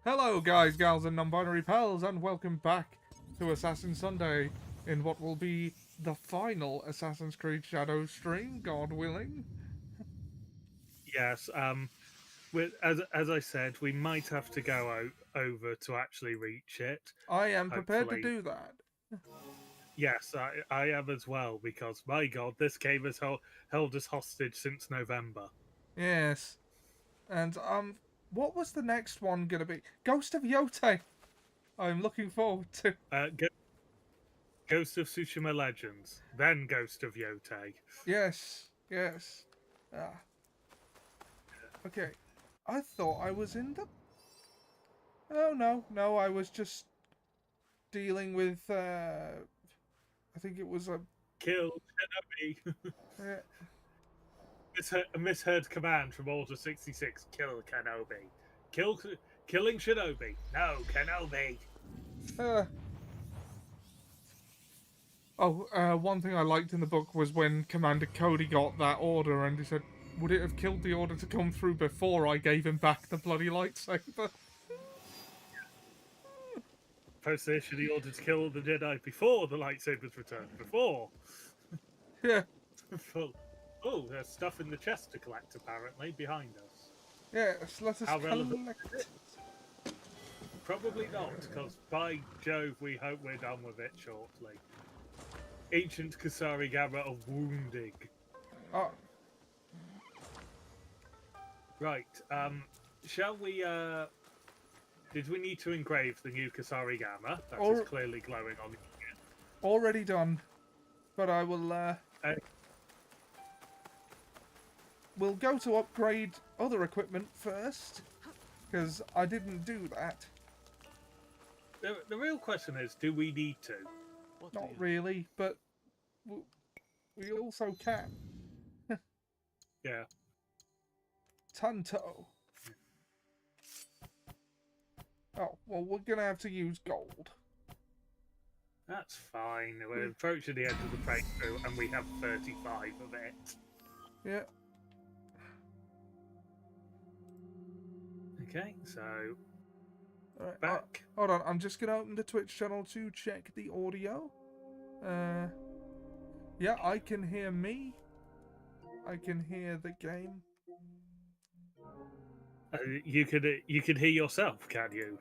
Hello, guys, gals, and non-binary pals, and welcome back to Assassin Sunday in what will be the final Assassin's Creed Shadow stream, God willing. Yes, as I said, we might have to go over to actually reach it. I am prepared to Hopefully, do that. yes, I am as well because my God, this game has held us hostage since November. Yes. And, what was the next one gonna be? Ghost of Yotei! I'm looking forward to. Ghost of Tsushima Legends, then Ghost of Yotei. Yes, yes. Ah, okay. I thought I was in the... Oh, no, I was just dealing with, I think it was a... Kill Shinobi. Uh, Misheard command from Order 66. Kill Kenobi. Killing Shinobi. No, Kenobi. uh, one thing I liked in the book was when Commander Cody got that order and he said, would it have killed the order to come through before I gave him back the bloody lightsaber? Post the order to kill the Jedi before the lightsabers returned. Before. Yeah, Oh, there's stuff in the chest to collect apparently behind us. yes, let us How relevant collect. is it? Probably not, because by Jove, we hope we're done with it shortly. Ancient Kasari Gamma of Wounding. Oh, Right, shall we, did we need to engrave the new Kasari Gamma? That is clearly glowing on the already done. But I will, we'll go to upgrade other equipment first, because I didn't do that. The real question is, do we need to? Not really, but we also can. Yeah. Tanto. Oh, well, we're gonna have to use gold. That's fine. We're approaching the end of the breakthrough and we have 35 of it. Yeah. Okay, so Alright, back. hold on, I'm just gonna open the Twitch channel to check the audio. Yeah, I can hear me. I can hear the game. You could hear yourself, can you?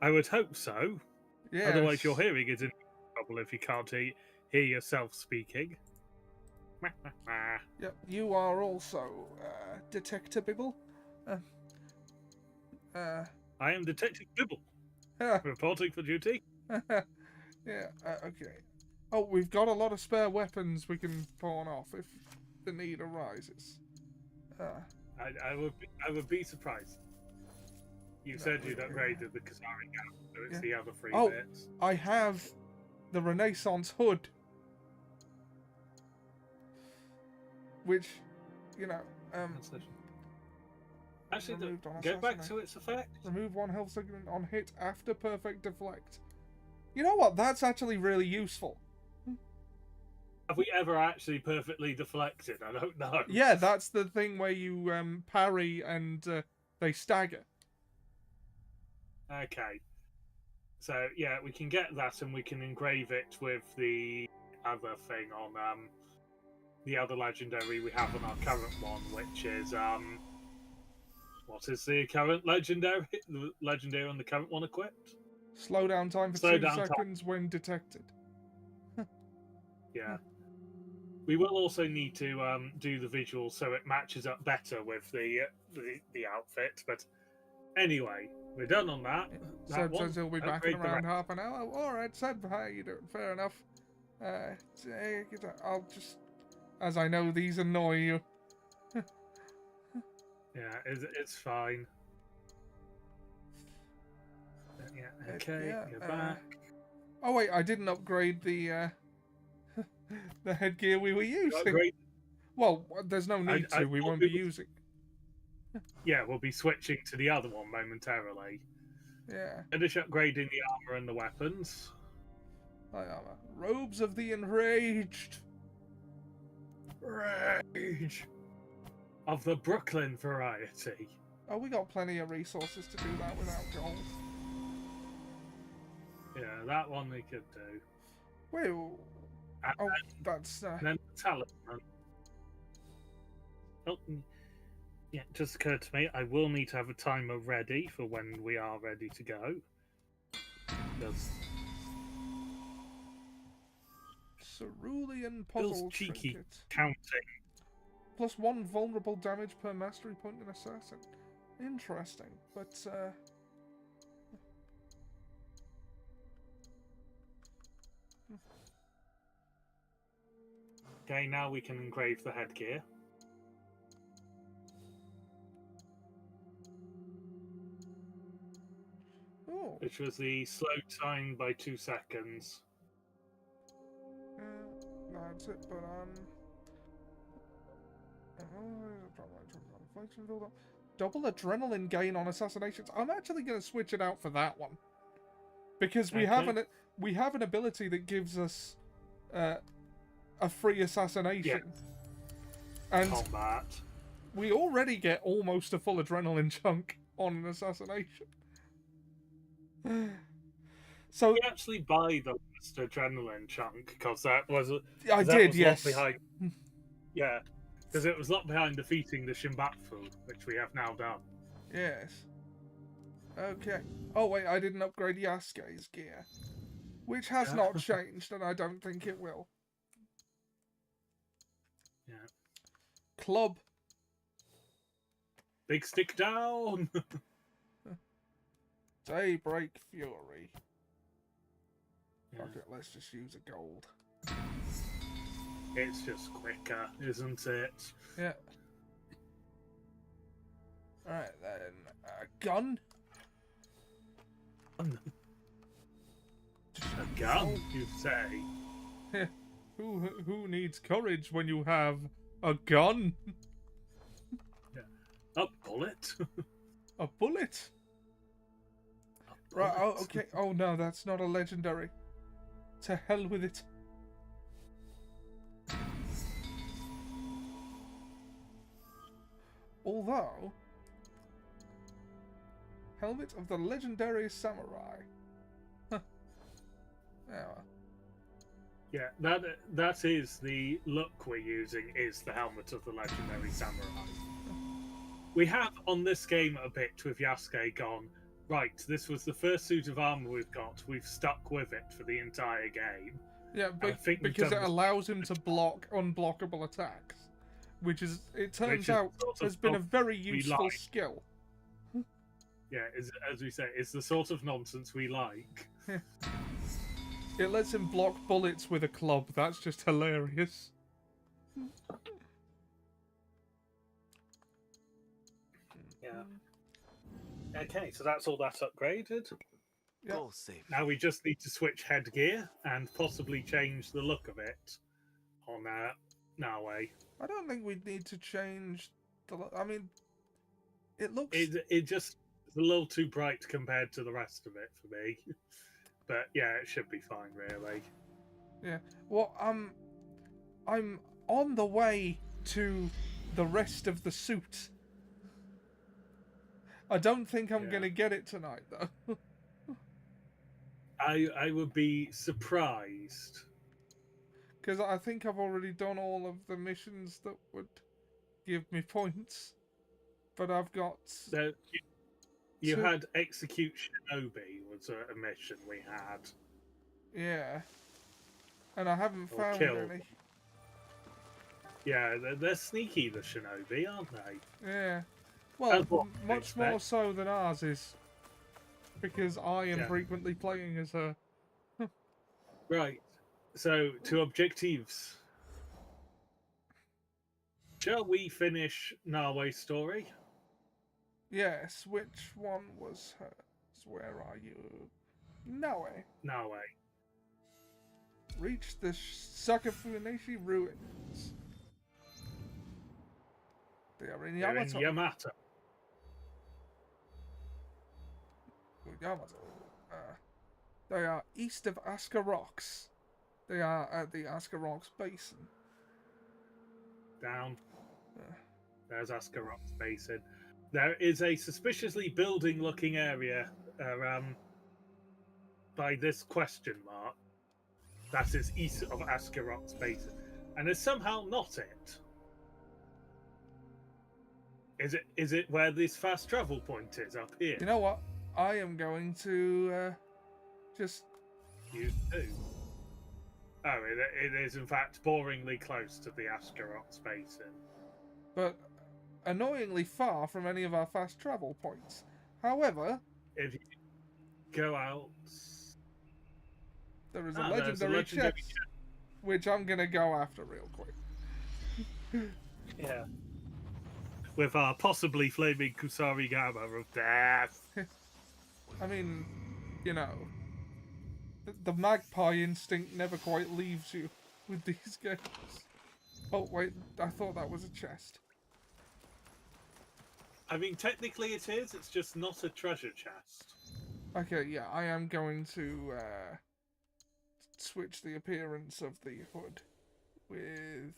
I would hope so. Yes. Otherwise, your hearing is in trouble if you can't hear yourself speaking. Yep, you are also Detector Bibble. I am Detective Bibble, reporting for duty. Yeah. Okay. Oh, we've got a lot of spare weapons we can pawn off if the need arises. I would be surprised. You said you'd upgraded the Kasari Gap, so it's the other three bits. I have the Renaissance hood, which, you know, Actually, go back to its effect. Remove one health segment on hit after perfect deflect. You know what? That's actually really useful. Have we ever actually perfectly deflected? I don't know. Yeah, that's the thing where you parry and they stagger. Okay. So, yeah, we can get that and we can engrave it with the other thing on the other legendary we have on our current one, which is what is the current legendary? The legendary on the current one equipped? Slow down time for 2 seconds when detected. Yeah. We will also need to do the visual so it matches up better with the outfit. But anyway, we're done on that. Seb says he'll be back in around half an hour. Alright, Seb, how you doing? Fair enough. I'll just... As I know these annoy you. Yeah, it's fine. Yeah, okay, go back. Oh wait, I didn't upgrade the the headgear we were using. Well, there's no need to. We won't be using. Yeah, we'll be switching to the other one momentarily. Yeah. Finish upgrading the armor and the weapons. Armor. Robes of the Enraged. Rage of the Brooklyn variety. Oh, we got plenty of resources to do that without gold. Yeah, that one we could do. Wait, And oh, that's... then the talisman. Oh, yeah, it just occurred to me, I will need to have a timer ready for when we are ready to go. Because Cerulean feels puzzle cheeky trinket. counting. Plus 1 vulnerable damage per mastery point in assassin. Interesting, but Okay, now we can engrave the headgear. oh, Which was the slow time by 2 seconds. that's it. But double adrenaline gain on assassinations. I'm actually going to switch it out for that one because we have an ability that gives us a free assassination, and combat. we already get almost a full adrenaline chunk on an assassination. So We actually buy the last adrenaline chunk because that was I that did, was yes. locked behind, yeah, because it was locked behind defeating the Shimbatsu, which we have now done. Yes. Okay. Oh wait, I didn't upgrade Yasuke's gear, which has Yeah. not changed, and I don't think it will. Yeah. Club. Big stick down. Daybreak Fury. Yeah. Okay, let's just use a gold. It's just quicker, isn't it? Yeah. Alright then, a gun. A gun, you say? Who needs courage when you have a gun? A bullet. A bullet. A Right. Oh, bullet. okay. Oh no, that's not a legendary. To hell with it. Although, helmet of the legendary samurai. Huh. Yeah. Yeah, that is the look we're using. Is the helmet of the legendary samurai? We have on this game a bit with Yasuke gone. Right, this was the first suit of armor we've got. We've stuck with it for the entire game. Yeah, I think we've because it done this- allows him to block unblockable attacks, which is, it turns is out, sort of has been a very we useful like. skill. Yeah, as we say, it's the sort of nonsense we like. It lets him block bullets with a club. That's just hilarious. Yeah. Okay, so that's all that upgraded. Yep. Goal safe. Now we just need to switch headgear and possibly change the look of it on Nawe. I don't think we need to change the. I mean, it looks. It just is a little too bright compared to the rest of it for me. But yeah, it should be fine, really. Yeah. Well, I'm on the way to the rest of the suit. I don't think I'm Yeah. gonna get it tonight, though. I would be surprised. Because I think I've already done all of the missions that would give me points. But I've got... So you So- had Execute Shinobi was a mission we had. Yeah. And I haven't Or found kill. any. Yeah, they're sneaky, the Shinobi, aren't they? Yeah. Well, That's what I much expect. more so than ours is. Because I am Yeah. frequently playing as her. Right. So to objectives. Shall we finish Nawe's story? Yes, which one was hers? Where are you? Naue. Nawe. Reach the Sakafunashi ruins. They are in They're in Yamato. Yamato. Yamato. They are east of Asuka Rocks. They are at the Asuka Rocks Basin. Down. Uh. There's Asuka Rocks Basin. There is a suspiciously building-looking area by this question mark that is east of Askarot's Basin, and is somehow not it. Is it where this fast travel point is up here? You know what? I am going to just. You do. Oh, it is in fact boringly close to the Askarot's Basin. But annoyingly far from any of our fast travel points. However, If you go out, there is there's a legendary chest, which I'm going to go after real quick. Yeah. With our possibly flaming Kusarigama of death. I mean, you know, the magpie instinct never quite leaves you with these games. Oh, wait, I thought that was a chest. I mean, technically it is, it's just not a treasure chest. Okay, yeah, I am going to switch the appearance of the hood with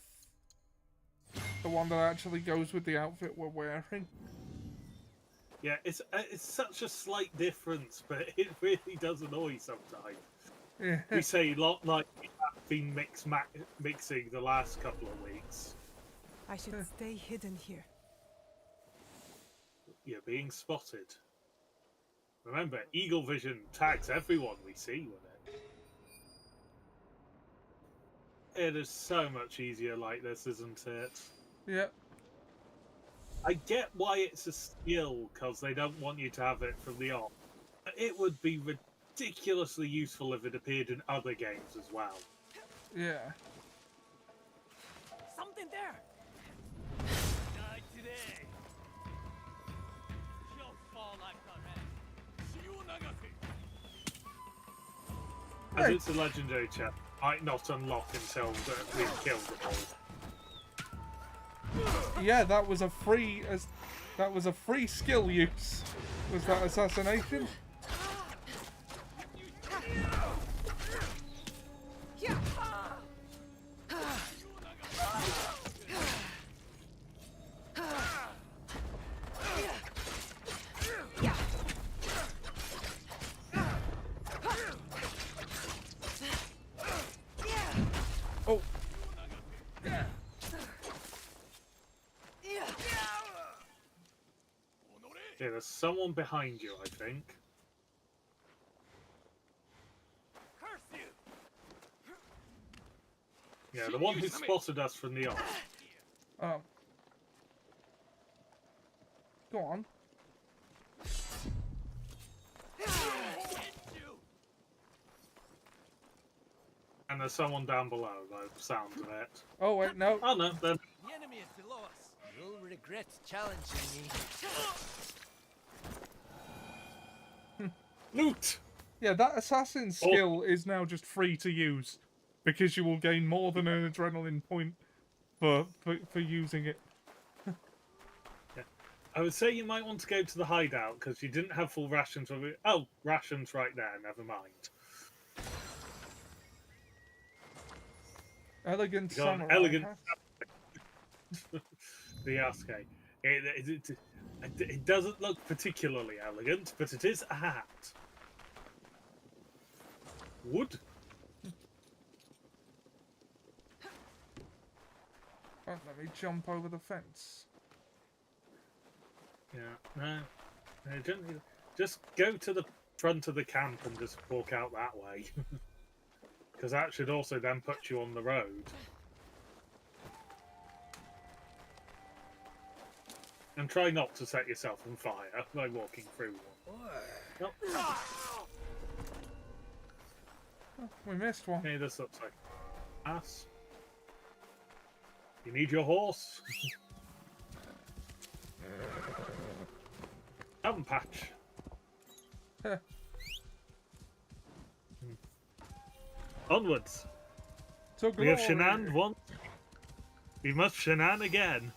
the one that actually goes with the outfit we're wearing. Yeah, it's such a slight difference, but it really does annoy sometimes. Yeah. We say a lot like we have been mixing the last couple of weeks. I should stay hidden here. You're being spotted. Remember, Eagle Vision tags everyone we see with it. It is so much easier like this, isn't it? Yep. I get why it's a skill, because they don't want you to have it from the off. But it would be ridiculously useful if it appeared in other games as well. Yeah. Something there! Die today. She'll fall like the rest. As Hey. it's a legendary chest, might not unlock until we've killed them all. Yeah, that was a free skill use. Was that assassination? Oh. Yeah, there's someone behind you, I think. Curse you! Yeah, the one who spotted us from the off. Oh. Go on. And there's someone down below, by the sound of it. Oh wait, no. Oh no, then The enemy is below us. You'll regret challenging me. loot! Yeah, that assassin skill is now just free to use because you will gain more than an adrenaline point for using it. I would say you might want to go to the hideout because you didn't have full rations. Oh, rations right there. Never mind. Elegant You got an samurai. elegant- hat. The Yasuke. It doesn't look particularly elegant, but it is a hat. Wood. Right, let me jump over the fence. Yeah. No. Just go to the front of the camp and just walk out that way. Because that should also then put you on the road. And try not to set yourself on fire by walking through one. Nope. Oh, we missed one. Hey, this looks like ass. You need your horse. Elm patch. Heh. Onwards. To We have glory. shenaned once. We must shenan again.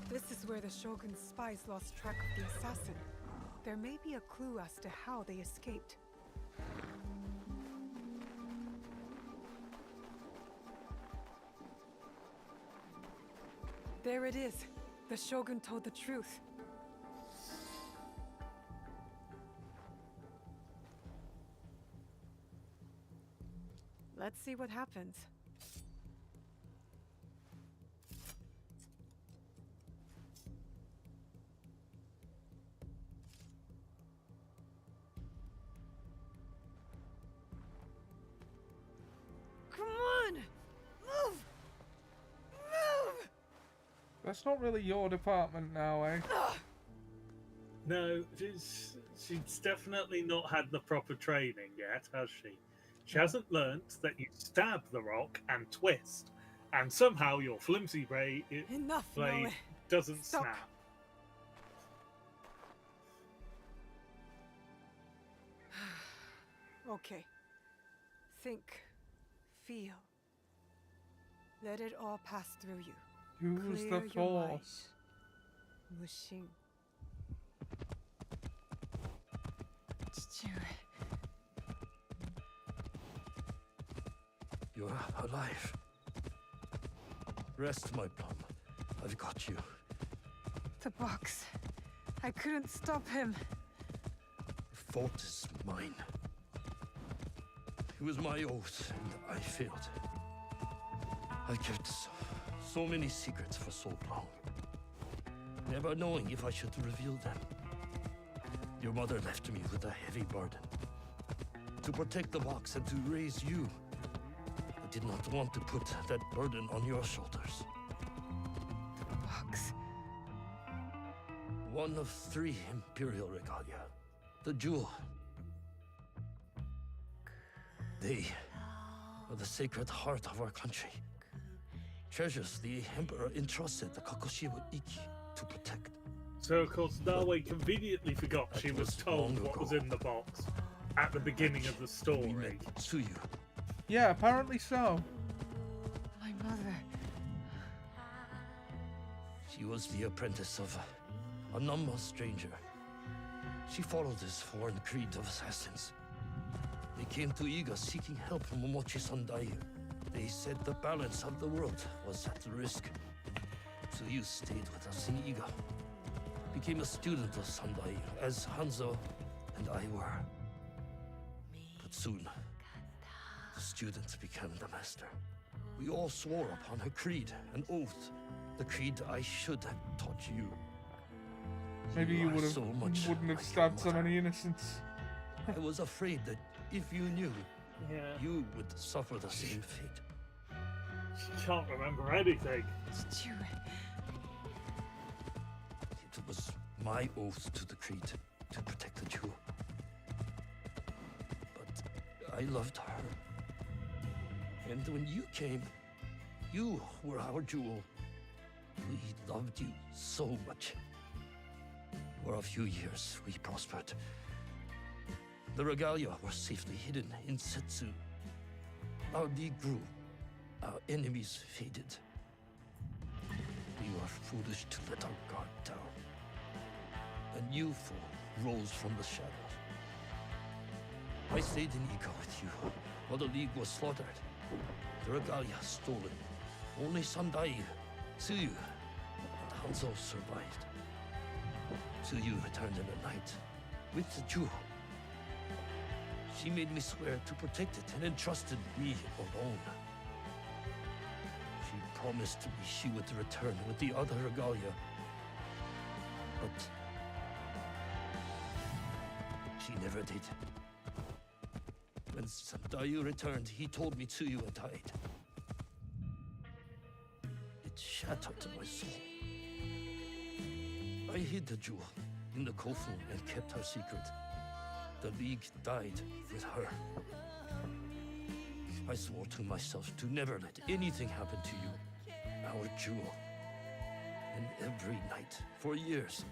This is where the Shogun's spies lost track of the assassin. There may be a clue as to how they escaped. There it is. The Shogun told the truth. Let's see what happens. Come on! Move! Move! That's not really your department now, eh? No, she's definitely not had the proper training yet, has she? She hasn't learnt that you stab the rock and twist, and somehow your flimsy blade Enough, blade Noe. doesn't Stop. snap. Okay. Think. Feel. Let it all pass through you. Use Clear the your mind. force. Wuxing. You're alive. Rest, my plum. I've got you. The box. I couldn't stop him. The fort is mine. It was my oath, and I failed. I kept so many secrets for so long, never knowing if I should reveal them. Your mother left me with a heavy burden. To protect the box and to raise you, I did not want to put that burden on your shoulders. The box. One of 3 Imperial regalia. The jewel. They are the sacred heart of our country. Treasures the Emperor entrusted the Kakushiwa Ikki to protect. So, of course, Nawe conveniently forgot she That was was told long what was ago. in the box at the beginning of the We story. met Tsuyu. Yeah, apparently so. My mother. She was the apprentice of a Namma stranger. She followed this foreign creed of assassins. They came to Iga seeking help from Momochi Sandai. They said the balance of the world was at risk. So you stayed with us in Iga. Became a student of Sandai, as Hanzo and I were. But soon, the student became the master. We all swore upon her creed, an oath. The creed I should have taught you. Maybe you are would have so much wouldn't have like your stabbed so mother. many innocents. I was afraid that if you knew, Yeah. you would suffer the same fate. She can't remember anything. It was my oath to the creed to protect the jewel. But I loved her. And when you came, you were our jewel. We loved you so much. For a few years, we prospered. The regalia were safely hidden in Setsu. Our league grew. Our enemies faded. We were foolish to let our guard down. A new foe rose from the shadows. I stayed in Iga with you while the league was slaughtered. The regalia stolen. Only Sandai, Tsuyu, and Hanzo survived. Tsuyu returned in the night with the jewel. She made me swear to protect it and entrusted me alone. She promised me she would return with the other regalia. But she never did. When Sandayu returned, he told me Tsuyu had died. It shattered my soul. I hid the jewel in the Kofu and kept her secret. The League died with her. I swore to myself to never let anything happen to you, our jewel. And every night, for years,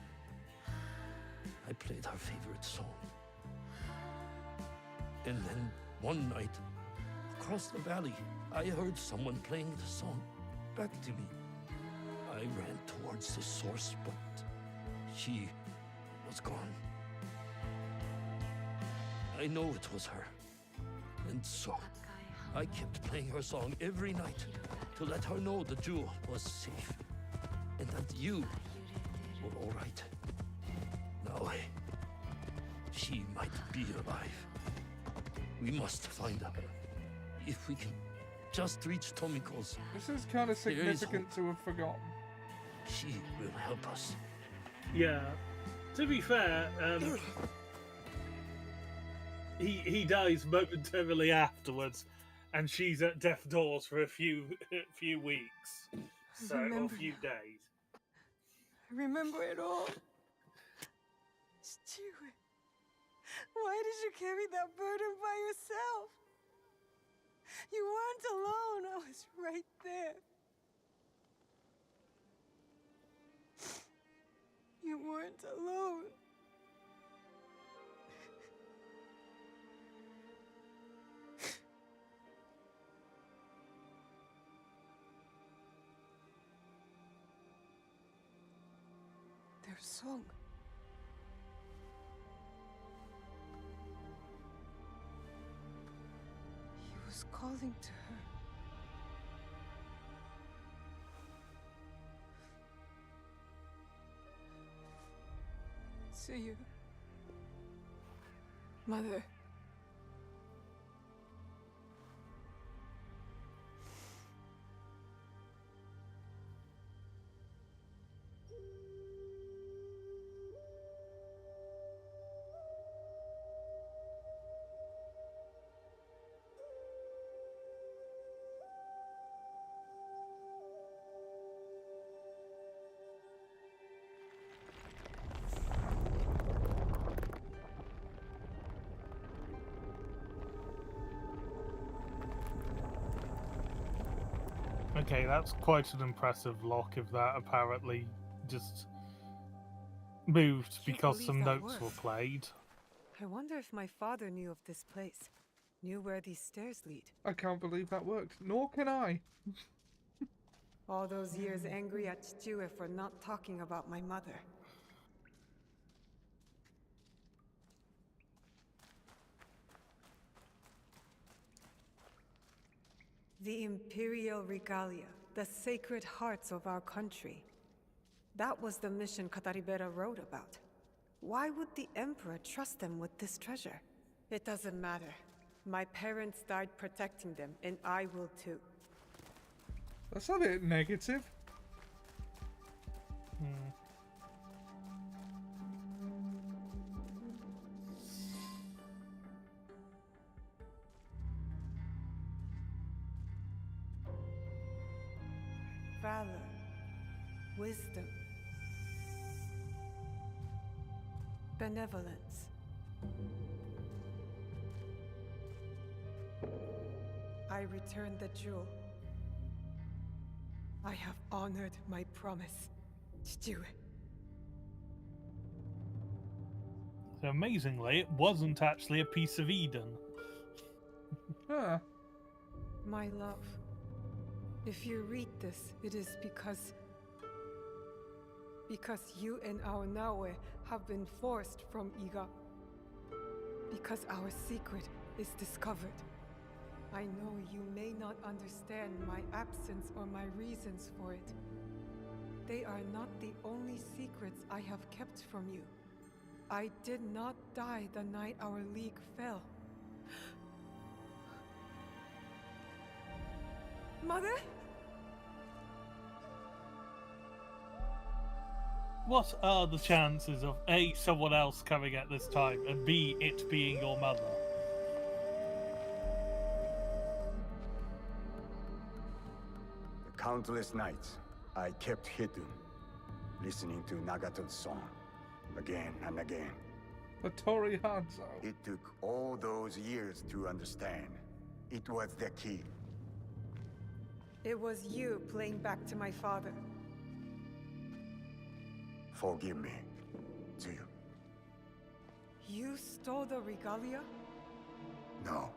I played her favorite song. And then, one night, across the valley, I heard someone playing the song back to me. I ran toward towards the source, but she was gone. I know it was her. And so, I kept playing her song every night to let her know the jewel was safe. And that you were all right. Now, she might be alive. We must find her. If we can just reach Tomiko's, This is kind of There is significant to have forgotten. she will help us. Yeah. To be fair, he dies momentarily afterwards, and she's at death's doors for a few weeks, or Remember few now. days. Remember it all. Stewie, why did you carry that burden by yourself? You weren't alone. I was right there. You weren't alone. Their song. He was calling to her. See you, Mother. Okay, that's quite an impressive lock if that apparently just moved Can't because believe some that notes were worked. played. I wonder if my father knew of this place, knew where these stairs lead. I can't believe that worked. Nor can I. All those years angry at Stewie for not talking about my mother. The Imperial Regalia, the sacred hearts of our country. That was the mission Kataribera wrote about. Why would the Emperor trust them with this treasure? It doesn't matter. My parents died protecting them, and I will too. That's a bit negative. Valor, wisdom, benevolence. I returned the jewel. I have honored my promise, Stewie. So amazingly, it wasn't actually a piece of Eden. Huh. My love, if you read this, it is because you and our Naue have been forced from Iga. Because our secret is discovered. I know you may not understand my absence or my reasons for it. They are not the only secrets I have kept from you. I did not die the night our league fell. Mother? What are the chances of A, someone else coming at this time, and B, it being your mother? The countless nights I kept hidden, listening to Nagato's song, again and again. Hattori Hanzo. It took all those years to understand. It was the key. It was you playing back to my father. Forgive me, Tsuyu. You stole the regalia? No.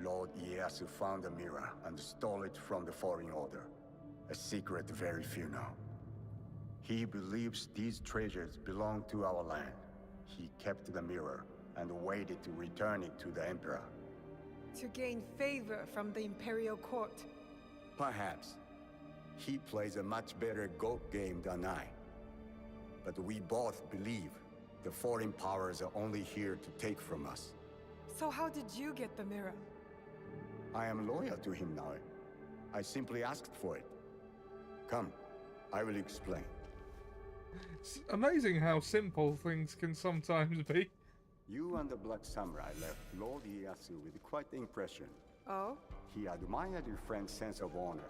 Lord Ieyasu found the mirror and stole it from the Fallen Order. A secret very few know. He believes these treasures belong to our land. He kept the mirror and waited to return it to the Emperor. To gain favor from the Imperial Court. Perhaps. He plays a much better Go game than I. But we both believe the foreign powers are only here to take from us. So how did you get the mirror? I am loyal to him now. I simply asked for it. Come, I will explain. It's amazing how simple things can sometimes be. You and the Black Samurai left Lord Ieyasu with quite the impression. Oh? He admired your friend's sense of honor.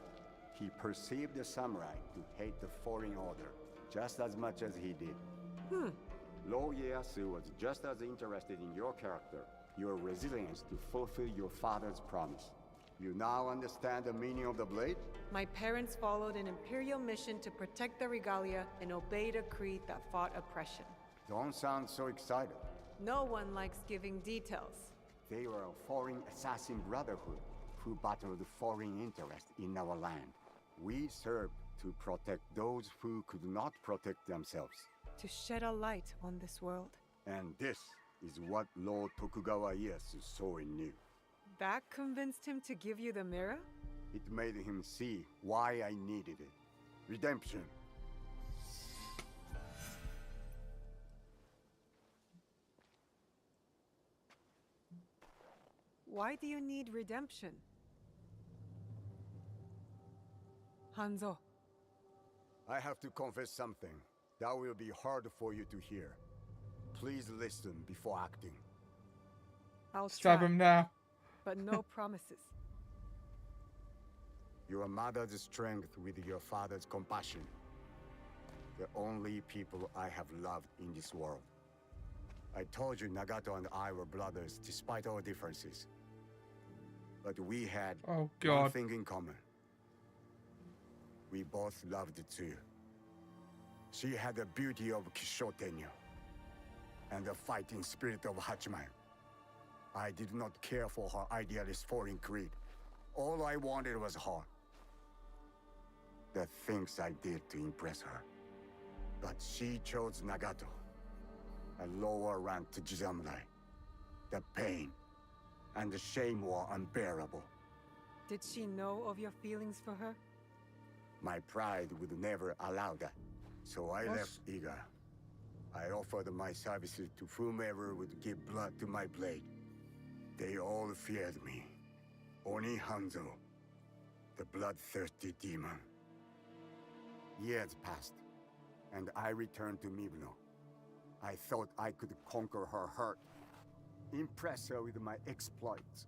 He perceived the samurai to hate the foreign order just as much as he did. Lord Ieyasu was just as interested in your character, your resilience to fulfill your father's promise. You now understand the meaning of the blade? My parents followed an Imperial mission to protect the regalia and obeyed a creed that fought oppression. Don't sound so excited. No one likes giving details. They were a foreign assassin brotherhood who battled foreign interests in our land. We served to protect those who could not protect themselves. To shed a light on this world. And this is what Lord Tokugawa Ieyasu saw in you. That convinced him to give you the mirror? It made him see why I needed it. Redemption. Why do you need redemption? Hanzo. I have to confess something that will be hard for you to hear. Please listen before acting. I'll Stab try, him now. but no promises. Your mother's strength with your father's compassion. The only people I have loved in this world. I told you Nagato and I were brothers despite our differences. But we had Oh one god. thing in common. We both loved too. She had the beauty of Kishotenyo and the fighting spirit of Hachiman. I did not care for her idealist foreign creed. All I wanted was her. The things I did to impress her. But she chose Nagato, a lower ranked Jisamurai. The pain and the shame were unbearable. Did she know of your feelings for her? My pride would never allow that. So I left Iga. I offered my services to whomever would give blood to my blade. They all feared me. Oni Hanzo, the bloodthirsty demon. Years passed, and I returned to Mibuno. I thought I could conquer her hurt, impress her with my exploits.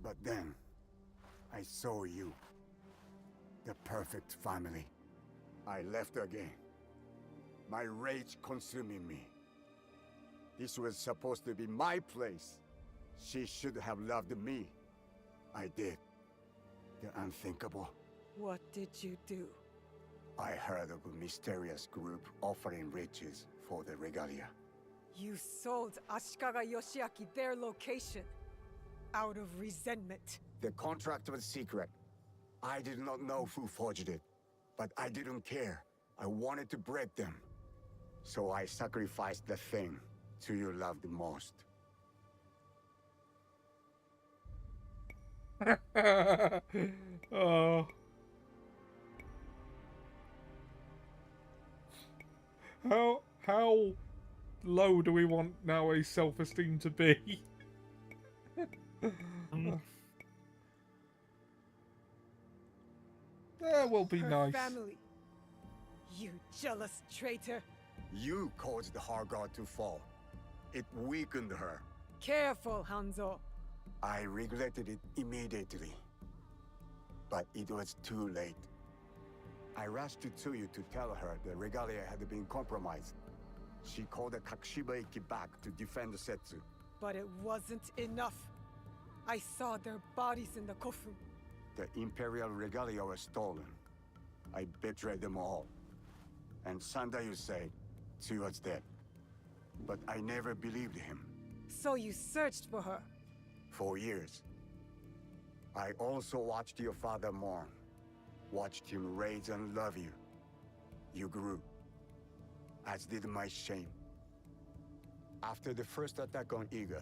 But then, I saw you. The perfect family. I left again. My rage consuming me. This was supposed to be my place. She should have loved me. I did. The unthinkable. What did you do? I heard of a mysterious group offering riches for the regalia. You sold Ashikaga Yoshiaki their location. Out of resentment. The contract was secret. I did not know who forged it. But I didn't care. I wanted to break them. So I sacrificed the thing to you loved most. Oh. How low do we want Naoe's self-esteem to be? That will be Her nice. family. You jealous traitor. You caused her guard to fall. It weakened her. Careful, Hanzo. I regretted it immediately. But it was too late. I rushed to Tsuyu to tell her the regalia had been compromised. She called the Kakushiba Iki back to defend Setsu. But it wasn't enough. I saw their bodies in the Kofu. The Imperial regalia was stolen. I betrayed them all. And Sandayu said Tsuyu was dead. But I never believed him. So you searched for her. For years. I also watched your father mourn. Watched him raise and love you. You grew. as did my shame. After the first attack on Iga,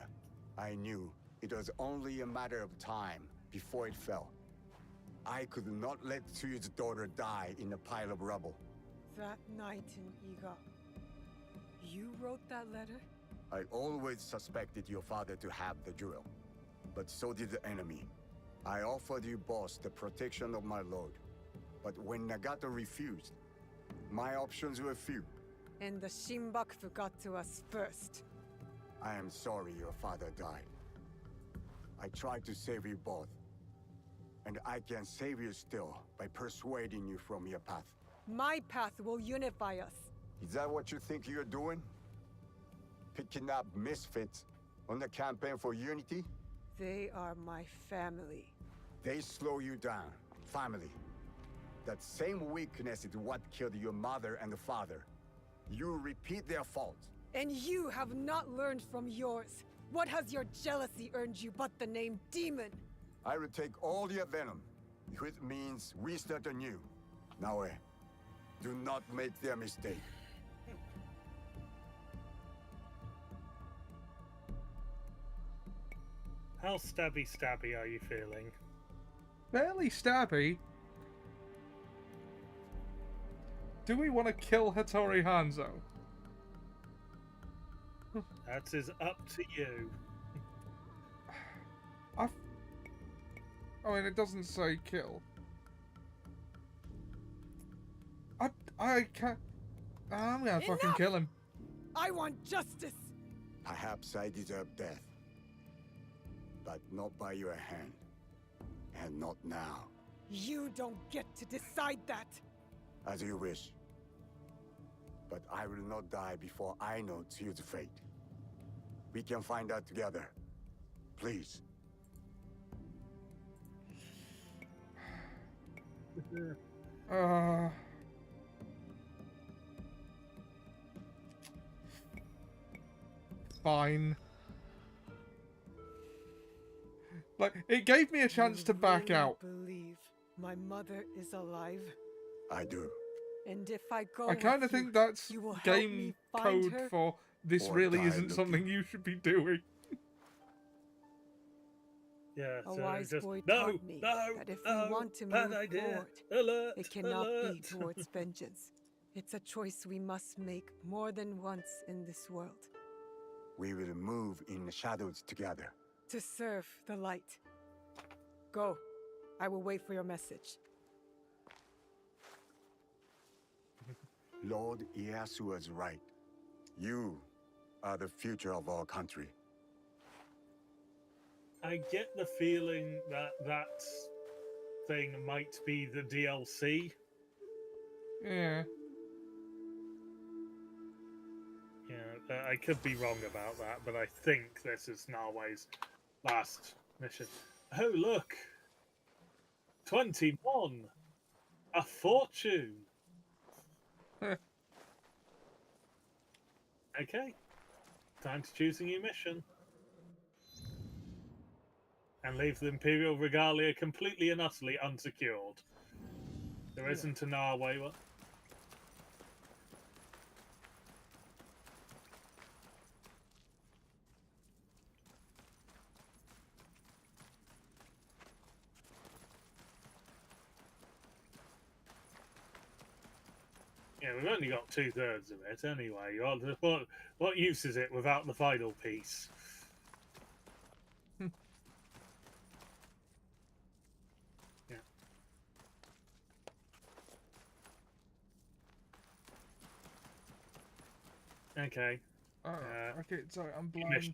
I knew it was only a matter of time before it fell. I could not let Tsuyu's daughter die in a pile of rubble. That night in Iga, you wrote that letter? I always suspected your father to have the jewel, but so did the enemy. I offered you boss the protection of my lord, but when Nagato refused, my options were few. And the Shinbakufu got to us first. I am sorry your father died. I tried to save you both, and I can save you still by persuading you from your path. My path will unify us. Is that what you think you're doing? Picking up misfits on the campaign for unity? They are my family. They slow you down. Family. That same weakness is what killed your mother and father. You repeat their faults. And you have not learned from yours. What has your jealousy earned you but the name Demon? I will take all your venom, if it means we start anew. Naoe, do not make their mistake. How stabby are you feeling? Fairly stabby. Do we want to kill Hattori Hanzo? That is up to you. I mean, it doesn't say kill. I can't. I'm gonna fucking Enough! kill him. I want justice! Perhaps I deserve death. But not by your hand. And not now. You don't get to decide that! As you wish. But I will not die before I know Tsuyu's fate. We can find out together. Please. Fine. Like, it gave me a chance to back really out. Believe my mother is alive, I do. and if I go, I kind of with you, think that's you will help game me find code her? for this Or really die isn't looking. something you should be doing. Yeah, A so wise just, boy no, taught me no, that if no, we want to bad move idea. forward, Alert, it cannot alert. be towards vengeance. It's a choice we must make more than once in this world. We will move in the shadows together. To serve the light. Go. I will wait for your message. Lord Ieyasu was right. You are the future of our country. I get the feeling that that thing might be the DLC. Yeah. Yeah, I could be wrong about that, but I think this is Narway's last mission. Oh, look! 21! A fortune! Okay. Time to choose a new mission. And leave the Imperial Regalia completely and utterly unsecured. There isn't a Narway one. Yeah, we've only got 2/3 of it anyway. What use is it without the final piece? Yeah. Okay. Okay, sorry, I'm you blind. missed.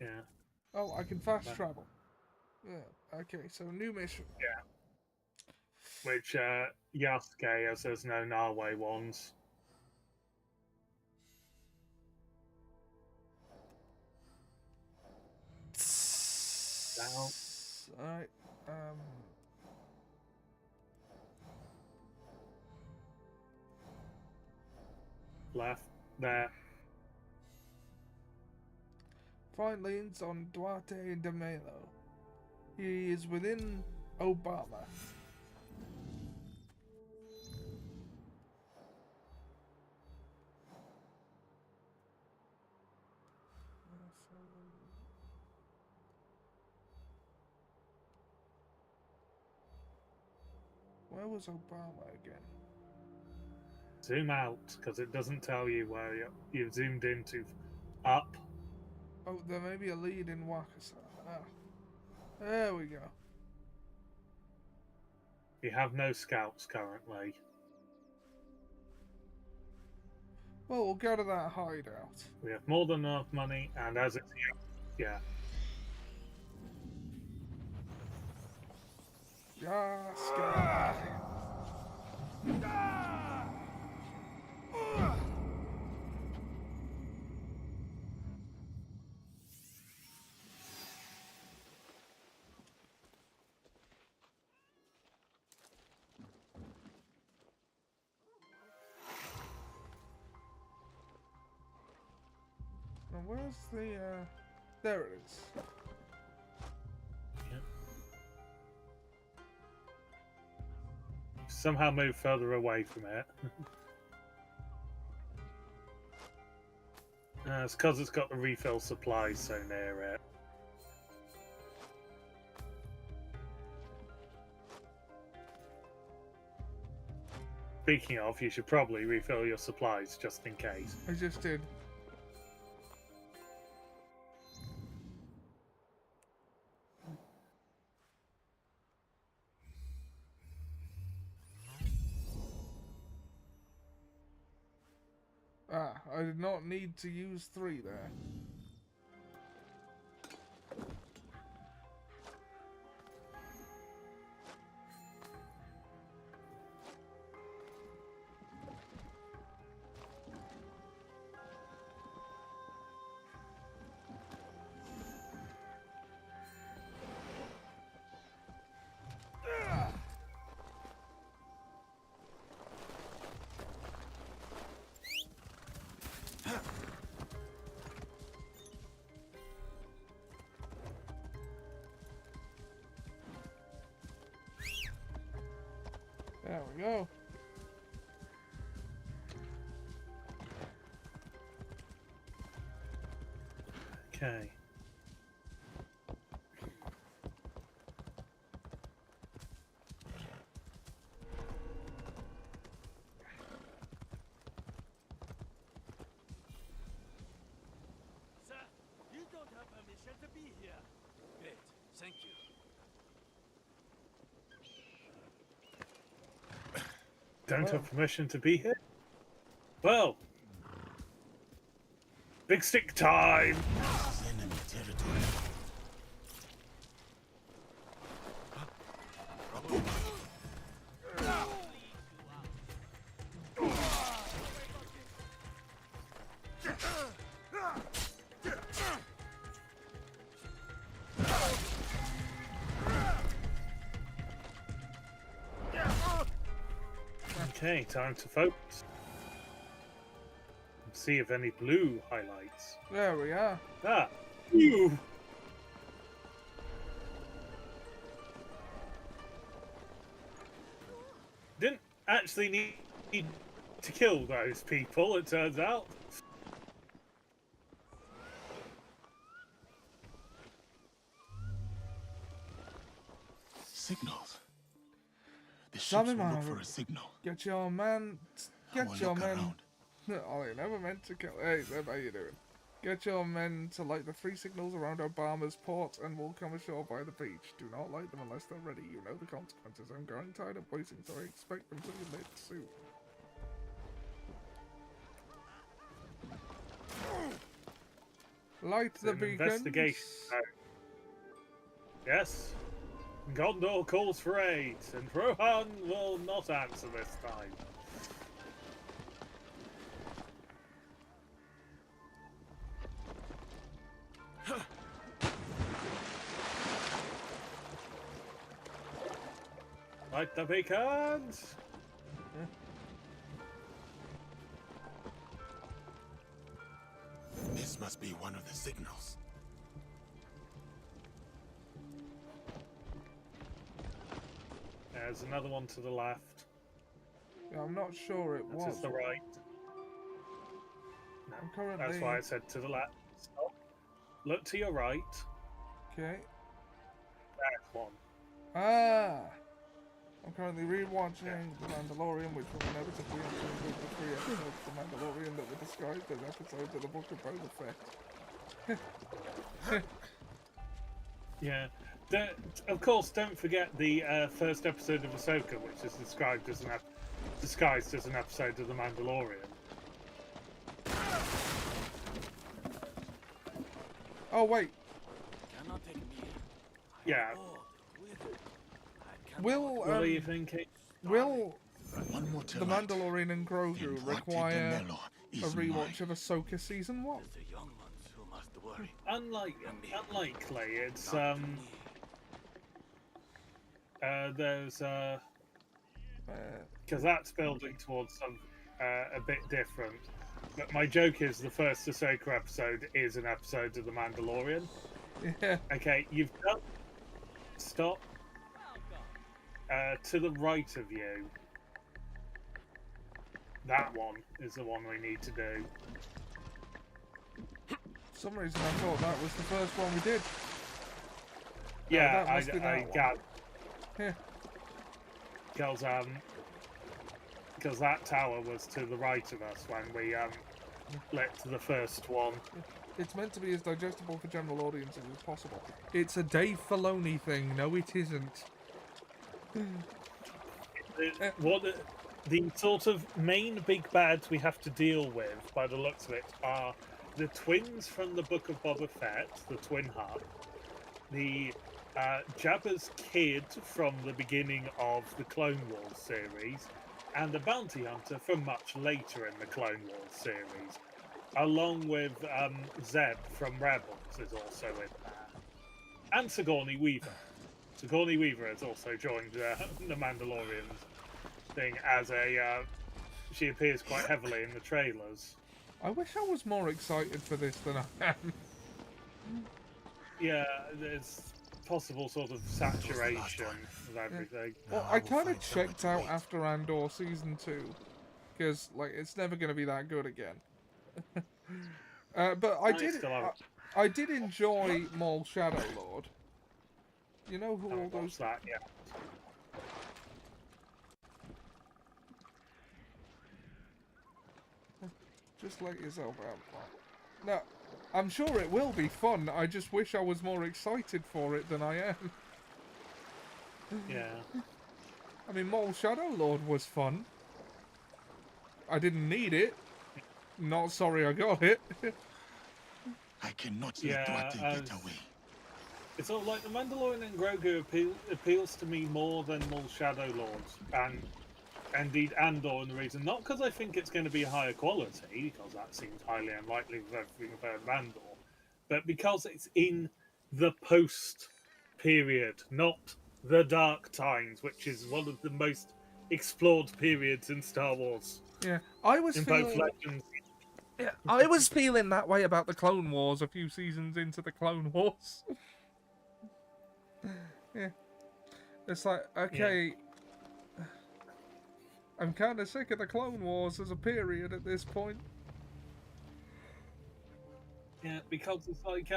Yeah. Oh, I can fast No. travel. Yeah, okay, so new mission. Which Yasuke, as there's no Narway ones. Down. Alright, Left. There. find lanes on Duarte de Melo. He is within Obama. Where was Obama again? Zoom out, because it doesn't tell you where you've zoomed into. Up. Oh, there may be a lead in Wakasa. Ah. There we go. You have no scouts currently. Well, we'll go to that hideout. We have more than enough money, and as it's yeah. Yes, God. Now, where's the, there it is. Somehow move further away from it. It's because it's got the refill supplies so near it. Speaking of, you should probably refill your supplies just in case. I just did. Ah, I did not need to use 3 there. There we go. Okay. Sir, you don't have permission to be here. Great, thank you. Don't have permission to be here? Well, big stick time! Enemy territory. Okay, time to focus. See if any blue highlights. There we are. Ah, blue! Didn't actually need to kill those people, it turns out. Signals. The Sammy ships will look Mara. for a signal. Get your man. I will Get your look men. around. Oh, you never meant to kill. Hey, how you doing? Get your men to light the 3 signals around Obama's port and we'll come ashore by the beach. Do not light them unless they're ready. You know the consequences. I'm growing tired of waiting, so I expect them to be lit soon. Light It's the an beacons. investigation. Yes. Gondor calls for aid, and Rohan will not answer this time. Light the beacons! This must be one of the signals. There's another one to the left. Yeah, I'm not sure it That is was. the right. No, I'm currently. that's why I said to the left. Stop. Look to your right. Okay. There's one. Ah. I'm currently rewatching The Mandalorian, which will inevitably include the 3 episodes of The Mandalorian that were described as episodes of the Book of Boba Fett. Yeah. Of course, don't forget the first episode of Ahsoka, which is described as disguised as an episode of The Mandalorian. Oh wait, Cannot take me. Yeah. will What are you thinking? will One more till The night. Mandalorian and Then Grogu Rotte require Ganelo a is rewatch mine. of Ahsoka season 1? The young ones who must worry. Unlikely. It's Not me. there's because that's building towards some a bit different. But my joke is the first Ahsoka episode is an episode of The Mandalorian. Yeah. Okay, you've got stop. To the right of you. That one is the one we need to do. For some reason I thought that was the first one we did. Yeah, that must be that I one. got Yeah. because that tower was to the right of us when we lit the first one. It's meant to be as digestible for general audiences as possible. It's a Dave Filoni thing. No, it isn't. The sort of main big bads we have to deal with, by the looks of it, are the twins from the Book of Boba Fett, the Twin Hut, the Jabba's kid from the beginning of the Clone Wars series, and the bounty hunter from much later in the Clone Wars series, along with Zeb from Rebels is also in there, and Sigourney Weaver. Sigourney Weaver has also joined the Mandalorian thing as a. She appears quite heavily in the trailers. I wish I was more excited for this than I am. Yeah, there's possible sort of saturation of everything. Well, Now I will kind of find checked someone out to wait. after Andor season 2, because like it's never going to be that good again. But I did. still haven't. I did enjoy Maul Shadow Lord. You know who all Haven't those? watched that yet. Just let yourself out, Pat. No, I'm sure it will be fun. I just wish I was more excited for it than I am. Yeah. I mean, Maul Shadow Lord was fun. I didn't need it. Not sorry I got it. I cannot Yeah, let Duarte get away. It's all like the Mandalorian and Grogu appeals to me more than Maul Shadow Lords, and indeed Andor, and the reason not because I think it's going to be higher quality, because that seems highly unlikely with everything I've heard of Andor, but because it's in the post period, not the Dark Times, which is one of the most explored periods in Star Wars. Yeah, I was In both feeling. Legends. Yeah, I was feeling that way about the Clone Wars a few seasons into the Clone Wars. Yeah, it's like okay. I'm kind of sick of the Clone Wars as a period at this point. Yeah, because it's like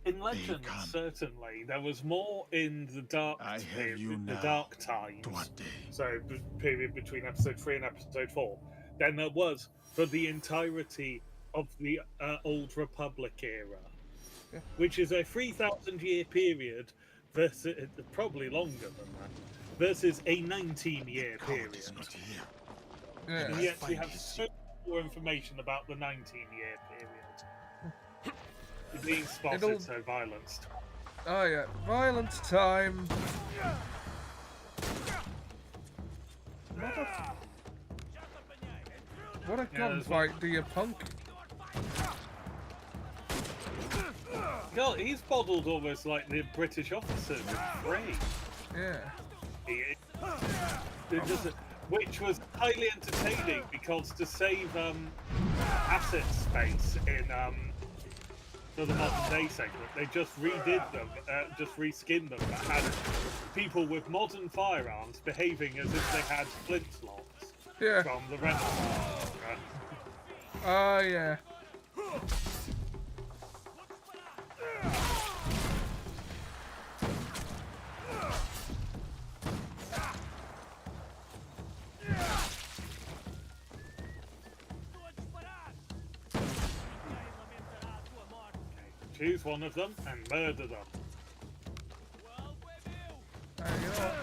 in Legends come. certainly there was more in the Dark I have period, you the now, Dark Times, Duarte. so the period between episode 3 and episode 4, than there was for the entirety of the Old Republic era, Yeah. which is a 3,000-year period versus probably longer than that, versus a 19-year Coward period. is not here. Yeah, And I yet we find have his so much more information about the 19-year period. Being spotted It'll- so violenced. oh yeah, violence time. What a Yeah, there's gunfight, do you punk? God, he's bottled almost like the British officers in Free. Yeah. Which was highly entertaining because to save asset space in for the modern day segment, they just redid them, just reskinned them, but had people with modern firearms behaving as if they had flintlocks Yeah. from the Renaissance. Oh yeah. choose one of them and murder them. You know what?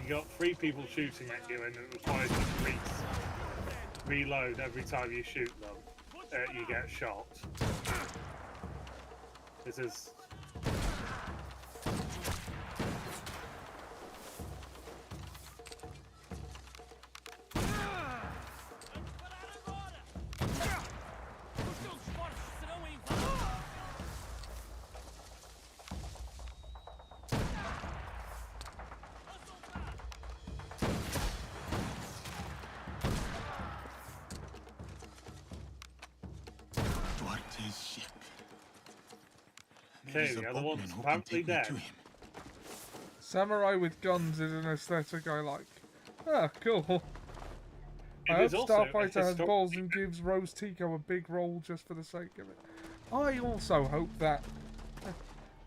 You got 3 people shooting at you, and it requires you to reload every time you shoot them. You get shot. This is. Duarte's ship. Okay, There is a the other boatman one's who can apparently take me dead. to him. Samurai with guns is an aesthetic I like. Ah, cool. It I is hope also a Starfighter has historic- balls and gives Rose Tico a big role just for the sake of it. I also hope that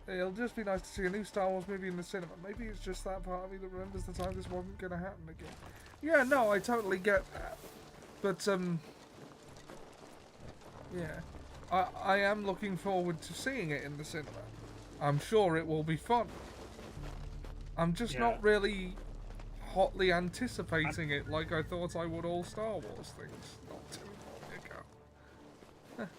it'll just be nice to see a new Star Wars movie in the cinema. Maybe it's just that part of me that remembers the time this wasn't going to happen again. Yeah, no, I totally get that. But, yeah. I am looking forward to seeing it in the cinema. I'm sure it will be fun. I'm just not really hotly anticipating it like I thought I would all Star Wars things not too long ago.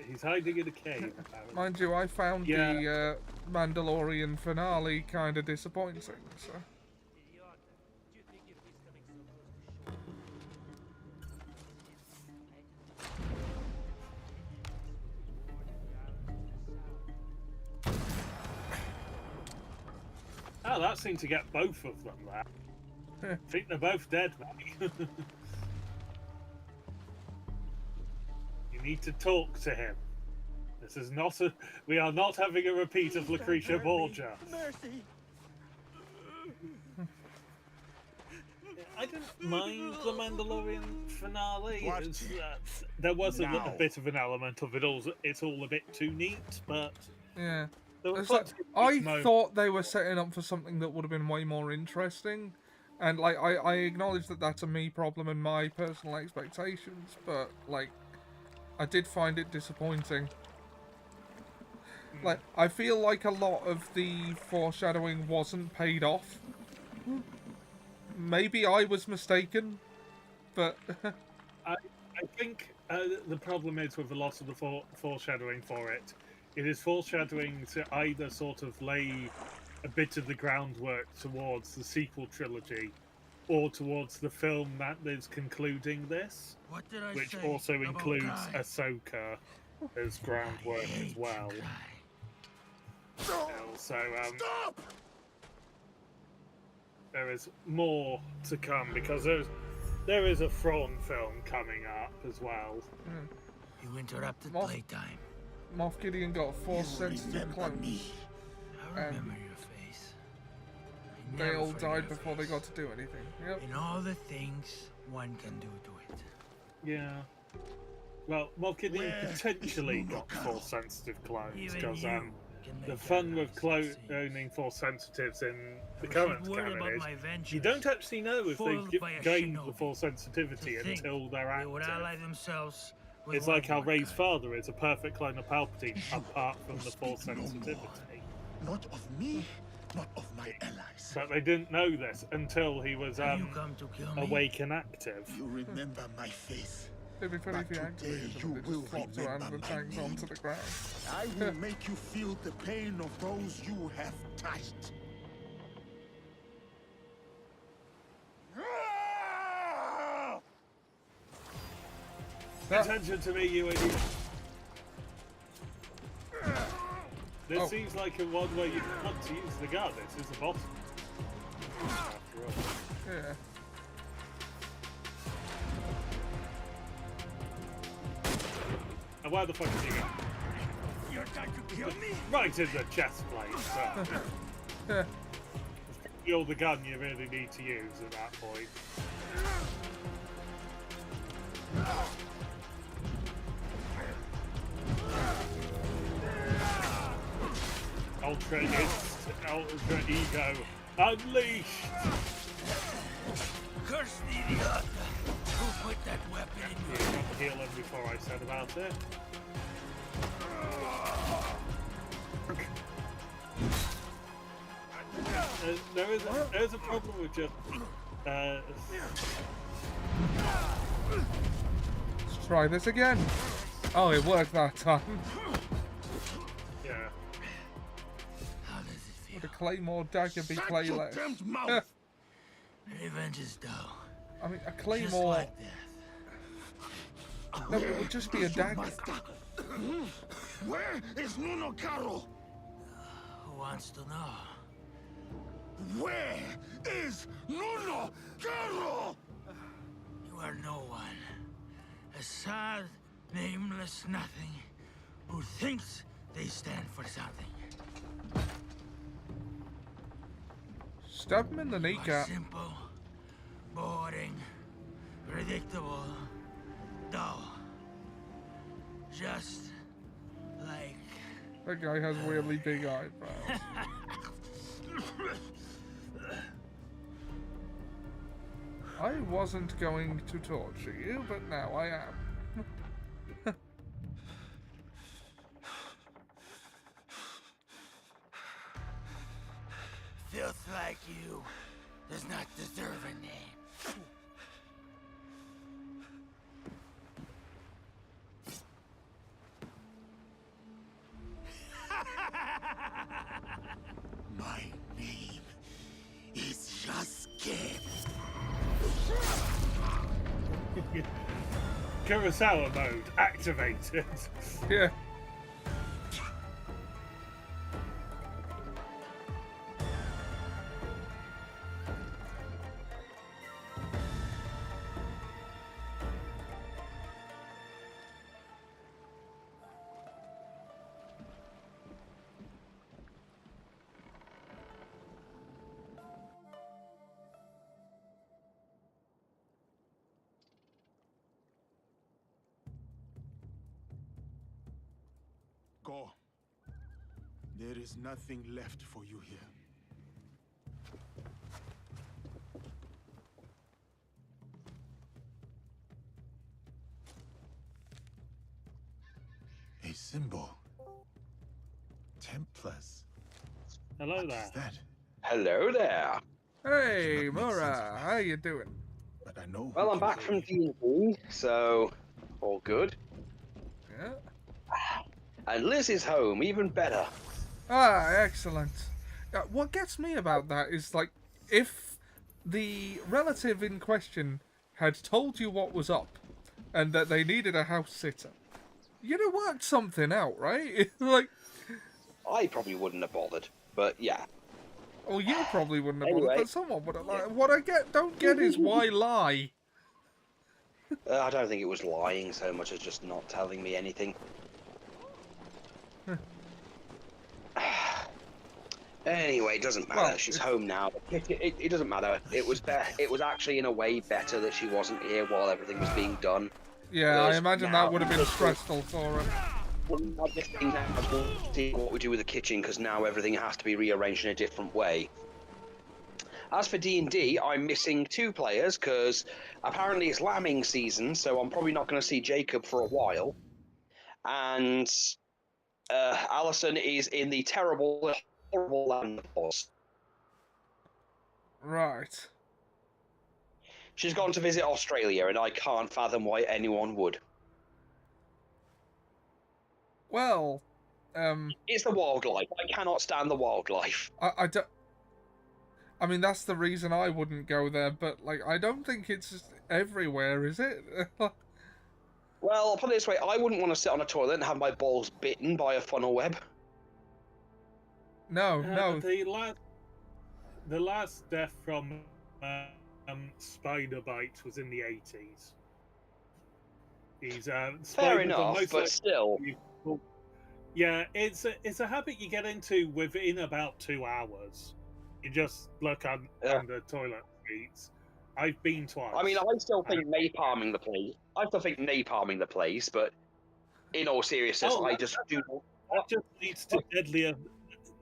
He's hiding in a cave, apparently. Mind you, I found the Mandalorian finale kind of disappointing, so... Oh, that seemed to get both of them there. I think they're both dead, mate. You need to talk to him. This is not a... We are not having a repeat of Lucretia Borgia. Mercy! I didn't mind the Mandalorian finale. What? There was a Now. bit of an element of it all. It's all a bit too neat, but Yeah. there were It's like, plenty of I nice moments. thought they were setting up for something that would have been way more interesting. And, like, I acknowledge that that's a me problem and my personal expectations, but, like, I did find it disappointing. Like, I feel like a lot of the foreshadowing wasn't paid off. Maybe I was mistaken, but... I think the problem is with a lot of the foreshadowing for it. It is foreshadowing to either sort of lay a bit of the groundwork towards the sequel trilogy, or towards the film that is concluding this, What did I which say also about includes Guy? Ahsoka as groundwork as well. So Stop! there is more to come because there is a Thrawn film coming up as well. You interrupted Moff- playtime. Moff Gideon got a You Force-sensitive remember clone. me. I remember your face. I They never all forget died your before they face. got to do anything. Yep. And all the things one can do to it. Yeah. Well, Moff Gideon Where is potentially got Mundoko? Force-sensitive clowns Even because you can the make fun their with lives succeed. cloning Force-sensitives in the I was current worried canon about is my ventures. you don't actually know if Foiled they've by a gained the shinobi. Force sensitivity To think until they're They would ally active. themselves with It's like how one Rey's kind. father is a perfect clone of Palpatine, apart from will the Force speak no more. sensitivity. Not of me, not of my allies. But they didn't know this until he was Have you come to kill me? awake and active. You remember my face. It'd be funny if you But activated today them and you they will just flopped around remember the my tanks name. onto the ground. I will make you feel the pain of those you have touched. That- Attention to me, you idiot! This Oh. seems like a one where you want to use the gun. This is the bottom. After all. Yeah. And where the fuck did you go? You're trying to kill me? Right in the chest plate, so. Yeah. You're the gun you really need to use at that point. Ultra Ego unleashed! Curse the idiot! Who put that weapon in You your got healing before I said about it. There is a problem with just Let's try this again. Oh, it worked that time. yeah. How does it Would feel? a claymore dagger be Shut your clayless? damned mouth! Revenge is dull. I mean, a Just claymore. like death. No, it would just be a dagger. Where is Nuno Caro? Who wants to know? Where is Nuno Caro? You are no one. A sad, nameless nothing who thinks they stand for something. Stab him in the You are kneecap. simple, boring, predictable, dull. Just like... That guy has weirdly big eyebrows. I wasn't going to torture you, but now I am. Filth like you does not deserve a name. My name is Yasuke. Kurosawa mode activated. Yeah. Go. There is nothing left for you here. A symbol. Templars. Hello What there. is that? Hello there. Hey, Does not make sense Mura, to me. how you doing? But I know. Well, who I'm can back go from in. D&D, so all good. Yeah. And Liz is home, even better. Ah, excellent. What gets me about that is, like, if the relative in question had told you what was up and that they needed a house sitter, you'd have worked something out, right? Like, I probably wouldn't have bothered, but yeah. oh, you probably wouldn't have bothered, Anyway. but someone would have. Like, what I don't get is why lie? I don't think it was lying so much as just not telling me anything. Anyway, it doesn't matter. Well, She's it's- home now. It doesn't matter. It was actually in a way better that she wasn't here while everything was being done. Yeah, I Yes, imagine now- that would have been stressful for her. I'm just thinking now, see what we do with the kitchen because now everything has to be rearranged in a different way. As for D&D, I'm missing 2 players because apparently it's lambing season, so I'm probably not going to see Jacob for a while. And Alison is in the terrible, horrible land of Oz. Right. She's gone to visit Australia, and I can't fathom why anyone would. Well, It's the wildlife. I cannot stand the wildlife. I don't. I mean, that's the reason I wouldn't go there, but, like, I don't think it's everywhere, is it? Well, I'll put it this way, I wouldn't want to sit on a toilet and have my balls bitten by a funnel web. No, no. The last death from spider bite was in the 80s. He's Fair spiders are enough, most but still. Yeah, it's a habit you get into within about 2 hours. You just look under toilet seats. I've been twice. I mean, I still think napalming the place. But in all seriousness, Oh, I just do. that just leads to deadlier.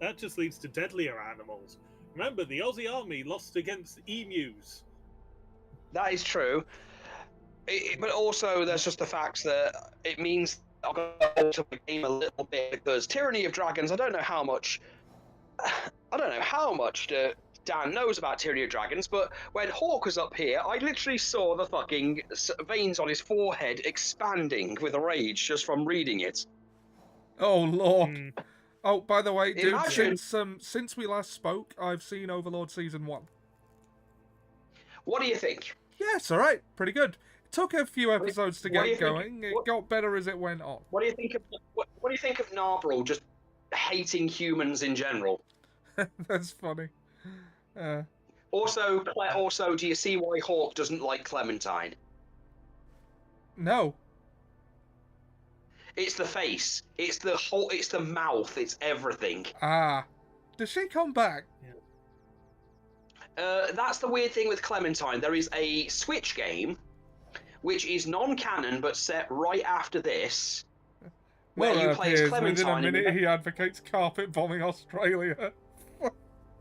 That just leads to deadlier animals. Remember, the Aussie army lost against emus. That is true. But also, there's just the fact that it means I've got to alter the game a little bit because Tyranny of Dragons. I don't know how much. Dan knows about Tyranny of Dragons, but when Hawk was up here, I literally saw the fucking veins on his forehead expanding with rage just from reading it. Oh lord. Mm. Oh, by the way, dude, Imagine- since we last spoke, I've seen Overlord season 1. What do you think? Yeah, it's all right. Pretty good. It took a few episodes to what do get you think- going. It what- got better as it went on. What do you think of what do you think of Narbrel just hating humans in general? That's funny. Also, do you see why Hawk doesn't like Clementine? No. It's the face. It's the mouth. It's everything. Ah. Does she come back? That's the weird thing with Clementine. There is a Switch game, which is non-canon but set right after this, where Laura you play as appears within a Clementine. minute. He advocates carpet bombing Australia.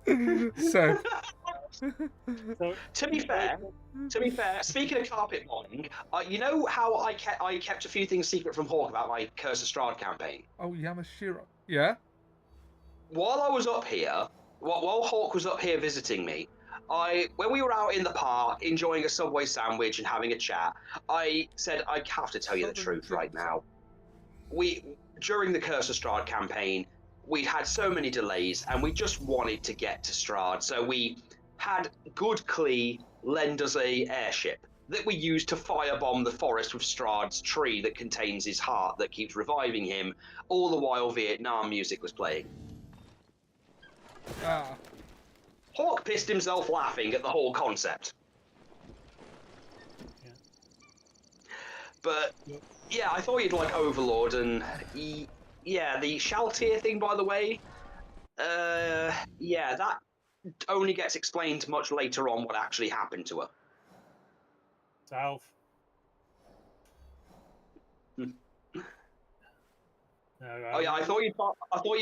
So. To be fair, speaking of carpet bombing, you know how I kept a few things secret from Hawk about my Curse of Strahd campaign? Oh, Yamashiro. Yeah? While I was up here, while Hawk was up here visiting me, when we were out in the park enjoying a Subway sandwich and having a chat, I said, I have to tell you the truth right now. During the Curse of Strahd campaign, we'd had so many delays and we just wanted to get to Strahd, so we had Good Klee lend us a airship that we used to firebomb the forest with Strahd's tree that contains his heart that keeps reviving him, all the while Vietnam music was playing. Ah. Hawk pissed himself laughing at the whole concept. Yeah. But yeah, I thought you'd like Overlord, and yeah, the Shaltir thing, by the way. Yeah, that only gets explained much later on what actually happened to her. Self. Oh yeah, I thought you'd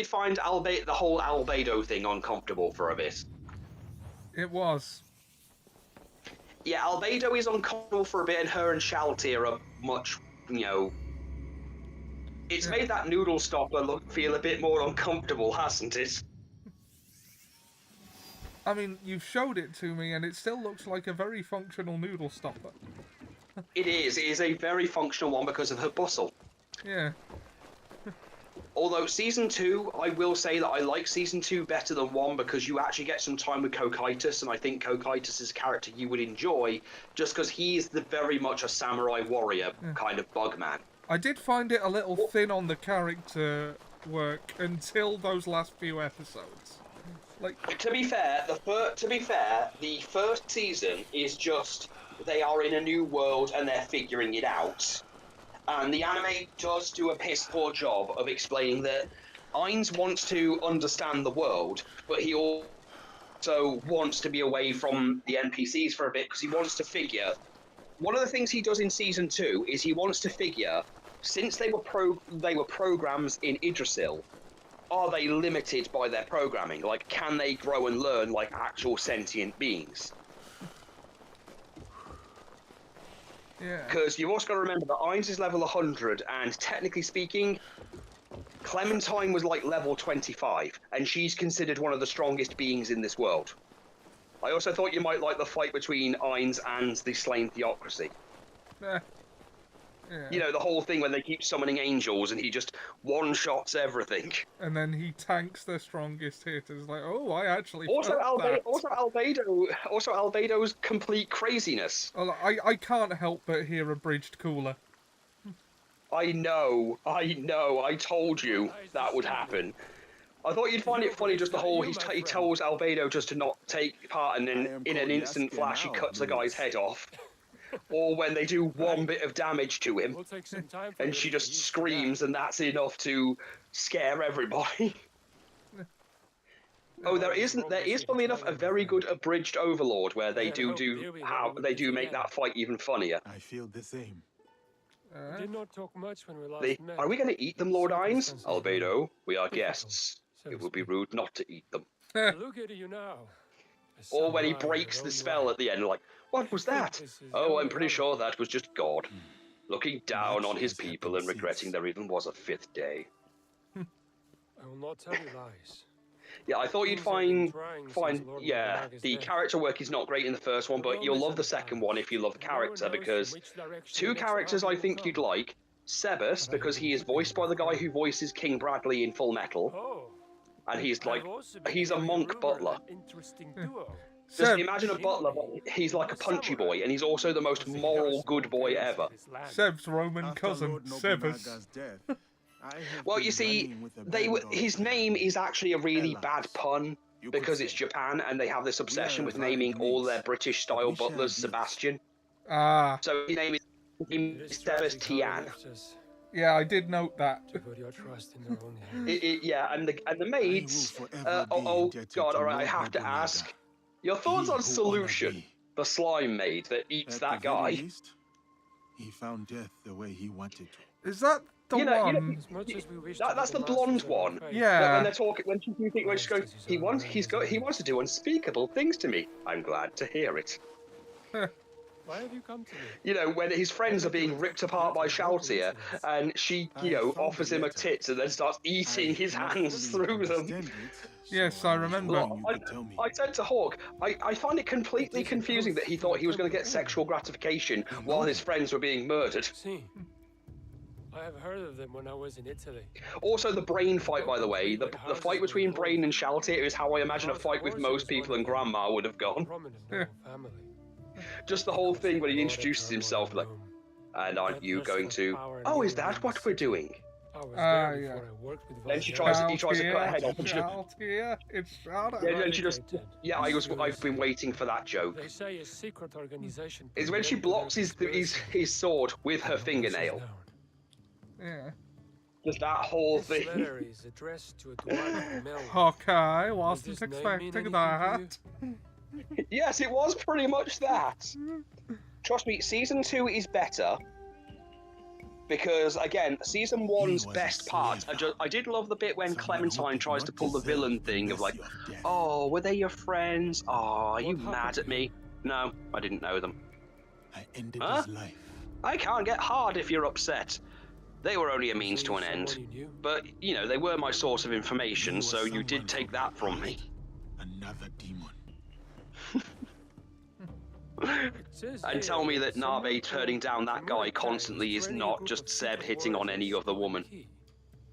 find the whole Albedo thing uncomfortable for a bit. It was. Yeah, Albedo is uncomfortable for a bit, and her and Shaltir are much, It's made that noodle stopper feel a bit more uncomfortable, hasn't it? I mean, you've showed it to me, and it still looks like a very functional noodle stopper. It is. It is a very functional one because of her bustle. Yeah. Although Season 2, I will say that I like Season 2 better than 1 because you actually get some time with Cocytus, and I think Cocytus is a character you would enjoy just because he's very much a samurai warrior kind of bugman. I did find it a little thin on the character work until those last few episodes. To be fair, the first season is just they are in a new world and they're figuring it out. And the anime does do a piss poor job of explaining that Ainz wants to understand the world, but he also wants to be away from the NPCs for a bit because he wants to figure. One of the things he does in Season 2 is he wants to figure, since they were programs in Yggdrasil, are they limited by their programming? Like, can they grow and learn like actual sentient beings? Yeah. Because you've also got to remember that Ainz is level 100, and technically speaking, Clementine was like level 25, and she's considered one of the strongest beings in this world. I also thought you might like the fight between Ainz and the Slain Theocracy. Yeah. You know, the whole thing when they keep summoning angels and he just one-shots everything. And then he tanks the strongest hitters. Like, oh, I actually Also, felt that. Albedo's complete craziness. Well, I can't help but hear abridged cooler. I know. I told you that would happen. I thought you'd find it funny just the whole he tells Albedo just to not take part, and then in an instant flash he cuts the guy's head off. Or when they do one bit of damage to him, and she just screams, and that's enough to scare everybody. Oh, there is, funnily enough, a very good abridged Overlord where they do make that fight even funnier. I feel the same. Did not talk much when we last met. Are we going to eat them, Lord Ainz? Albedo, we are guests. It would be rude not to eat them. Look at you now. A Oh, Or when he breaks the spell at the end, like, what was that? Oh, I'm pretty sure that was just God, looking down on his people and regretting there even was a fifth day. I will not tell you lies. Yeah, I thought you'd Things I've been find, trying since Lord yeah, Morgana's the death. character work is not great in the first one, but you'll love the second one if you love the character, because two characters I think you'd like, Sebas, because he is voiced by the guy who voices King Bradley in Full Metal, Oh, and he's like, I've also been he's a hearing monk rumor butler. of an interesting duo. Just Seb, imagine a butler, but he's like a punchy boy, and he's also the most moral good boy ever. Seb's Roman After cousin, Lord Sebas. Nobunaga's death, I have Well, been you see, running with a band of his name is actually a really allies. bad pun, You could because say. it's Japan, and they have this obsession are with valid naming all mates, their British-style but we share butlers deals. Sebastian. Ah, So his name It is is Sebas tragic how they Tian. left us yeah, I did note that. to put your trust in their own hands. Yeah, and the maids. forever be Oh indebted God! to All right, I Lord have to Nobunaga. ask your thoughts He on who Solution, honored me. the slime maid that eats At that the very guy. least, he found death the way he wanted to. Is that the You know, one? As much as we wish That's to the be the blonde masters of our one. fate, Yeah. When they're talking, when you think, when she goes, Christ is his own he wants to do unspeakable things to me. I'm glad to hear it. Why have you come to me? You know, when his friends are being ripped apart by Shaltier, and she, offers him a tit and then starts eating his hands through them. Yes, I remember. Look, I said to Hawk, I find it completely confusing that he thought he was going to get sexual gratification while his friends were being murdered. See, I have heard of them when I was in Italy. Also, the Brain fight, by the way, the fight between Brain and Shaltier is how I imagine a fight with most people and Grandma would have gone. Prominent noble family. Just the whole thing when he introduces himself, like, and aren't you going to? Oh, is that what we're doing? I was Ah, there yeah. before I worked with Then she Valerian. he tries to cut her head off. And she, It's shout out. yeah, then she just, yeah, I've been waiting for that joke. They say a secret organization. Is when she blocks his sword with her fingernail. Yeah. Just that whole This thing. letter is addressed to a dwarf Mel. Okay, Does wasn't this name mean expecting anything to that. Yes, it was pretty much that. Trust me, season 2 is better. Because, again, season 1's best part, I did love the bit when Clementine tries to pull the villain thing of like, oh, were they your friends? Oh, are you mad at me? No, I didn't know them. I ended Huh? his life. I can't get hard if you're upset. They were only a means to an end. But, they were my source of information, so you did take that from me. Another demon. And tell me that Nave turning down that guy constantly is not just Seb hitting on any other woman.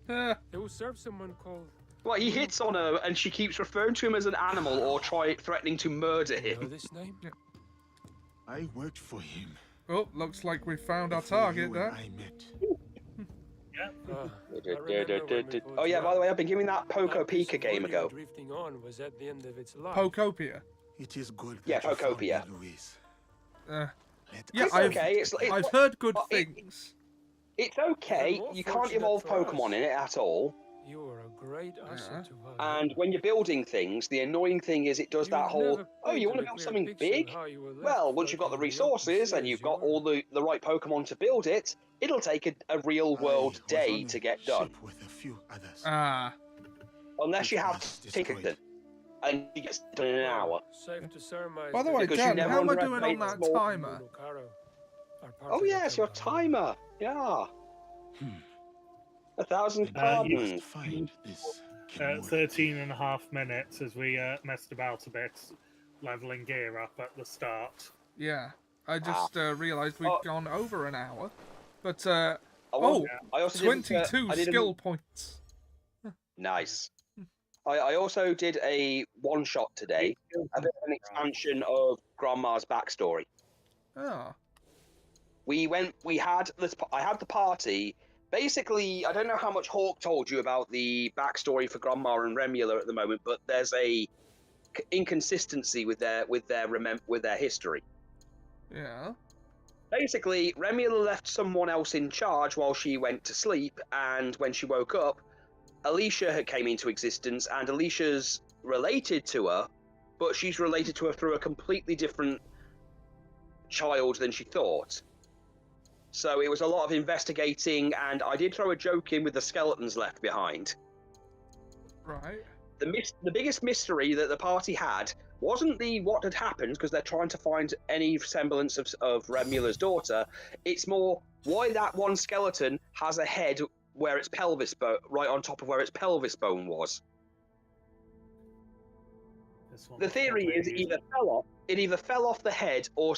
Eh, They will serve someone called. Well, he hits on her and she keeps referring to him as an animal or threatening to murder You know him. this name? I worked for him. oh, looks like we found our before target you there. and I met. Ah, I remember when we Oh yeah, both by the way, I've been giving that That Poco piece Pika of game wood you were ago. drifting on was at the end of its life. Pocopia. It is good that Yeah, you found Pocopia. me, Luis. Uh, Let yeah, It's us- okay, I've heard good it- things. It's okay, more you can't fortunate evolve for us. Pokemon in it at all. You are a great asset to Valhalla. And when you're building things, the annoying thing is it does You that have whole, never oh, you painted want to a build clear something picture of big? how you were left Well, once you've got the floating in the open resources sea and as you've you got were. all the right Pokemon to build it, it'll take a real I world was day on to a get done. ship with a few others. Ah, Unless you It have was destroyed. Pinkerton. And he gets done in an hour. Safe to surmise by the that way, Because you Dan, never how am I doing on underestimate that small- timer? Munukaro are part Oh of the yes, your Valhalla. timer. Yeah. 1,000 you- pardons. Must find this 13 and a half minutes as we messed about a bit, leveling gear up at the start. Yeah, I just realised we'd Oh. gone over an hour. But, I oh, also 22 I didn't- skill points. Nice. I also did a one-shot today, a bit of an expansion of Grandma's backstory. Oh, I had the party. Basically, I don't know how much Hawk told you about the backstory for Grandma and Remula at the moment, but there's a inconsistency with their history. yeah. Basically, Remula left someone else in charge while she went to sleep, and when she woke up, Alicia had came into existence, and Alicia's related to her, but she's related to her through a completely different child than she thought. So it was a lot of investigating, and I did throw a joke in with the skeletons left behind. Right. the biggest mystery that the party had wasn't what had happened, because they're trying to find any semblance of Remula's daughter. It's more why that one skeleton has a head where its pelvis right on top of where its pelvis bone was. The theory is it either fell off the head, or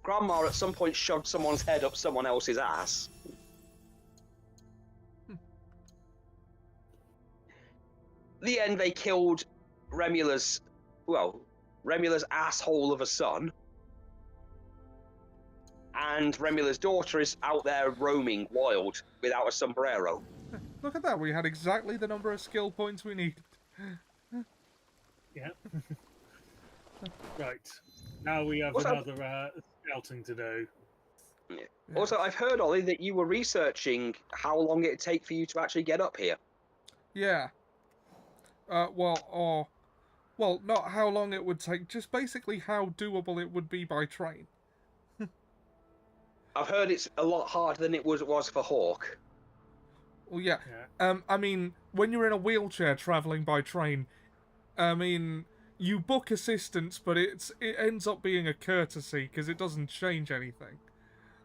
Grandma at some point shoved someone's head up someone else's ass. The end, they killed Remula's asshole of a son, and Remula's daughter is out there roaming wild without a sombrero. Look at that, we had exactly the number of skill points we needed. Yeah. Right. Now we have another scouting to do. Yeah. Yeah. Also, I've heard, Ollie, that you were researching how long it'd take for you to actually get up here. Yeah. Well, not how long it would take, just basically how doable it would be by train. I've heard it's a lot harder than it was for Hawk. Well, yeah. I mean, when you're in a wheelchair travelling by train, I mean, you book assistance, but it ends up being a courtesy because it doesn't change anything.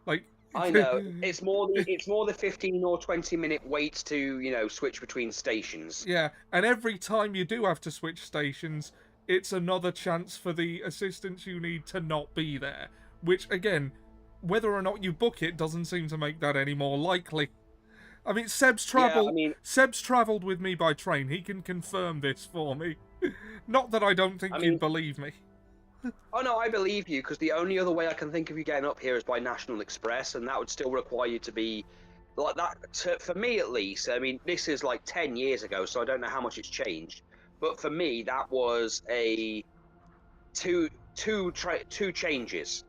Like, I know it's more the 15 or 20-minute wait to switch between stations. Yeah, and every time you do have to switch stations, it's another chance for the assistance you need to not be there. Which again, whether or not you book it doesn't seem to make that any more likely. I mean, Seb's travelled with me by train. He can confirm this for me. Not that I don't think you'd believe me. Oh no, I believe you, because the only other way I can think of you getting up here is by National Express, and that would still require you to be like that. For me, at least. I mean, this is like 10 years ago, so I don't know how much it's changed. But for me, that was a two changes.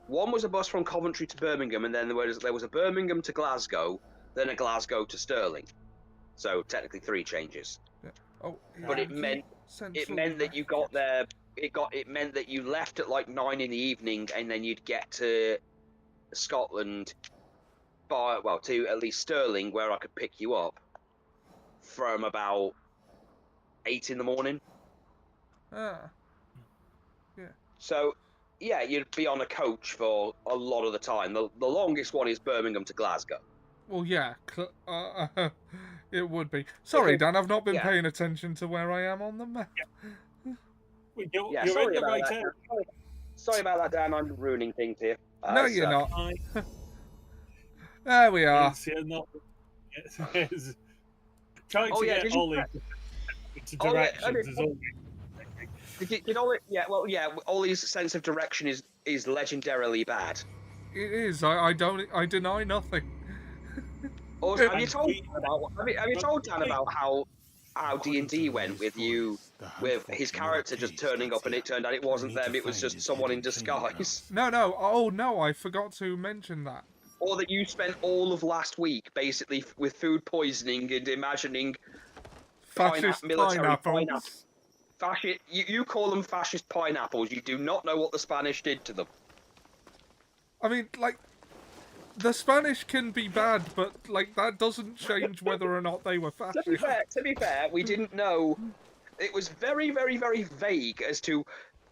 One was a bus from Coventry to Birmingham, and then there was a Birmingham to Glasgow, then a Glasgow to Stirling. So technically 3 changes. Yeah. Oh, yeah. But it meant that you got there. It meant that you left at like 9 in the evening, and then you'd get to Scotland to at least Stirling, where I could pick you up from about 8 in the morning. Ah. Yeah. So, yeah, you'd be on a coach for a lot of the time. The longest one is Birmingham to Glasgow. Well, yeah, it would be. Sorry, Dan, I've not been paying attention to where I am on the map. You're in the right area. Sorry about that, Dan. I'm ruining things here. No, you're not. There we are. Trying to get Ollie to directions is always. Did Ollie? Yeah, well, yeah. Ollie's sense of direction is legendarily bad. It is. I deny nothing. Also, have you told Dan about how D&D went with you, with his character just turning up, and it turned out it wasn't them, it was just someone in disguise? No. Oh no, I forgot to mention that. Or that you spent all of last week basically with food poisoning and imagining fascist pineapples. Fascist. You call them fascist pineapples. You do not know what the Spanish did to them. I mean, like, the Spanish can be bad, but like that doesn't change whether or not they were fascist. To be fair, we didn't know. It was very, very, very vague as to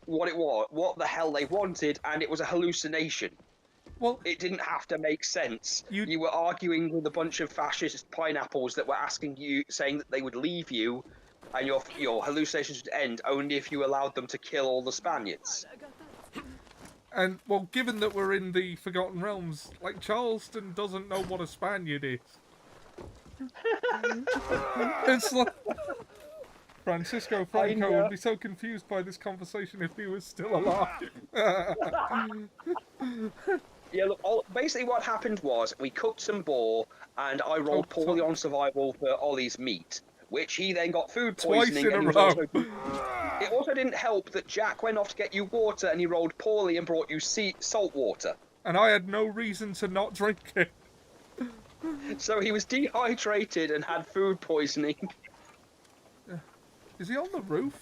what it was, what the hell they wanted, and it was a hallucination. Well, it didn't have to make sense. You were arguing with a bunch of fascist pineapples that were saying that they would leave you, and your hallucinations would end only if you allowed them to kill all the Spaniards. And, well, given that we're in the Forgotten Realms, like, Charleston doesn't know what a Spaniard is. It's like... Francisco Franco would be so confused by this conversation if he was still alive. Yeah, look, basically what happened was we cooked some boar, and I rolled poorly on survival for Ollie's meat, which he then got food poisoning. Twice in a row. It also didn't help that Jack went off to get you water, and he rolled poorly and brought you salt water. And I had no reason to not drink it. So he was dehydrated and had food poisoning. Is he on the roof?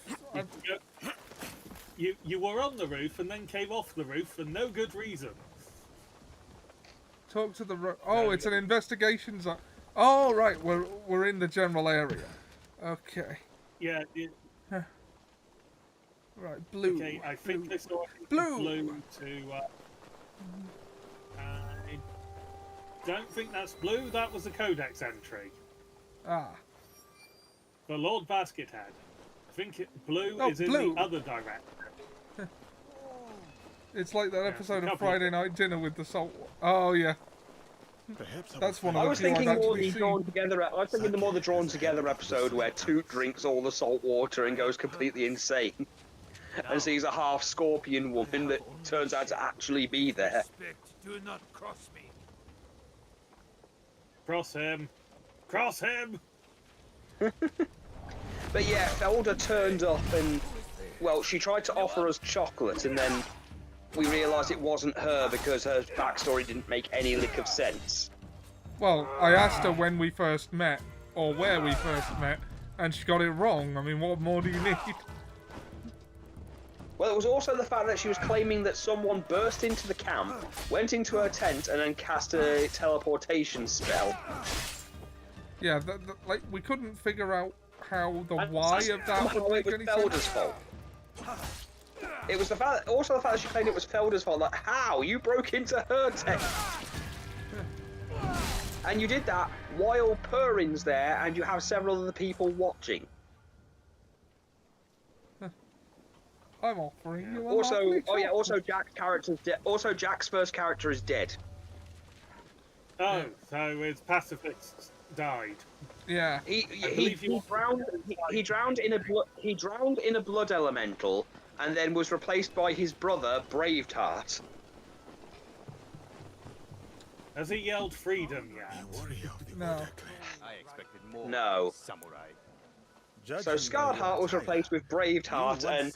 You were on the roof and then came off the roof for no good reason. Talk to the oh, it's an investigation zone. Oh, right, we're in the general area. Okay. Yeah. Right, blue. Okay, I think this one Blue. blue to. I don't think that's blue. That was a codex entry Ah. for Lord Baskethead. I think blue Oh, is in blue. the other direction. It's like that Yeah, episode a of couple Friday Night Dinner with the salt. Oh yeah. Perhaps That's one of I the was few I've thinking more actually the seen. drawn together. I was thinking the more the drawn together episode where Toot drinks all the salt water and goes completely insane, and sees a half scorpion woman that turns out to actually be there. Do not cross me. Cross him. Cross him. But yeah, Felder turned up and, well, she tried to offer us chocolate, and then we realised it wasn't her because her backstory didn't make any lick of sense. Well, I asked her when we first met, or where we first met, and she got it wrong. I mean, what more do you need? Well, it was also the fact that she was claiming that someone burst into the camp, went into her tent, and then cast a teleportation spell. Yeah, like, we couldn't figure out how the And why of that somehow would it make was any Felder's sense. fault. It was the fact, also the fact that she claimed it was Felder's fault. Like, how? You broke into her tent. And you did that while Perrin's there, and you have several other people watching. I'm offering you a Also, lovely oh yeah, chocolate. also Jack's character's also Jack's first character is dead. Oh, so his pacifist died. Yeah. He believe you- drowned in a blood elemental, and then was replaced by his brother Braveheart. Has he yelled freedom yet? No. I expected more. No. Samurai. So Scarheart was replaced with Braveheart, and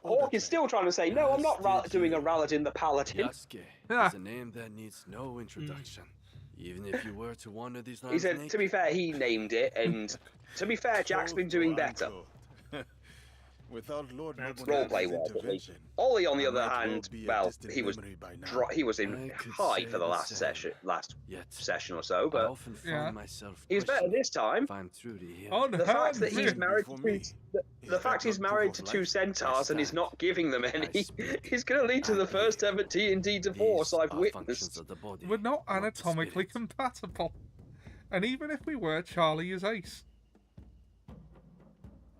Hawk is still trying to say, no, I'm not doing a Raladin the Paladin. Yasuke Yeah. is a name that needs no introduction. Even if you were to wander these He lands said, to be naked. fair, he named it, and to be fair, Jack's been doing better. Without Lord Roleplay wise, at least. Ollie, on the other hand, well, he was in high for the last session or so, I but often find Yeah. myself he's better this time. if I'm truly here. On The fact that he's hand. married to the fact he's married to two centaurs and he's not giving them any is going to lead to the first ever D&D divorce These I've are functions witnessed. of the body, We're not the anatomically spirit. compatible. And even if we were, Charlie is ace.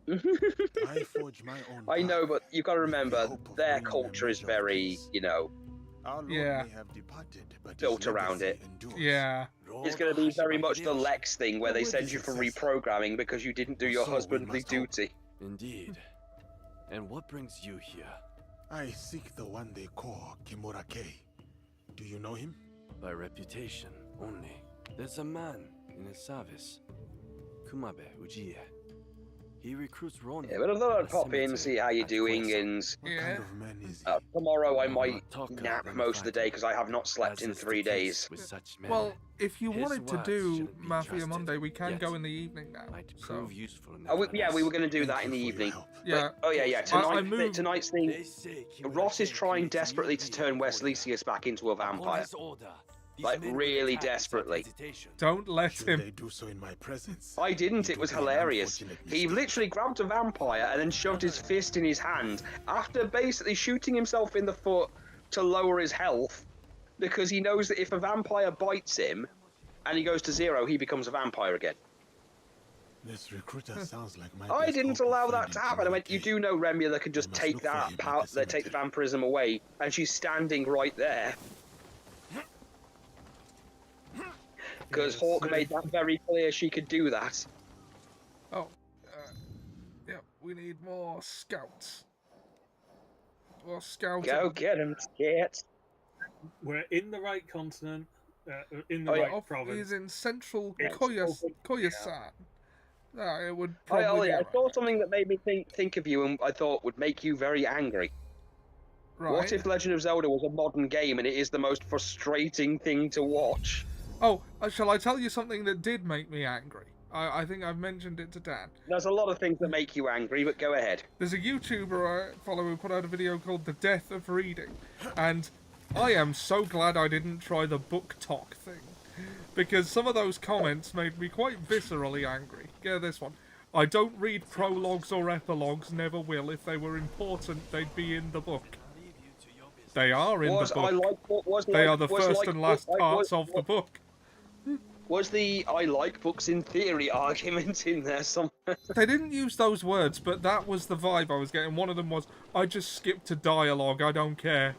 I forge my own I know, path. but you've got to remember, hope of their bringing culture a is measure of very, peace. you know, Our Lord Yeah. may have departed, but built his around legacy it. endures. Yeah. it's going to be very much the Lex thing where they send you for reprogramming because you didn't do your So we husbandly must hope. duty. Indeed. And what brings you here? I seek the one they call Kimura Kei. Do you know him? By reputation only. There's a man in his service, Kumabe Ujiie. He recruits Ronin. Yeah, but I thought I'd a pop in, see how you're cemetery doing, at and What Yeah. kind of man is he? tomorrow I I'm might not talking nap about most of the day because I have not As slept in is the 3 case days. with such men, Well, if you His wanted to words do shouldn't be Mafia trusted, Monday, we can yet go in the evening now. might So, prove useful in Oh, their yeah, we were plans. going to do that Thank in the you for your evening. help. yeah. Oh yeah, yeah. I moved- Tonight's thing. They say Kimura Ross is Kei trying creates desperately to unity turn in West order. Lysias back into a Upon vampire. his order, these Like, men will really attack without desperately. hesitation. Don't let Should him. they do so in my presence? I didn't, It it was would be an hilarious. unfortunate He mistake. literally grabbed a vampire and then shoved his fist in his hand after basically shooting himself in the foot to lower his health because he knows that if a vampire bites him and he goes to 0, he becomes a vampire again. This recruiter sounds like my I best didn't hope of allow that finding to happen. I went, you Kimura do know Remula can just must take look for that him at power, the take the cemetery. vampirism away, and she's standing right there. Because Hawk made that very clear she could do that. Oh, yeah, we need more scouts. More scouts. Go get him, Skit. We're in the right continent, in the Oh, yeah, right Off province. is in central Yes. Koyasan. It would Hi, probably Ollie, be I right. saw something that made me think of you and I thought would make you very angry. Right. What if Legend of Zelda was a modern game and it is the most frustrating thing to watch? Oh, shall I tell you something that did make me angry? I think I've mentioned it to Dan. There's a lot of things that make you angry, but go ahead. There's a YouTuber I follow who put out a video called The Death of Reading, and I am so glad I didn't try the book talk thing, because some of those comments made me quite viscerally angry. Get this one. I don't read prologues or epilogues, never will. If they were important, they'd be in the book. They are in the book. They are the first and last parts of the book. Was the I like books in theory argument in there somewhere? They didn't use those words, but that was the vibe I was getting. One of them was, I just skipped to dialogue, I don't care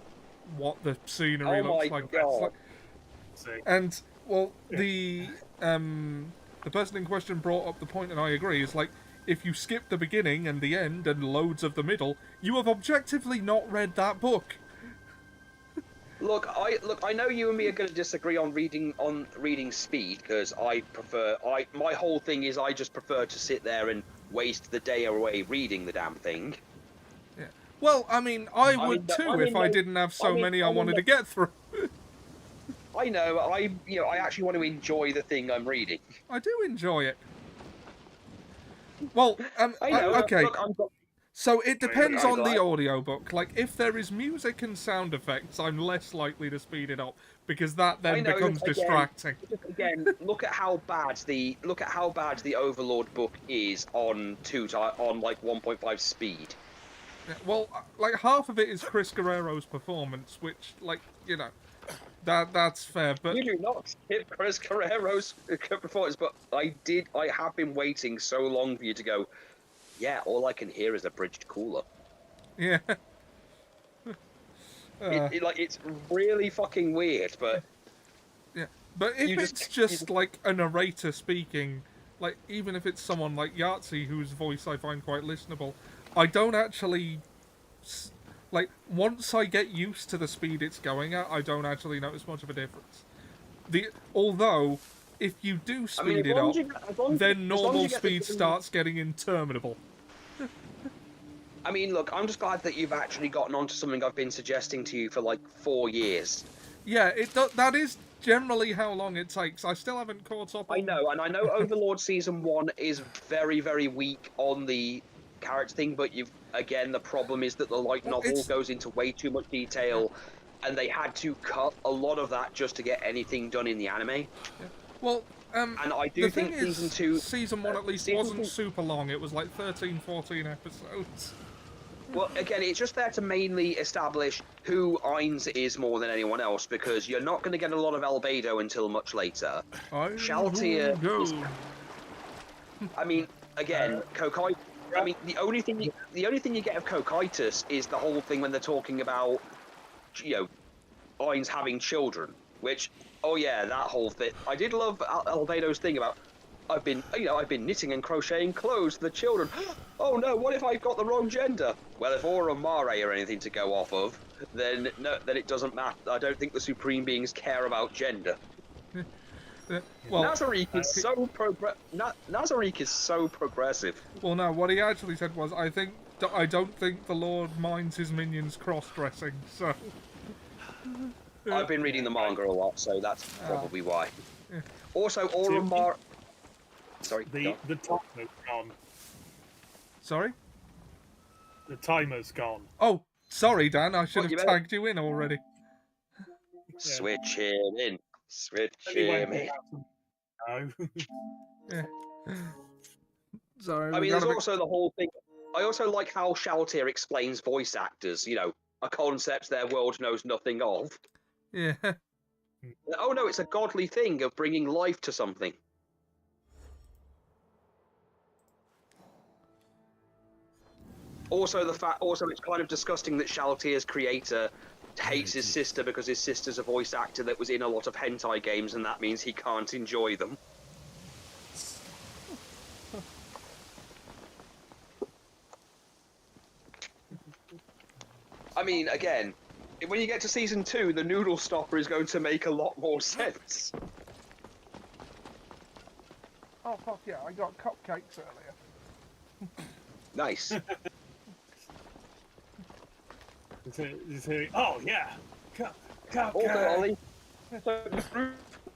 what the scenery looks like. God. And, well, the person in question brought up the point, and I agree, is like, if you skip the beginning and the end and loads of the middle, you have objectively not read that book. Look, I know you and me are going to disagree on reading speed, because my whole thing is I just prefer to sit there and waste the day away reading the damn thing. Yeah. Well, I mean, I would too if I didn't have so many I wanted to get through. I know, I actually want to enjoy the thing I'm reading. I do enjoy it. Well, I know. Okay. Look, So it depends on the audiobook. Like, if there is music and sound effects, I'm less likely to speed it up, because that then becomes distracting. Again, look at how bad the Overlord book is on like 1.5 speed. Yeah, well, like half of it is Chris Guerrero's performance, which, like, you know, that's fair. But you do not skip Chris Guerrero's performance, but I have been waiting so long for you to go. Yeah, all I can hear is a bridged cooler. Yeah. It's really fucking weird, but... Yeah, but if it's just like a narrator speaking, like, even if it's someone like Yahtzee, whose voice I find quite listenable, I don't actually... Like, once I get used to the speed it's going at, I don't actually notice much of a difference. Although... If you do speed it up, then normal speed starts getting interminable. I mean, look, I'm just glad that you've actually gotten onto something I've been suggesting to you for like 4 years. Yeah, that is generally how long it takes. I still haven't caught up. I know, and I know Overlord Season 1 is very, very weak on the character thing, but again, the problem is that the light novel goes into way too much detail, and they had to cut a lot of that just to get anything done in the anime. Yeah. Well, and I do think Season 1 at least wasn't super long. It was like 13, 14 episodes. Well, again, it's just there to mainly establish who Ainz is more than anyone else, because you're not going to get a lot of Albedo until much later. Shaltir is... I mean, again, Cocytus... I mean, the only thing you get of Cocytus is the whole thing when they're talking about, Ainz having children, which... Oh yeah, that whole thing. I did love Albedo's thing about I've been knitting and crocheting clothes for the children. Oh no, what if I've got the wrong gender? Well, if Aura Mare or anything to go off of, then it doesn't matter. I don't think the Supreme Beings care about gender. Well, Nazarick is Nazarick is so progressive. Well, no, what he actually said was, I don't think the Lord minds his minions cross-dressing, so... I've been reading the manga a lot, so that's probably why. Yeah. Also, Aura Mare... Sorry, the timer's gone. Sorry? The timer's gone. Oh, sorry, Dan, I should have tagged you in already. Switch him in. Switch him in. No. Yeah. Sorry. I mean, there's also the whole thing. I also like how Shaltir explains voice actors, a concept their world knows nothing of. Yeah. Oh no, it's a godly thing of bringing life to something. Also, it's kind of disgusting that Shaltir's creator hates his sister because his sister's a voice actor that was in a lot of hentai games, and that means he can't enjoy them. I mean, again, when you get to Season 2, the noodle stopper is going to make a lot more sense. Oh, fuck yeah, I got cupcakes earlier. Nice. Oh, yeah! Also, Ollie,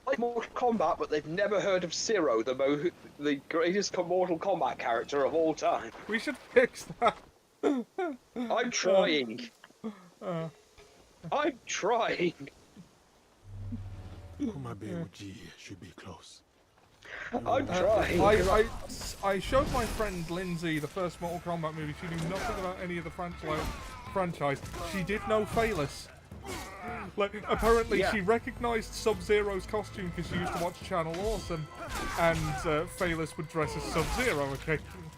like Mortal Kombat, but they've never heard of Zero, the greatest Mortal Kombat character of all time. We should fix that. I'm trying. I'm trying. Kumabe Uji should be close. I'm trying. I showed my friend Lindsay the first Mortal Kombat movie. She knew nothing about any of the franchise. She did know Phalus. Like, apparently she recognised Sub-Zero's costume because she used to watch Channel Awesome, and Phalus would dress as Sub-Zero occasionally.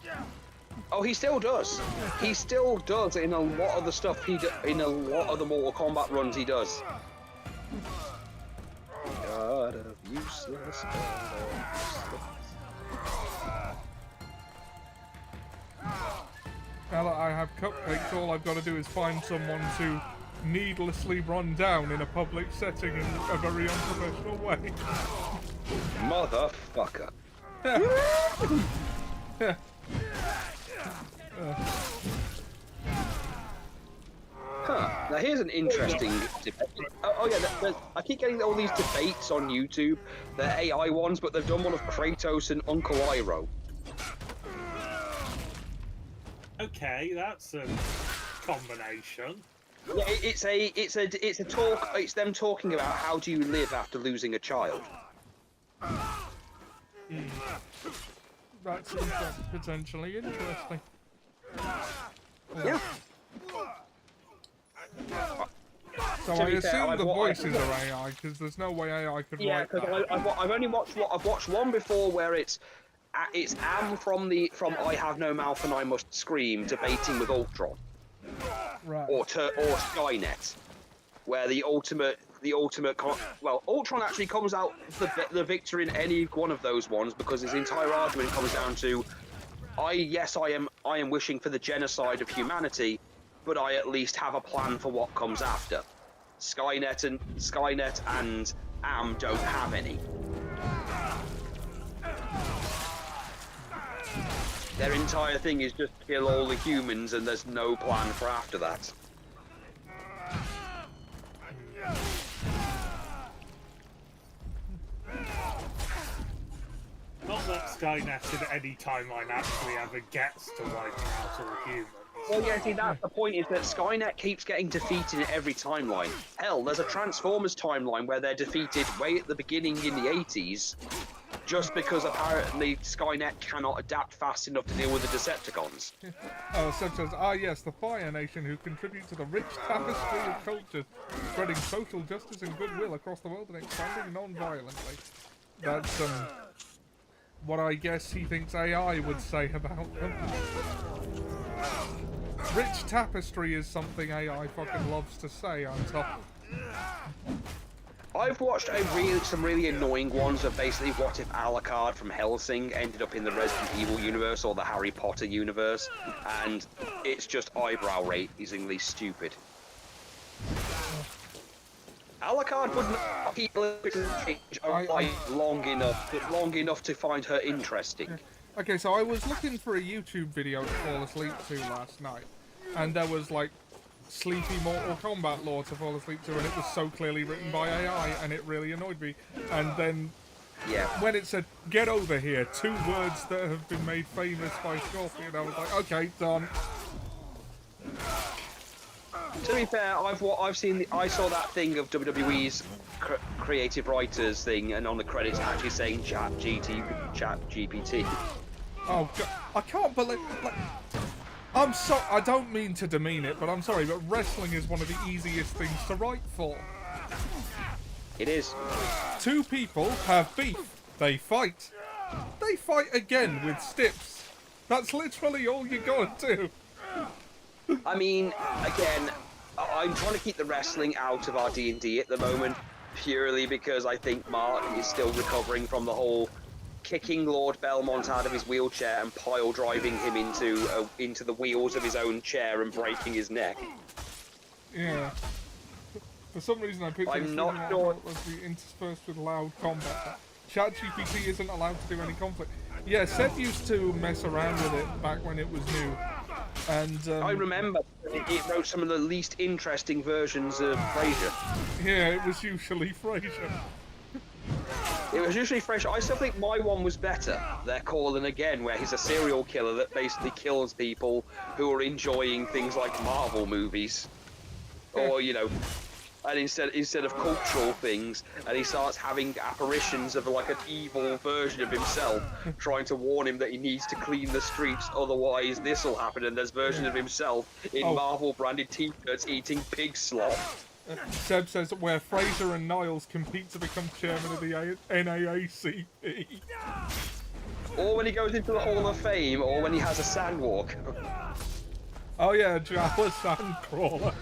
Oh, he still does. He still does in a lot of the stuff in a lot of the Mortal Kombat runs he does. God of useless. Now that I have cupcakes, all I've got to do is find someone to needlessly run down in a public setting in a very unprofessional way. Motherfucker. Huh. Now here's an interesting debate. Oh yeah, I keep getting all these debates on YouTube. They're AI ones, but they've done one of Kratos and Uncle Iroh. Okay, that's a combination. Yeah, it's a talk. It's them talking about how do you live after losing a child. That seems potentially interesting. Yeah. So I assume the voices are AI because there's no way AI could write that. Yeah, because I've only watched I've watched one before where it's Am from I Have No Mouth and I Must Scream debating with Ultron, right? Or Skynet, where the ultimate Ultron actually comes out the victor in any one of those ones because his entire argument comes down to I am wishing for the genocide of humanity, but I at least have a plan for what comes after. Skynet and Am don't have any. Their entire thing is just kill all the humans and there's no plan for after that. Not that Skynet in any timeline actually ever gets to wiping out all humans. Well, yeah, see, that's the point, is that Skynet keeps getting defeated in every timeline. Hell, there's a Transformers timeline where they're defeated way at the beginning in the 80s, just because apparently Skynet cannot adapt fast enough to deal with the Decepticons. Such as, yes, the Fire Nation, who contribute to the rich tapestry of culture, spreading social justice and goodwill across the world and expanding non-violently. That's, what I guess he thinks AI would say about them. Rich tapestry is something AI fucking loves to say on top. I've watched some really annoying ones of basically what if Alucard from Hellsing ended up in the Resident Evil universe or the Harry Potter universe, and it's just eyebrow-raisingly stupid. Alucard would not keep long enough to find her interesting. Okay, so I was looking for a YouTube video to fall asleep to last night, and there was like sleepy Mortal Kombat lore to fall asleep to, and it was so clearly written by AI, and it really annoyed me. And then, when it said "get over here," 2 words that have been made famous by Scorpion, I was like, okay, done. To be fair, I saw that thing of WWE's creative writers thing, and on the credits actually saying Chat GPT. Oh God, I can't believe. Like, I don't mean to demean it, but I'm sorry, but wrestling is one of the easiest things to write for. It is. 2 people have beef. They fight. They fight again with stips. That's literally all you gotta do. I mean, again, I'm trying to keep the wrestling out of our D&D at the moment, purely because I think Mark is still recovering from the whole kicking Lord Belmont out of his wheelchair and pile driving him into the wheels of his own chair and breaking his neck. Yeah. For some reason I picture I'm not sure as the interspersed with loud combat. ChatGPT isn't allowed to do any conflict. Yeah, Seth used to mess around with it back when it was new. And I remember it wrote some of the least interesting versions of Frasier. Yeah, it was usually Frasier. It was usually Frasier. I still think my one was better. They're calling again, where he's a serial killer that basically kills people who are enjoying things like Marvel movies, or and instead of cultural things, and he starts having apparitions of like an evil version of himself, trying to warn him that he needs to clean the streets, otherwise this will happen. And there's versions of himself in Marvel branded T-shirts eating pig slop. Seb says where Fraser and Niles compete to become chairman of the NAACP. Or when he goes into the Hall of Fame, or when he has a sandwalk. Oh yeah, Jawa Sandcrawler.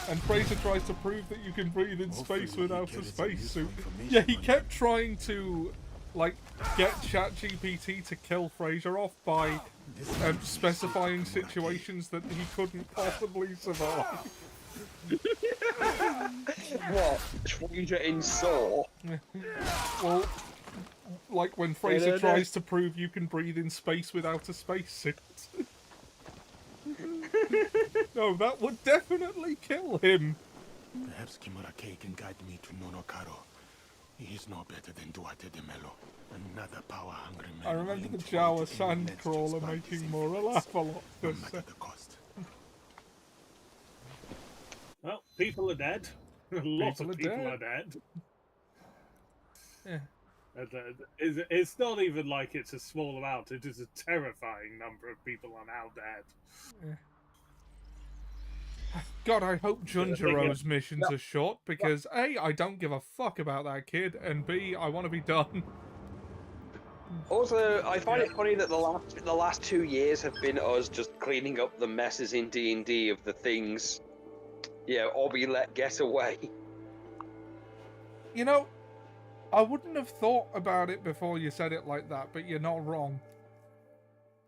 And Fraser tries to prove that you can breathe in space without a spacesuit. Yeah, he kept trying to, like, get ChatGPT to kill Fraser off by specifying situations that he couldn't possibly survive. What? Fraser in Saw? Well, like when Fraser tries to prove you can breathe in space without a spacesuit. No, that would definitely kill him. Perhaps Kimura-K can guide me to Nonokaro. He is no better than Duarte de Mello. Another power-hungry man. I remember the Jawa Sandcrawler making Mora laugh a lot. No matter the cost. Well, people are dead. Lots of people are dead. Yeah. It's not even like it's a small amount. It is a terrifying number of people are now dead. Yeah. God, I hope Junjiro's missions are short, because A, I don't give a fuck about that kid, and B, I want to be done. Also, I find it funny that the last 2 years have been us just cleaning up the messes in D&D of the things, Obby let get away. You know, I wouldn't have thought about it before you said it like that, but you're not wrong.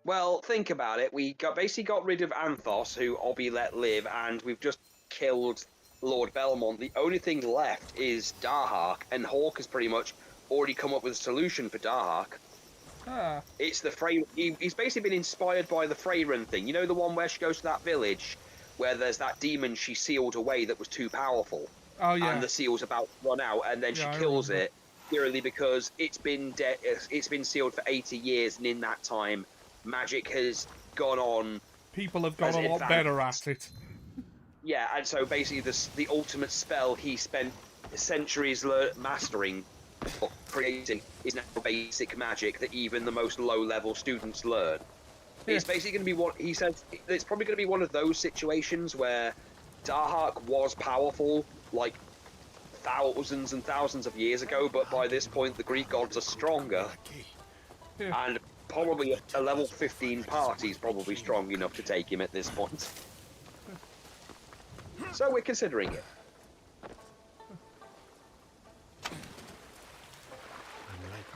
Well, think about it. We basically got rid of Anthos, who Obby let live, and we've just killed Lord Belmont. The only thing left is Darhak, and Hawk has pretty much already come up with a solution for Darhak. Ah. It's the Frey. He's basically been inspired by the Freyren thing. You know the one where she goes to that village where there's that demon she sealed away that was too powerful? Oh, yeah. And the seal's about to run out, and then she kills it purely because it's been sealed for 80 years, and in that time, magic has gone on. People have got a lot better at it. Yeah, and so basically the ultimate spell he spent centuries mastering or creating is now basic magic that even the most low-level students learn. Yeah. It's basically going to be what he says. It's probably going to be one of those situations where Darhak was powerful, like thousands and thousands of years ago, but by this point the Greek gods are stronger, and probably a level 15 party is probably strong enough to take him at this point. So we're considering it.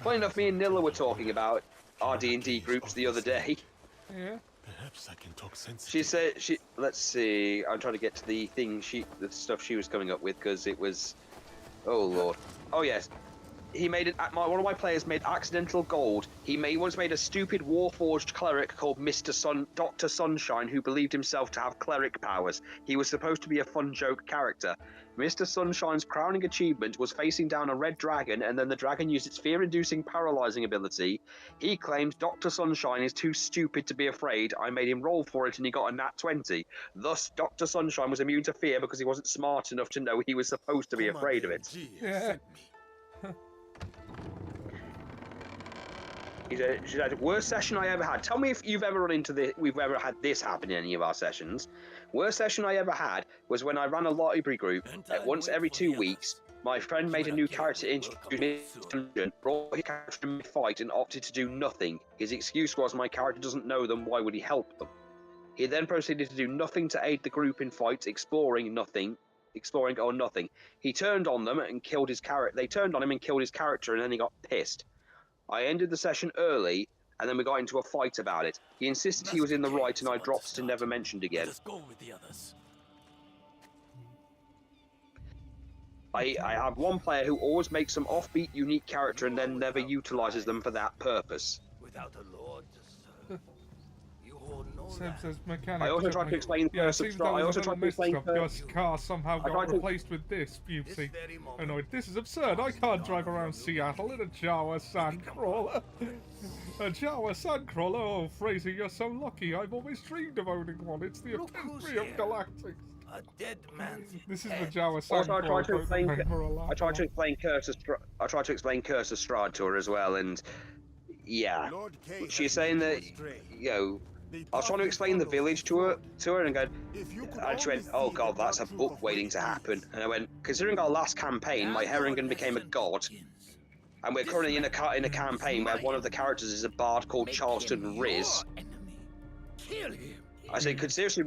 Funny enough, me and Nilla were talking about our D&D groups the other day. Yeah. Perhaps I can talk sense. She said let's see. I'm trying to get to the thing the stuff she was coming up with, because it was, oh lord. Oh yes. He made it. One of my players made accidental gold. He once made a stupid warforged cleric called Dr. Sunshine, who believed himself to have cleric powers. He was supposed to be a fun joke character. Mr. Sunshine's crowning achievement was facing down a red dragon, and then the dragon used its fear-inducing paralyzing ability. He claimed Dr. Sunshine is too stupid to be afraid. I made him roll for it, and he got a nat 20. Thus, Dr. Sunshine was immune to fear because he wasn't smart enough to know he was supposed to be afraid of it. Yeah. She said, worst session I ever had. Tell me if you've ever run into this. We've ever had this happen in any of our sessions. Worst session I ever had was when I ran a library group. Once every 2 weeks, my friend made a new character introduced me to the dungeon, brought his character to mid-fight, and opted to do nothing. His excuse was, my character doesn't know them, why would he help them? He then proceeded to do nothing to aid the group in fights, exploring or nothing. He turned on them and killed his character. They turned on him and killed his character, and then he got pissed. I ended the session early, and then we got into a fight about it. He insisted he was in the right, and I dropped it and never mentioned again. Let's go with the others. I have one player who always makes some offbeat, unique character and then never utilizes them for that purpose. Without a lord to serve, you hold no Seb says mechanic. I also tried to explain I also tried to explain your car somehow got to replaced with this, Busey. Annoyed. This is absurd. I can't drive around Seattle in a Jawa Sandcrawler. A Jawa Sandcrawler? Oh, Fraser, you're so lucky. I've always dreamed of owning one. It's the Look who's epitome of here. galactics. A dead man's This is the head. Jawa Also, I Sandcrawler. tried to both explain. of them were alive. I tried to explain Curse of Strahd to her as well, and yeah, Lord Kay she's has saying led that you astray. you know. They I was trying to thought explain the they village to followed her, and go, If you could and she only went, "Oh see God, the that's a dark truth book of waiting what to is. happen." And I went, considering our last campaign, my Herringen became a god, and we're currently in a campaign where one of the characters is a bard called Charleston Riz. Kill him. I said, I could seriously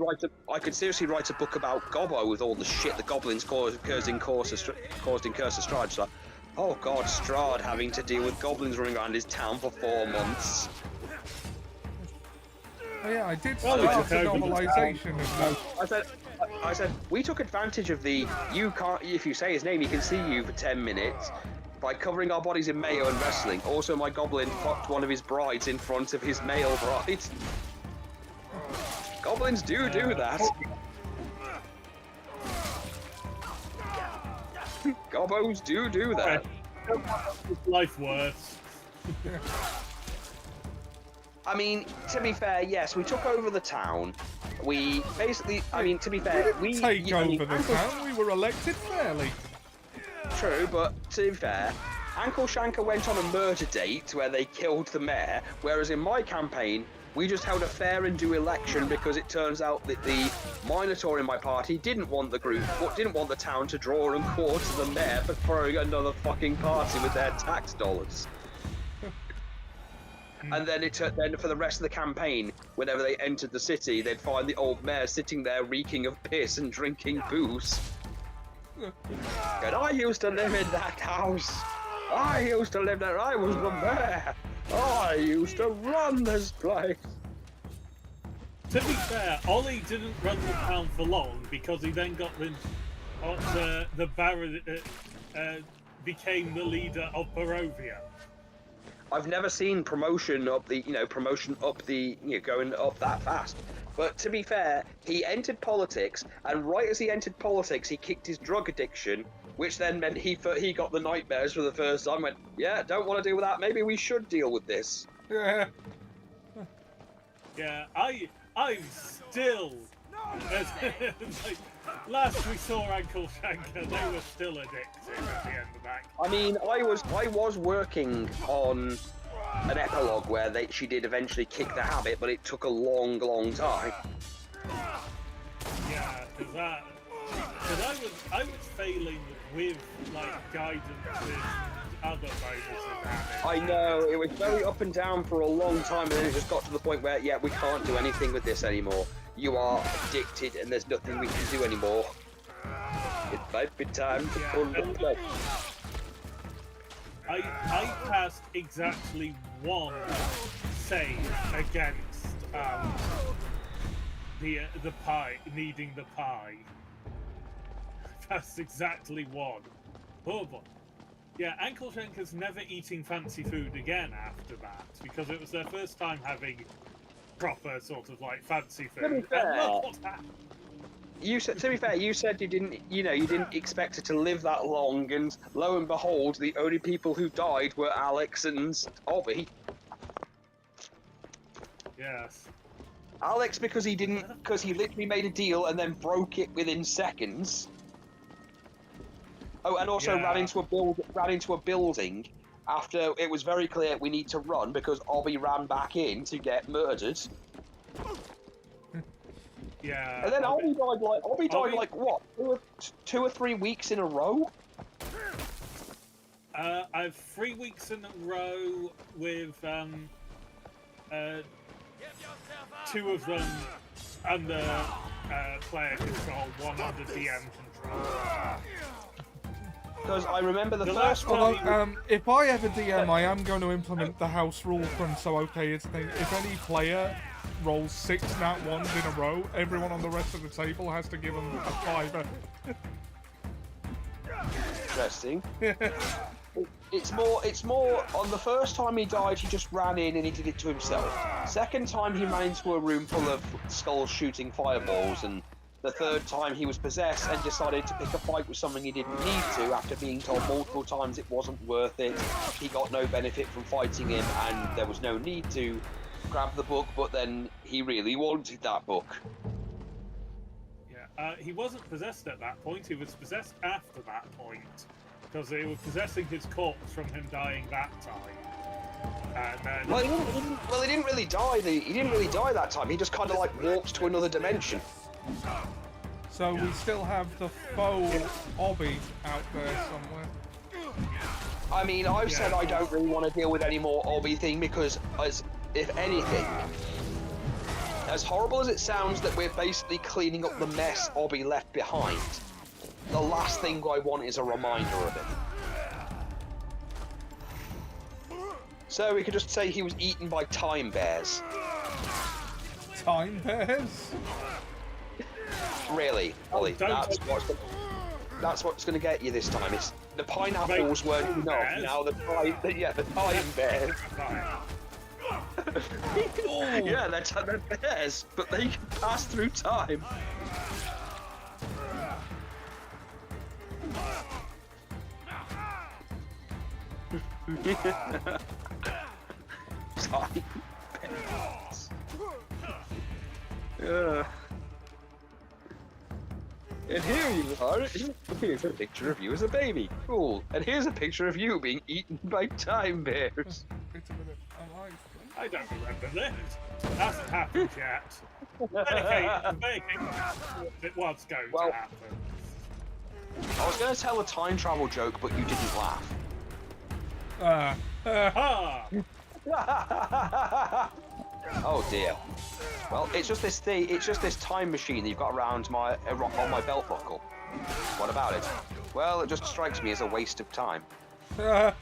write a book about Gobbo with all the shit the goblins caused in Curse of Strahd. So, oh God, Strahd having to deal with goblins running around his town for 4 months. Oh, yeah, I did Well, start we the took over the novelisation of that. I said, we took advantage of the you can't. If you say his name, he can see you for 10 minutes by covering our bodies in mayo and wrestling. Also, my goblin fucked one of his brides in front of his male bride. Goblins do that. Gobbos do that. Life worse. I mean, to be fair, yes, we took over the town. We basically, I mean, to be fair, we Take over the town. We were elected fairly. True, but to be fair, Ankle Shanker went on a murder date where they killed the mayor, whereas in my campaign, we just held a fair and due election because it turns out that the Minotaur in my party didn't want the town to draw and quarter the mayor for throwing another fucking party with their tax dollars. And then then for the rest of the campaign, whenever they entered the city, they'd find the old mayor sitting there reeking of piss and drinking booze. And I used to live in that house. I used to live there. I was the mayor. I used to run this place. To be fair, Ollie didn't run the town for long because he then got the Baron became the leader of Barovia. I've never seen promotion up the going up that fast. But to be fair, he entered politics, and right as he entered politics, he kicked his drug addiction, which then meant he got the nightmares for the first time. Went, yeah, don't want to deal with that. Maybe we should deal with this. Yeah. Yeah, I'm still. Like, last we saw Ankle Shanker, they were still addicted at the end of that. I mean, I was working on an epilogue where she did eventually kick the habit, but it took a long time. Yeah, because I was failing with like guidance and other bonuses. I know, it was very up and down for a long time, and then it just got to the point where, yeah, we can't do anything with this anymore. You are addicted, and there's nothing we can do anymore. It might be time to pull the plug. I passed exactly one save against the pie, needing the pie. That's exactly one. Oh boy. Yeah, Ankle Shanker's never eating fancy food again after that, because it was their first time having proper sort of like fancy food. To be fair, And look what happened. to be fair, you said you didn't expect it to live that long, and lo and behold, the only people who died were Alex and Obby. Yes. Alex because he literally made a deal and then broke it within seconds. Oh, and also Yeah. ran into a building after it was very clear we need to run because Obby ran back in to get murdered. Yeah. And then Obby died like what? 2 or 3 weeks in a row? I've 3 weeks in a row with 2 of them under player control, 1 under DM control. Because I remember the last first Well, one. if I ever DM, I am going to implement the house rule from So Okay It's thing. If any player rolls 6 nat 1s in a row, everyone on the rest of the table has to give them a 5. Interesting. It's more on the first time he died, he just ran in and he did it to himself. Second time he ran into a room full of skulls shooting fireballs and The third time he was possessed and decided to pick a fight with something he didn't need to after being told multiple times it wasn't worth it. He got no benefit from fighting him and there was no need to grab the book, but then he really wanted that book. Yeah, he wasn't possessed at that point, he was possessed after that point. Because they were possessing his corpse from him dying that time. And then... Well, he didn't really die. He didn't really die that time. He just kind of like warped to another dimension. So we still have the faux Obby out there somewhere. I mean, I've said I don't really want to deal with any more Obby thing because, if anything, as horrible as it sounds that we're basically cleaning up the mess Obby left behind, the last thing I want is a reminder of it. So we could just say he was eaten by time bears. Time bears? Really, Ollie, that's what's going to get you this time. It's the pineapples weren't enough. Now the time bears. Yeah, they're bears, but they can pass through time. Time bears. And here you are. Here's a picture of you as a baby. Cool. And here's a picture of you being eaten by time bears. Wait a minute. Am I don't remember this. Hasn't happened yet. It was going to happen. I was going to tell a time travel joke, but you didn't laugh. Oh dear. Well, it's just this thing. It's just this time machine that you've got around on my belt buckle. What about it? Well, it just strikes me as a waste of time. Oh,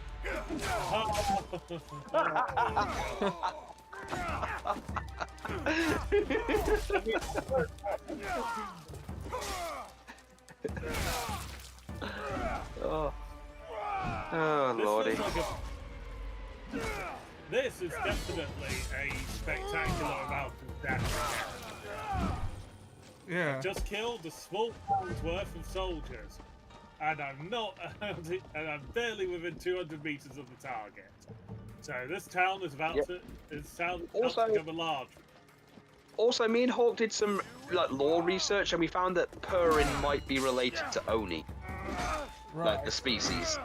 lordy. This is definitely a spectacular amount of damage. Yeah. Just killed a small town's worth of soldiers, and I'm not, and I'm barely within 200 meters of the target. So this town is about to become a large. Also, me and Hawk did some lore research, and we found that Purin might be related to Oni, like the species.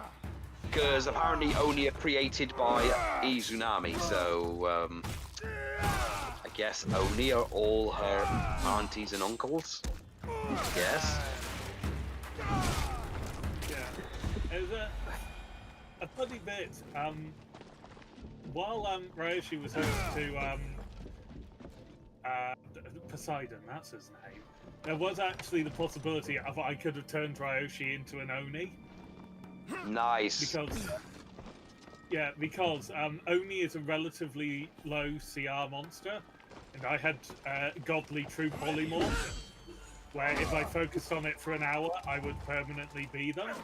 Because apparently Oni are created by Izunami, so I guess Oni are all her aunties and uncles. Yes. Yeah. There's a funny bit. While Ryoshi was host to Poseidon, that's his name, there was actually the possibility of I could have turned Ryoshi into an Oni. Nice. Because Oni is a relatively low CR monster, and I had godly true polymorph, where if I focused on it for an hour, I would permanently be them.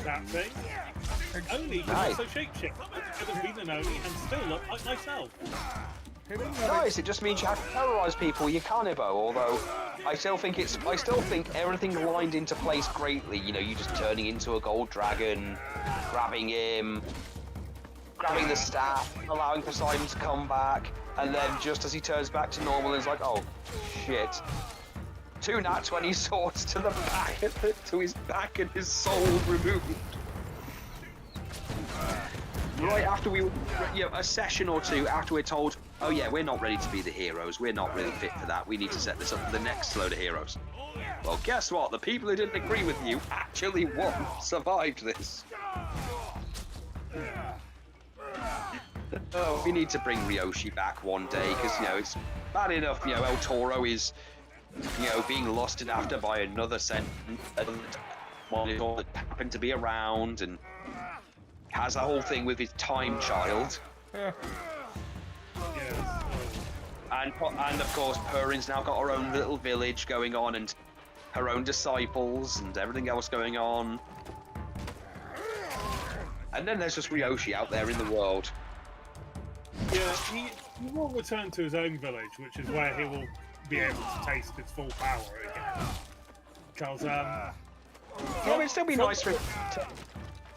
That thing. Oni can also shapeshift. I could have been an Oni and still look like myself. Nice. It just means you have to terrorize people. You Kanebo, although I still think everything lined into place greatly. You know, you just turning into a gold dragon, grabbing him, grabbing the staff, allowing Poseidon to come back, and then just as he turns back to normal, it's like, oh shit. 2 nat 20 swords to the back, to his back, and his soul removed. Right after a session or two after we're told, oh yeah, we're not ready to be the heroes, we're not really fit for that, we need to set this up for the next load of heroes. Well, guess what? The people who didn't agree with you actually survived this. Oh, we need to bring Ryoshi back one day, because, you know, it's bad enough, you know, El Toro is, you know, being lusted after by another one that happened to be around, and has a whole thing with his time child. And of course, Purin's now got her own little village going on, and her own disciples, and everything else going on. And then there's just Ryoshi out there in the world. Yeah, He will return to his own village, which is where he will be able to taste its full power again. Because it'd still be nice for him.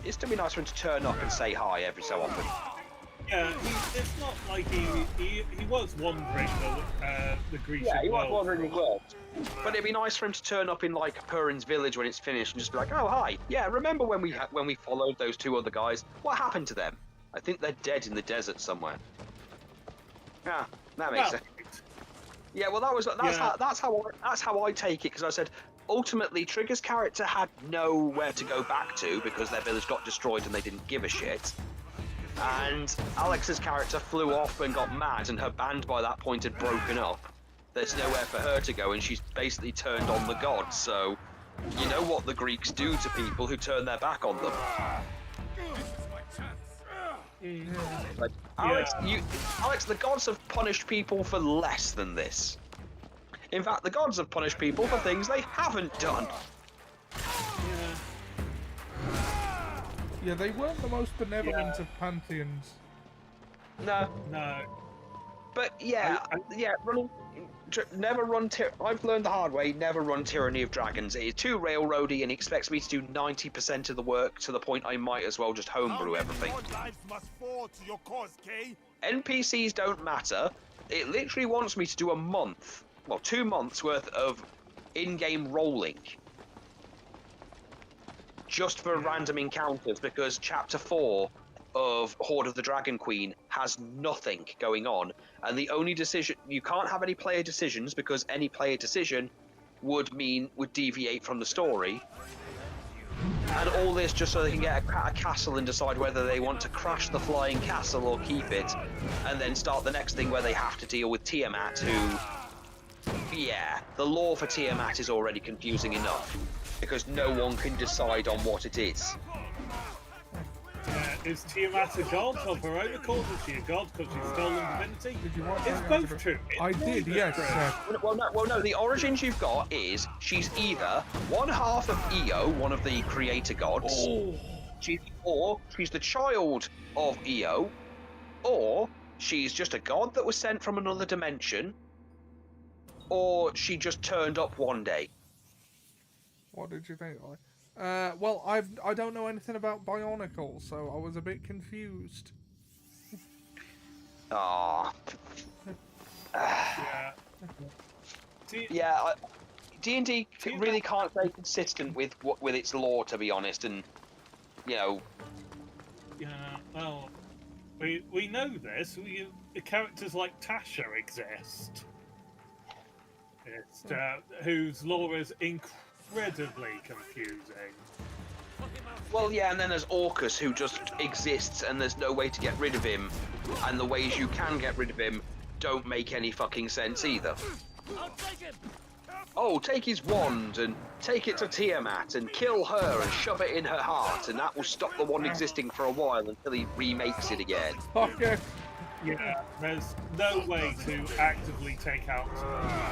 It'd still be nice for him to turn up and say hi every so often. Yeah, it's not like he was wandering the Grecian Yeah, he was world. wandering the world. But it'd be nice for him to turn up in like Purin's village when it's finished and just be like, "Oh hi, yeah, remember when we followed those two other guys? What happened to them? I think they're dead in the desert somewhere." Yeah, that makes sense. Yeah, well, that's how I take it, because I said ultimately Trigger's character had nowhere to go back to because their village got destroyed and they didn't give a shit. And Alex's character flew off and got mad, and her band by that point had broken up. There's nowhere for her to go, and she's basically turned on the gods. So, you know what the Greeks do to people who turn their back on them. Like, Alex, the gods have punished people for less than this. In fact, the gods have punished people for things they haven't done. Yeah, they weren't the most benevolent of pantheons. No. But yeah, never run. I've learned the hard way. Never run Tyranny of Dragons. It is too railroady, and he expects me to do 90% of the work to the point I might as well just homebrew everything. NPCs don't matter. It literally wants me to do 2 months worth of in-game rolling. Just for random encounters, because Chapter 4 of Horde of the Dragon Queen has nothing going on, and the only decision you can't have any player decisions because any player decision would deviate from the story, and all this just so they can get a castle and decide whether they want to crash the flying castle or keep it, and then start the next thing where they have to deal with Tiamat, who, yeah, the lore for Tiamat is already confusing enough. Because no one can decide on what it is. Is Tiamat a god of her own accord? Is she a god because she's stolen divinity? Did you watch It's that? both true. I did, yes. Well, no. The origins you've got is she's either one half of Io, one of the creator gods, or she's the child of Io, or she's just a god that was sent from another dimension, or she just turned up one day. What did you think? Well, I don't know anything about Bionicle, so I was a bit confused. Ah. Yeah. D&D really can't stay consistent with its lore, to be honest, and you know. Yeah. Well, we know this. The characters like Tasha exist. It's whose lore is incredibly confusing. Well, yeah, and then there's Orcus, who just exists, and there's no way to get rid of him, and the ways you can get rid of him don't make any fucking sense either. Oh, take his wand and take it to Tiamat and kill her and shove it in her heart, and that will stop the wand existing for a while until he remakes it again. Okay. Yeah, there's no way to actively take out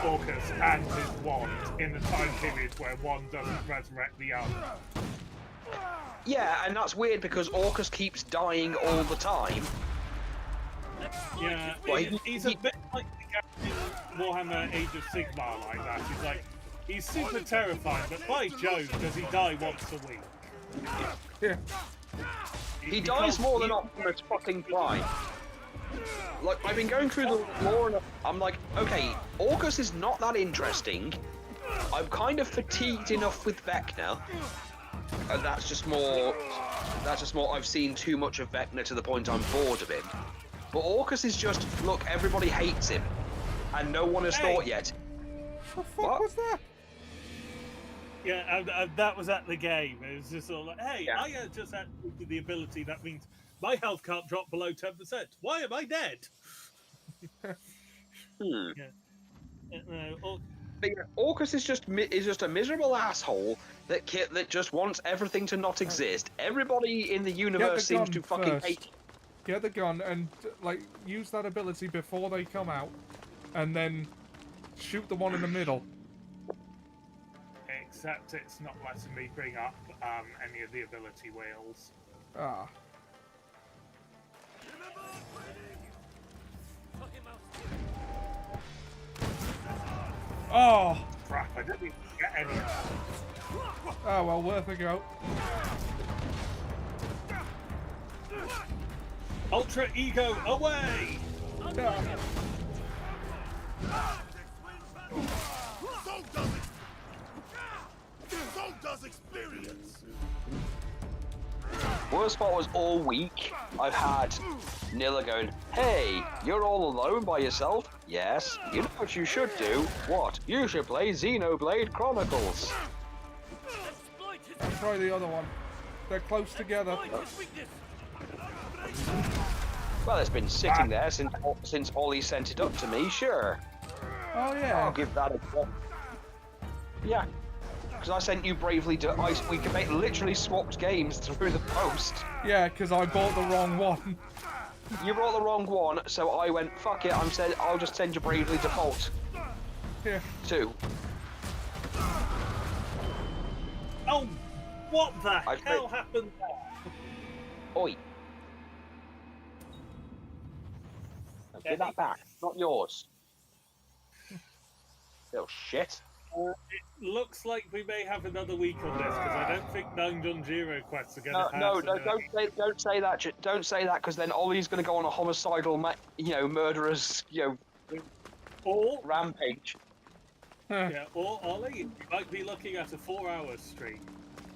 Orcus and his wand in the time period where one doesn't resurrect the other. Yeah, and that's weird because Orcus keeps dying all the time. Yeah, Well, he's a bit like the guy in Warhammer Age of Sigmar like that. He's super terrifying, but by Jove, does he die once a week? Yeah. He dies more than Optimus fucking Prime. Like, I've been going through the lore and I'm like, okay, Orcus is not that interesting. I'm kind of fatigued enough with Vecna. And that's just more I've seen too much of Vecna to the point I'm bored of him. But Orcus is just, look, everybody hates him. And no one has thought yet. What the fuck was that? Yeah, and that was at the game. It was just all like, hey, I just had the ability that means my health can't drop below 10%. Why am I dead? But yeah, Orcus is just a miserable asshole that just wants everything to not exist. Everybody in the universe seems to fucking hate. Get the gun and like use that ability before they come out, and then shoot the one in the middle. Except it's not letting me bring up any of the ability wheels. Ah. Oh! Crap, I didn't even get any of that. Oh well, worth a go. Ultra Ego, away! Yeah. So does experience. Worst part was all week I've had Nilla going, "Hey, you're all alone by yourself? Yes. You know what you should do? What? You should play Xenoblade Chronicles." And try the other one. They're close together. Well, it's been sitting there since Ollie sent it up to me, sure. Oh yeah. I'll give that a go. Yeah. Because I sent you Bravely we can make literally swapped games through the post. Yeah, because I bought the wrong one. You brought the wrong one, so I went, fuck it, I'll just send you Bravely Default. Yeah. 2. Oh, what the hell happened there? Oi. Now, give that back, not yours. Little shit. It looks like we may have another week on this because I don't think 9 Dunjiro quests are going to No, don't say that. Don't say that because then Ollie's going to go on a homicidal, murderous, or rampage. Yeah, or Ollie, you might be looking at a 4-hour stream.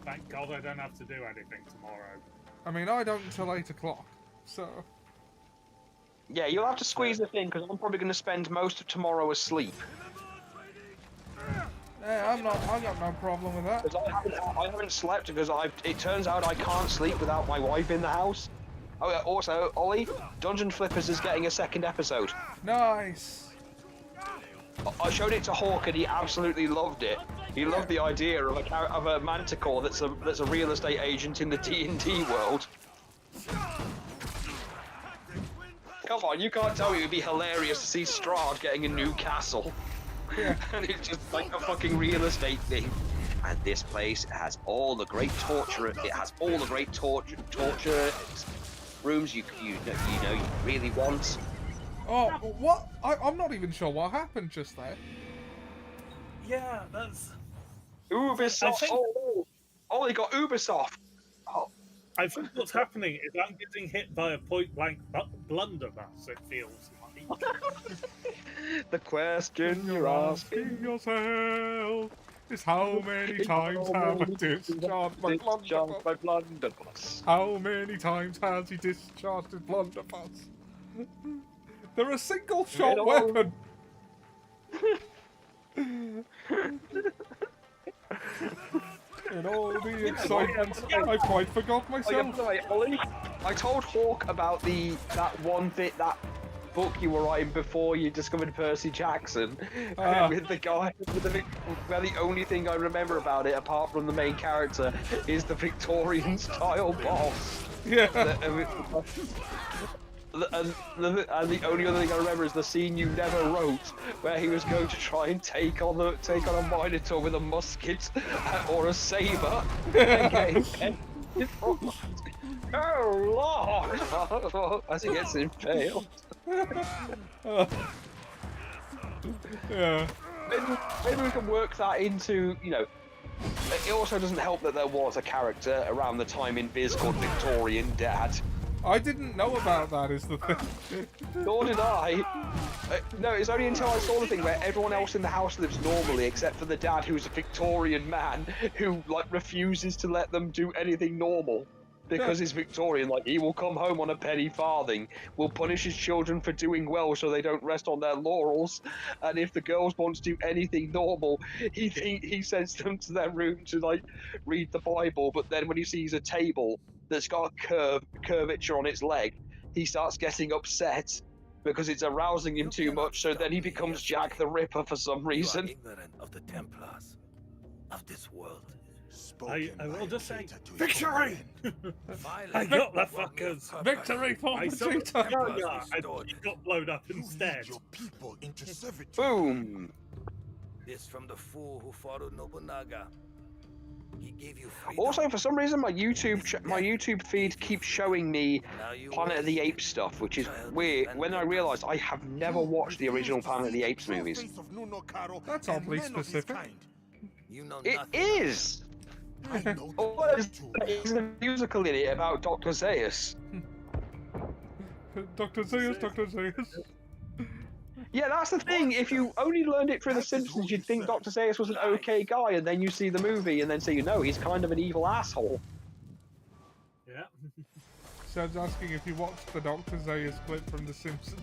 Thank God I don't have to do anything tomorrow. I mean, I don't until 8 o'clock, so. Yeah, you'll have to squeeze it in because I'm probably going to spend most of tomorrow asleep. Yeah, I got no problem with that. Because I haven't slept because it turns out I can't sleep without my wife in the house. Oh yeah, also, Ollie, Dungeon Flippers is getting a second episode. Nice. I showed it to Hawk and he absolutely loved it. He loved the idea of a manticore that's a real estate agent in the D&D world. Come on, you can't tell me it would be hilarious to see Strahd getting a new castle. Yeah. And it's just like a fucking real estate thing. And this place has all the great torture. It has all the great torture rooms you really want. Oh, what? I'm not even sure what happened just there. Yeah, that's... Ubisoft! Oh, Ollie got Ubisoft! Oh. I think what's happening is I'm getting hit by a point-blank blunderbuss, it feels like. The question you're asking yourself is how many times have I discharged my blunderbuss? How many times has he discharged his blunderbuss? They're a single-shot weapon! In all the excitement, I quite forgot myself. Ollie, I told Hawk about that book you were writing before you discovered Percy Jackson, with the guy where the only thing I remember about it, apart from the main character, is the Victorian-style boss. Yeah. And the only other thing I remember is the scene you never wrote, where he was going to try and take on a Minotaur with a musket or a saber. Oh Lord! As he gets impaled. Yeah. Maybe we can work that into, It also doesn't help that there was a character around the time in Viz called Victorian Dad. I didn't know about that, is the thing. Nor did I. No, it's only until I saw the thing where everyone else in the house lives normally, except for the dad, who's a Victorian man, who, refuses to let them do anything normal. Because he's Victorian, he will come home on a penny farthing, will punish his children for doing well so they don't rest on their laurels, and if the girls want to do anything normal, he sends them to their room to, read the Bible, but then when he sees a table that's got a curvature on its leg, he starts getting upset because it's arousing him too much, so then he becomes Jack the Ripper for some reason. You are ignorant of the Templars, of this world. I will just say, victory! I got the fuckers! Victory for Vegeta! I got blown up instead. Your people into servitude. Boom! This from the fool who followed Nobunaga. He gave you freedom. Also, for some reason, my YouTube feed keeps showing me Planet of the Apes stuff, which is weird. When I realised I have never watched the original Planet of the Apes movies. That's oddly specific. You know It nothing. is. Oh, there's a musical in it about Dr. Zaius. Dr. Zeus, Dr. Zeus. Yeah, that's the thing. If you only learned it through The Simpsons, you'd think Dr. Zaius was an okay guy, and then you see the movie, and then say, he's kind of an evil asshole. Yeah. Seb's asking if you watched the Dr. Zeus clip from The Simpsons.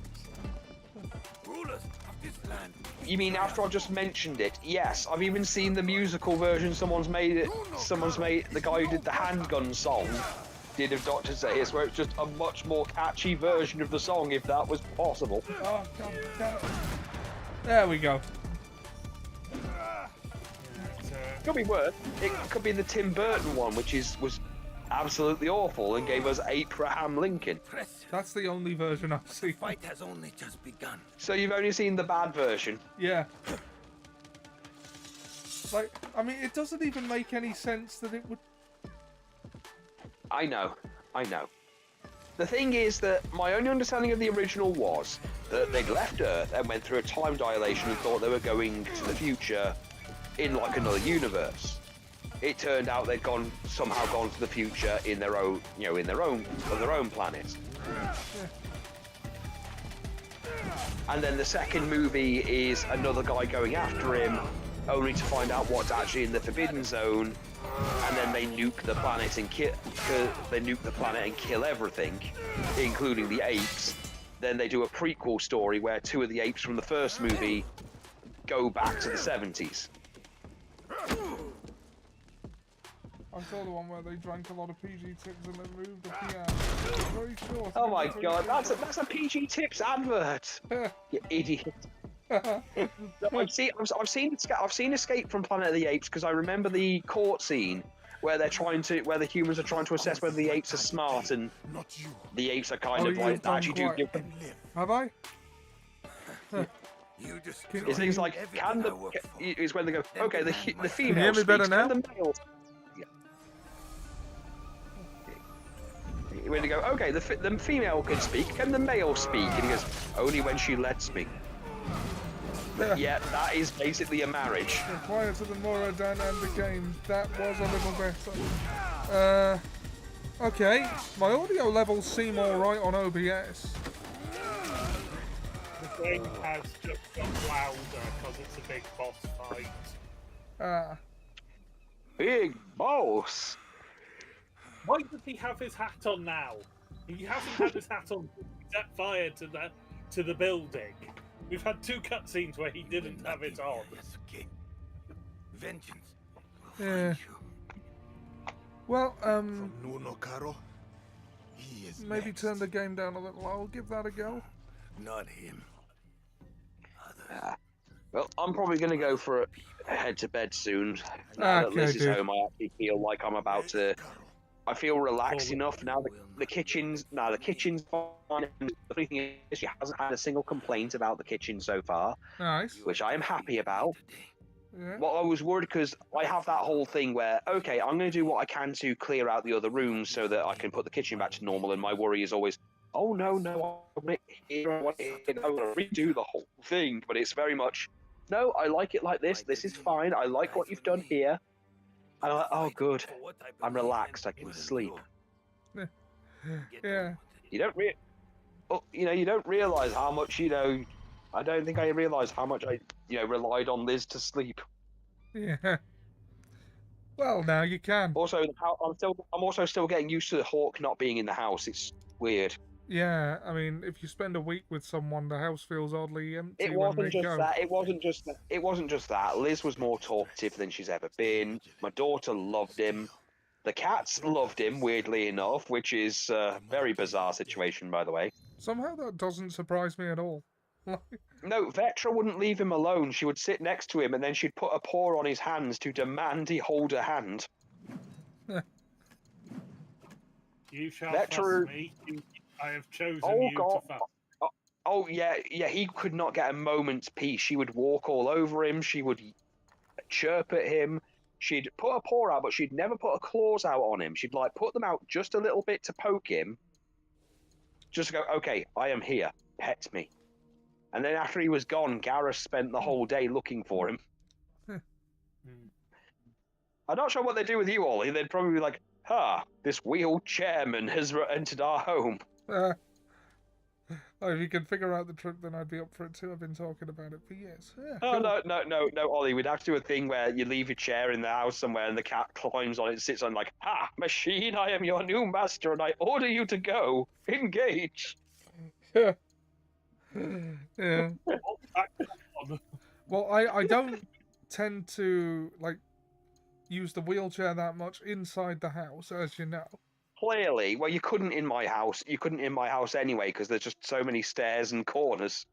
Rulers of this land. You mean after I've just mentioned it? Yes, I've even seen the musical version someone's made. The guy who did the handgun song did of Dr. Zaius, where it's just a much more catchy version of the song, if that was possible. Oh, God. There we go. Could be worse. It could be the Tim Burton one, which was absolutely awful and gave us Abraham Lincoln. That's the only version I've seen. The fight has only just begun. So you've only seen the bad version? Yeah. Like, I mean, it doesn't even make any sense that it would... I know. The thing is that my only understanding of the original was that they'd left Earth and went through a time dilation and thought they were going to the future in like another universe. It turned out they'd somehow gone to the future in their own, in their own planet. And then the second movie is another guy going after him, only to find out what's actually in the Forbidden Zone. And then they nuke the planet and kill everything, including the apes. Then they do a prequel story where two of the apes from the first movie go back to the 70s. I saw the one where they drank a lot of PG tips and then moved the piano. Very short. Oh my god, that's a PG Tips advert. You idiot. I've seen Escape from Planet of the Apes because I remember the court scene where the humans are trying to assess whether the apes are smart, and the apes are kind of like actually do give them. Have I? It's things like is when they go, okay, the female Can you hear me speaks, better can now? the male? When they go, okay, the female can speak, can the male speak? And he goes, only when she lets me. Yeah, that is basically a marriage. Quieter than more dynamic games. That was a little better. Okay, my audio levels seem alright on OBS. The game has just got louder because it's a big boss fight. Big boss. Why does he have his hat on now? He hasn't had his hat on since he set fire to the building. We've had two cutscenes where he didn't have it on. Vengeance. Yeah. Well, Nuno Caro, he is maybe next. turn the game down a little. I'll give that a go. Not him. Well, I'm probably going to go for a head to bed soon. Now that Liz is home, I actually feel like I'm about to. I feel relaxed enough now. The kitchen's fine. The thing is, she hasn't had a single complaint about the kitchen so far, Nice. which I am happy about. Yeah. Well, I was worried because I have that whole thing where, okay, I'm going to do what I can to clear out the other rooms so that I can put the kitchen back to normal, and my worry is always, oh no, I want to redo the whole thing. But it's very much, no, I like it like this. This is fine. I like what you've done here. And I'm like, oh good, I'm relaxed. I can sleep. Yeah. You don't you don't realize how much I don't think I realized how much I relied on Liz to sleep. Yeah. Well, now you can. Also, I'm also still getting used to Hawk not being in the house. It's weird. Yeah, I mean, if you spend a week with someone, the house feels oddly empty. It when wasn't they just go. that. It wasn't just that. Liz was more talkative than she's ever been. My daughter loved him. The cats loved him, weirdly enough, which is a very bizarre situation, by the way. Somehow that doesn't surprise me at all. No, Vetra wouldn't leave him alone. She would sit next to him, and then she'd put a paw on his hands to demand he hold her hand. You shall Vetra... fuss me. I have chosen oh, you God. to fuss. Oh, yeah, he could not get a moment's peace. She would walk all over him. She would chirp at him. she'd put a paw out, but she'd never put her claws out on him. She'd like put them out just a little bit to poke him. Just go, okay, I am here. Pet me. And then after he was gone, Gareth spent the whole day looking for him. I'm not sure what they'd do with you, Ollie. They'd probably be like, this wheeled chairman has entered our home. Oh, if you can figure out the trick, then I'd be up for it too. I've been talking about it for years. Yeah, Oh, cool. no, Ollie. We'd have to do a thing where you leave your chair in the house somewhere and the cat climbs on it and sits on like, machine, I am your new master and I order you to go. Engage. Yeah. Yeah. Well, I don't tend to, like, use the wheelchair that much inside the house, as you know. Clearly, well, you couldn't in my house. You couldn't in my house anyway because there's just so many stairs and corners.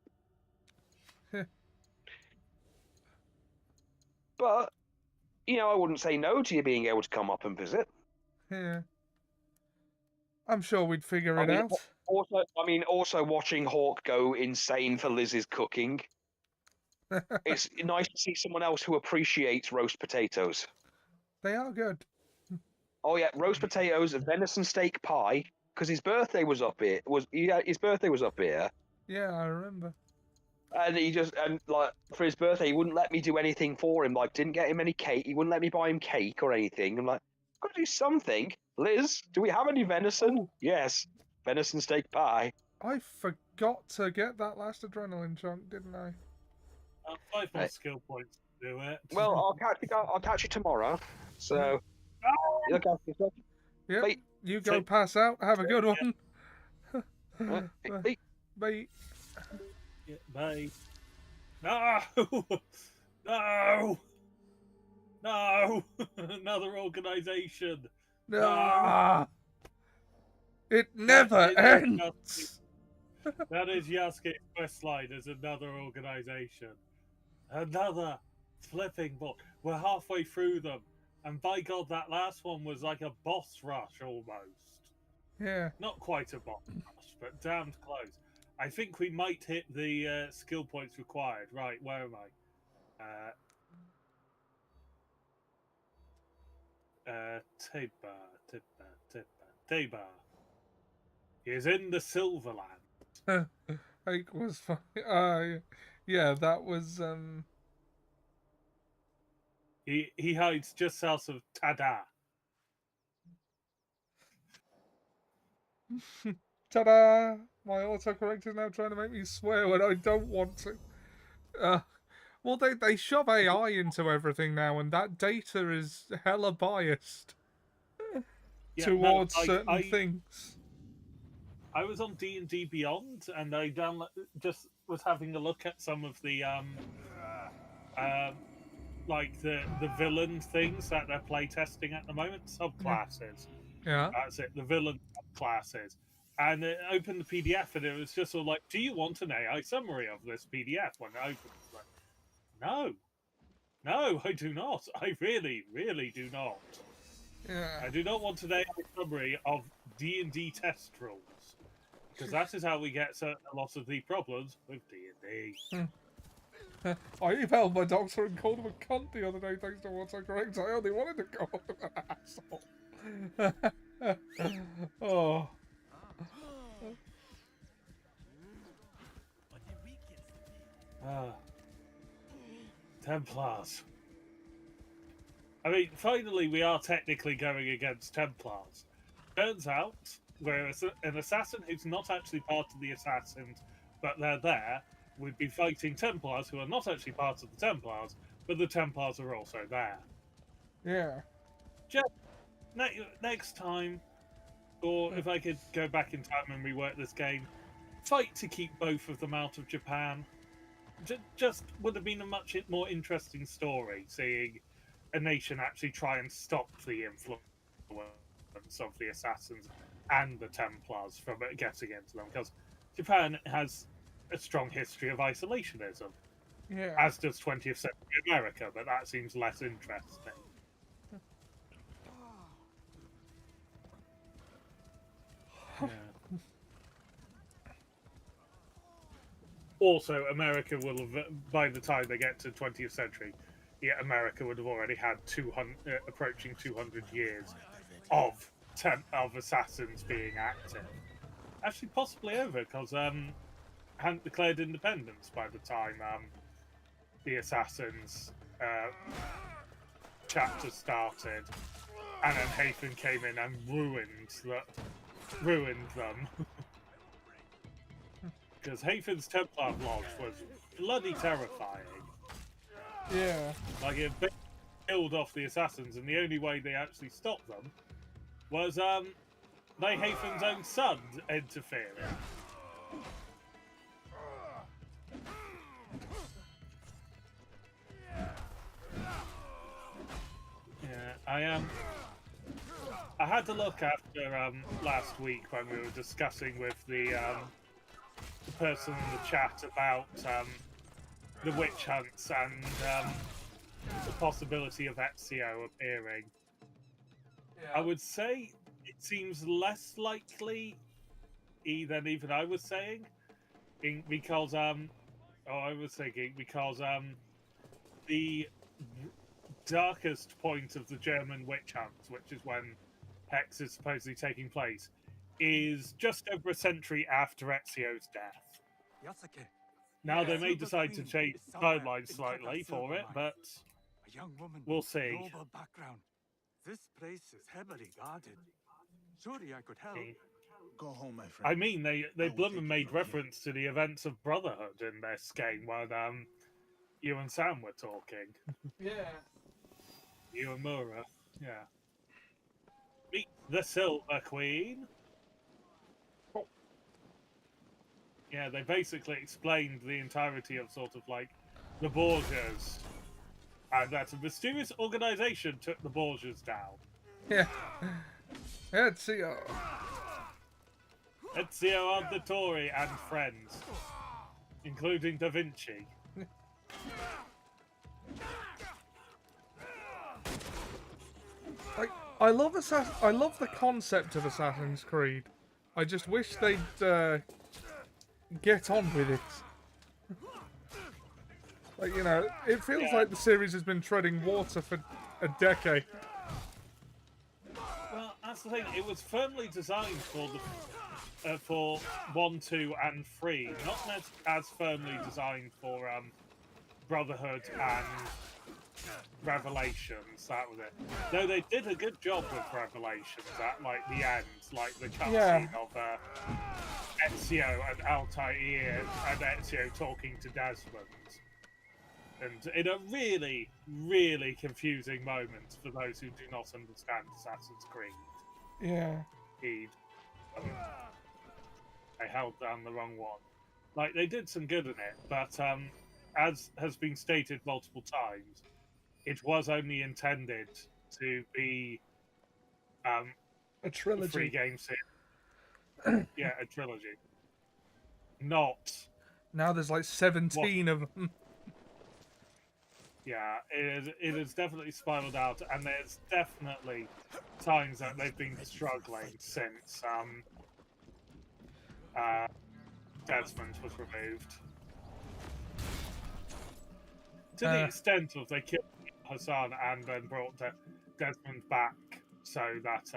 But, I wouldn't say no to you being able to come up and visit. Yeah. I'm sure we'd figure it out. Also watching Hawk go insane for Liz's cooking. It's nice to see someone else who appreciates roast potatoes. They are good. Oh yeah, roast potatoes, venison steak pie. Because his birthday was up here. His birthday was up here. Yeah, I remember. And for his birthday, he wouldn't let me do anything for him. Like, didn't get him any cake. He wouldn't let me buy him cake or anything. I'm like, got to do something. Liz, do we have any venison? Yes, venison steak pie. I forgot to get that last adrenaline chunk, didn't I? 5 more skill points to do it. Well, I'll catch you tomorrow. So, look after yourself. Yep. Bye. You go pass out. Have a good one. Bye. Bye. Yeah, bye. No! No! No! Another organization. No. It never ends. That is Yasuke's quest line as another organization. Another flipping book. We're halfway through them. And by God, that last one was like a boss rush almost. Yeah. Not quite a boss rush, but damned close. I think we might hit the skill points required. Right, where am I? Teba. He is in the Silverland. It was fun. Yeah, that was He hides just south of Tada. Ta-da! My autocorrect is now trying to make me swear when I don't want to. Well, they shove AI into everything now, and that data is hella biased towards certain things. I was on D&D Beyond, and I just was having a look at some of the like the villain things that they're playtesting at the moment, subclasses. Yeah. That's it, the villain classes. And it opened the PDF, and it was just all like, do you want an AI summary of this PDF? When it opened, it was like, no, I do not. I really, really do not. Yeah. I do not want an AI summary of D&D test rules. Because that is how we get a lot of the problems with D&D. I emailed my doctor and called him a cunt the other day thanks to autocorrect. I only wanted to call him an asshole. Oh. Templars. I mean, finally we are technically going against Templars. Turns out, we're an assassin who's not actually part of the Assassins, but they're there. We'd be fighting Templars who are not actually part of the Templars, but the Templars are also there. Yeah. Just next time, or if I could go back in time and rework this game, fight to keep both of them out of Japan. Just would have been a much more interesting story, seeing a nation actually try and stop the influence of the Assassins and the Templars from getting into them, because Japan has a strong history of isolationism, as does 20th century America, but that seems less interesting. Yeah. Also, America will, by the time they get to 20th century, yeah, America would have already had 200, approaching 200 years of assassins being active. Actually, possibly over, because hadn't declared independence by the time the assassins chapter started, and then Hafen came in and ruined them. Because Hafen's Templar Lodge was bloody terrifying. Yeah. Like, it killed off the assassins, and the only way they actually stopped them was Hafen's own son interfering. Yeah, I had to look after last week when we were discussing with the person in the chat about the witch hunts and the possibility of Ezio appearing. Yeah. I would say it seems less likely than even I was saying, because the darkest point of the German witch hunts, which is when Hex is supposedly taking place, is just over a century after Ezio's death. Now, they may decide to change the timeline slightly for it, but we'll see. Noble background. This place is heavily guarded. Surely I could help. Go home, my friend. I mean, they bloomin' made reference to the events of Brotherhood in this game when you and Sam were talking. Yeah. You and Mura, yeah. Meet the Silver Queen. Oh. Yeah, they basically explained the entirety of sort of like the Borgias, and that a mysterious organization took the Borgias down. Yeah. Ezio. Ezio Auditore and friends, including Da Vinci. I love the concept of Assassin's Creed. I just wish they'd get on with it. Like, you know, it feels like the series has been treading water for a decade. Well, that's the thing. It was firmly designed for the for 1, 2, and 3, not as firmly designed for Brotherhood and Revelations. That was it. Though they did a good job with Revelations at like the end, like the cutscene of Ezio and Altair and Ezio talking to Desmond, and in a really, really confusing moment for those who do not understand Assassin's Creed. Yeah. I held down the wrong one. Like, they did some good in it, but as has been stated multiple times, it was only intended to be a trilogy. A free game series. Yeah, a trilogy. Not. Now there's like 17 of them. Yeah, it is definitely spiraled out, and there's definitely times that they've been struggling since Desmond was removed. To the extent of they killed Hassan and then brought Desmond back so that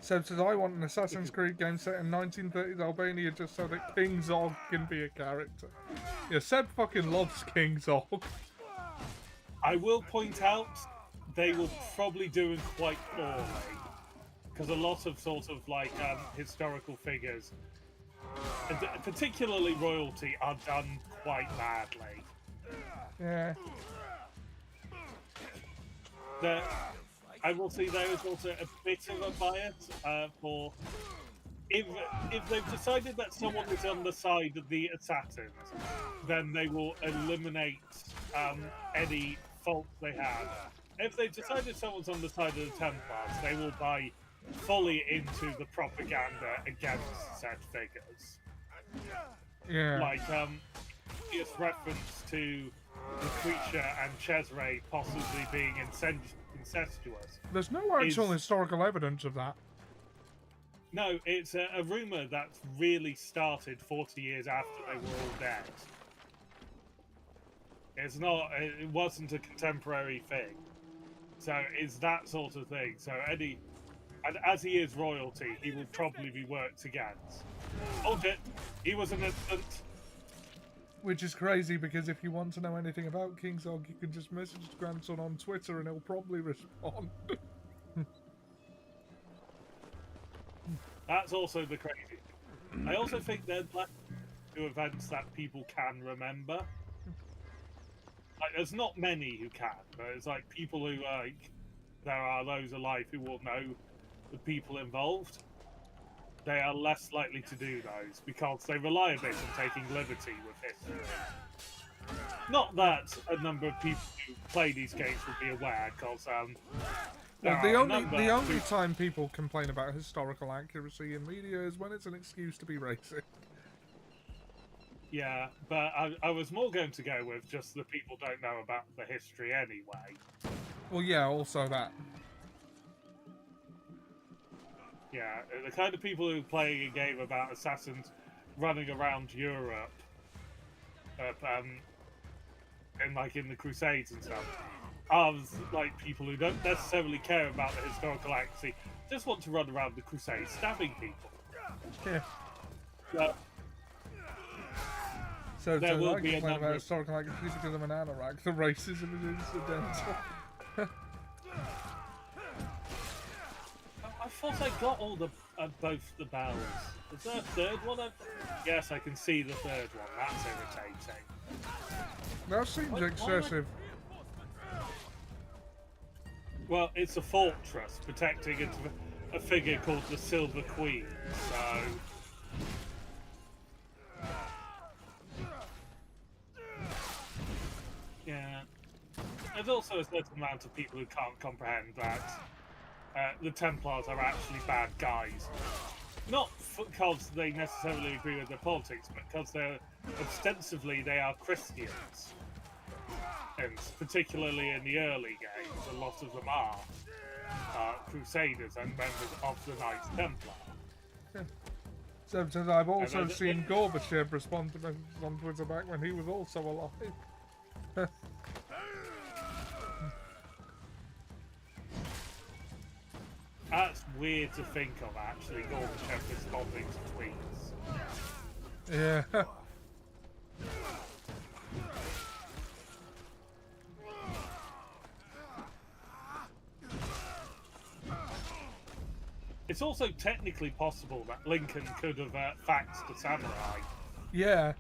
Seb says, I want an Assassin's Creed game set in 1930s Albania just so that King Zog can be a character. Yeah, Seb fucking loves King Zog. I will point out they were probably doing quite poorly, because a lot of sort of like historical figures, particularly royalty, are done quite badly. Yeah. I will say there is also a bit of a bias for if they've decided that someone is on the side of the assassins, then they will eliminate any faults they have. If they've decided someone's on the side of the Templars, they will buy fully into the propaganda against said figures. Yeah. Like his reference to Lucretia and Cesare possibly being incestuous. There's no actual historical evidence of that. No, it's a rumour that really started 40 years after they were all dead. It's not. It wasn't a contemporary thing. So it's that sort of thing. So Eddie, and as he is royalty, he will probably be worked against. Oh shit! He was an instant. Which is crazy because if you want to know anything about Kingzog, you can just message Grandson on Twitter and he'll probably respond. That's also the crazy. I also think there's less to events that people can remember. Like, there's not many who can, but it's like people who there are those alive who will know the people involved. They are less likely to do those because they rely a bit on taking liberty with history. Not that a number of people who play these games will be aware, because well, the only time people complain about historical accuracy in media is when it's an excuse to be racist. Yeah, but I was more going to go with just the people don't know about the history anyway. Well, yeah, also that. Yeah, the kind of people who play a game about assassins running around Europe, in the Crusades and stuff, are like people who don't necessarily care about the historical accuracy, just want to run around the Crusades stabbing people. Yeah. So there will I be a complain number about of... historical accuracy because I'm an anorak. The racism is incidental. I thought I got all the both the bells. Is there a third one? Yes, I can see the third one. That's irritating. That seems excessive. Well, it's a fortress protecting a figure called the Silver Queen, so... Yeah. There's also a certain amount of people who can't comprehend that the Templars are actually bad guys. Not because they necessarily agree with their politics, but because ostensibly they are Christians. And particularly in the early games, a lot of them are Crusaders and members of the Knights Templar. So I've also seen Gorbachev respond to messages on Twitter back when he was also alive. That's weird to think of, actually, Gorbachev responding to tweets. Yeah. It's also technically possible that Lincoln could have faxed a samurai. Yeah.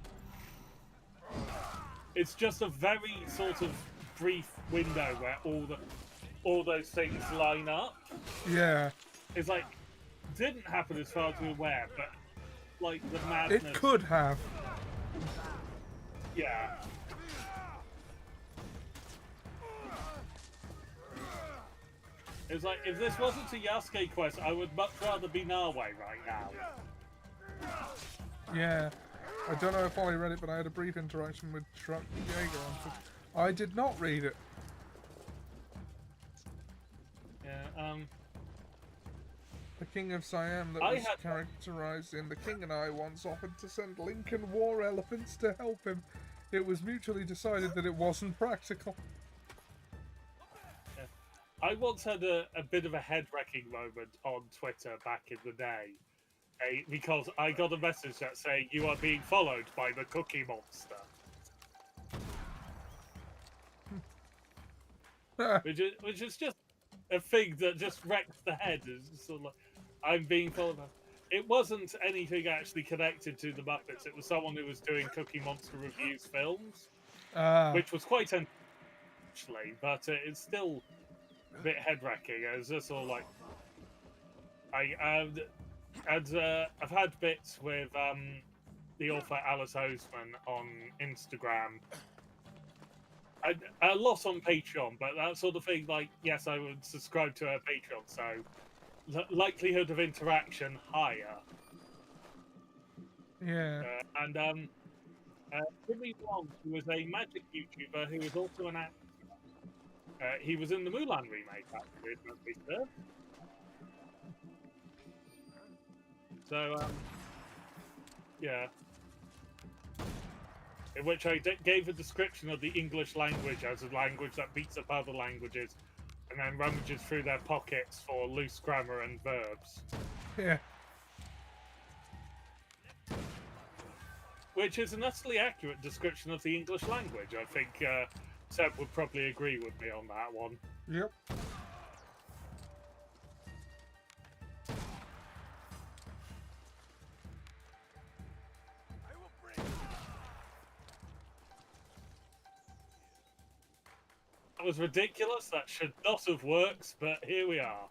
It's just a very sort of brief window where all those things line up. Yeah. It's like, didn't happen as far as we're aware, but like the madness. It could have. Yeah. It's like, if this wasn't a Yasuke quest, I would much rather be Narway right now. Yeah. I don't know if Ollie read it, but I had a brief interaction with Truck Jaeger on Twitter. I did not read it. Yeah, The King of Siam that was characterized in The King and I once offered to send Lincoln war elephants to help him. It was mutually decided that it wasn't practical. I once had a bit of a head-wrecking moment on Twitter back in the day, because I got a message that saying you are being followed by the Cookie Monster. which is just a thing that just wrecks the head. It's sort of like, I'm being followed by... It wasn't anything actually connected to the Muppets. It was someone who was doing Cookie Monster reviews films, which was quite actually, but it's still a bit head-wrecking. It's just all like... I've had bits with the author Alice Oseman on Instagram. A lot on Patreon, but that sort of thing, like, yes, I would subscribe to her Patreon, so likelihood of interaction higher. Yeah. Jimmy Wong, who was a magic YouTuber who was also an actor. He was in the Mulan remake, actually, if memory serves. So, yeah. in which I gave a description of the English language as a language that beats up other languages, and then rummages through their pockets for loose grammar and verbs. Yeah. Which is an utterly accurate description of the English language. I think Seb would probably agree with me on that one. Yep. That was ridiculous. That should not have worked, but here we are.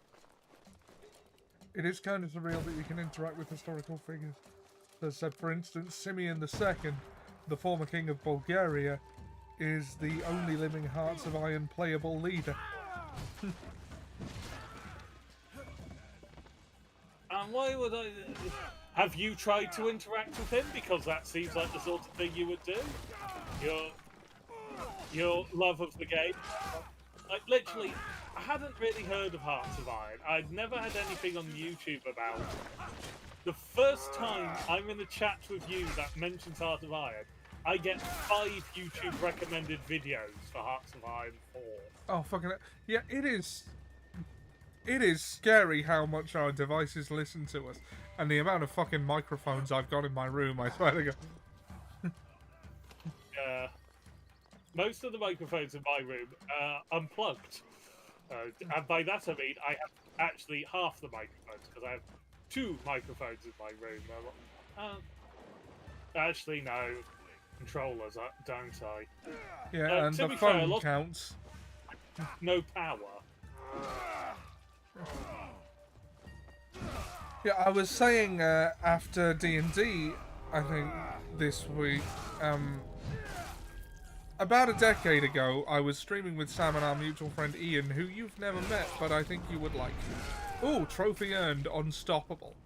It is kind of surreal that you can interact with historical figures. As said, for instance, Simeon II, the former king of Bulgaria, is the only living Hearts of Iron playable leader. And why would I... Have you tried to interact with him? Because that seems like the sort of thing you would do. Your love of the game. Like, literally, I hadn't really heard of Hearts of Iron. I'd never had anything on YouTube about it. The first time I'm in a chat with you that mentions Heart of Iron, I get 5 YouTube recommended videos for Hearts of Iron 4. Oh, fucking... Yeah, it is... It is scary how much our devices listen to us. And the amount of fucking microphones I've got in my room, I swear to God. Most of the microphones in my room are unplugged. And by that I mean I have actually half the microphones, because I have 2 microphones in my room. Actually, no. Controllers, don't I? Yeah, and the phone counts. No power. Yeah, I was saying after D&D, I think this week, about a decade ago, I was streaming with Sam and our mutual friend Ian, who you've never met, but I think you would like. Ooh, trophy earned, unstoppable.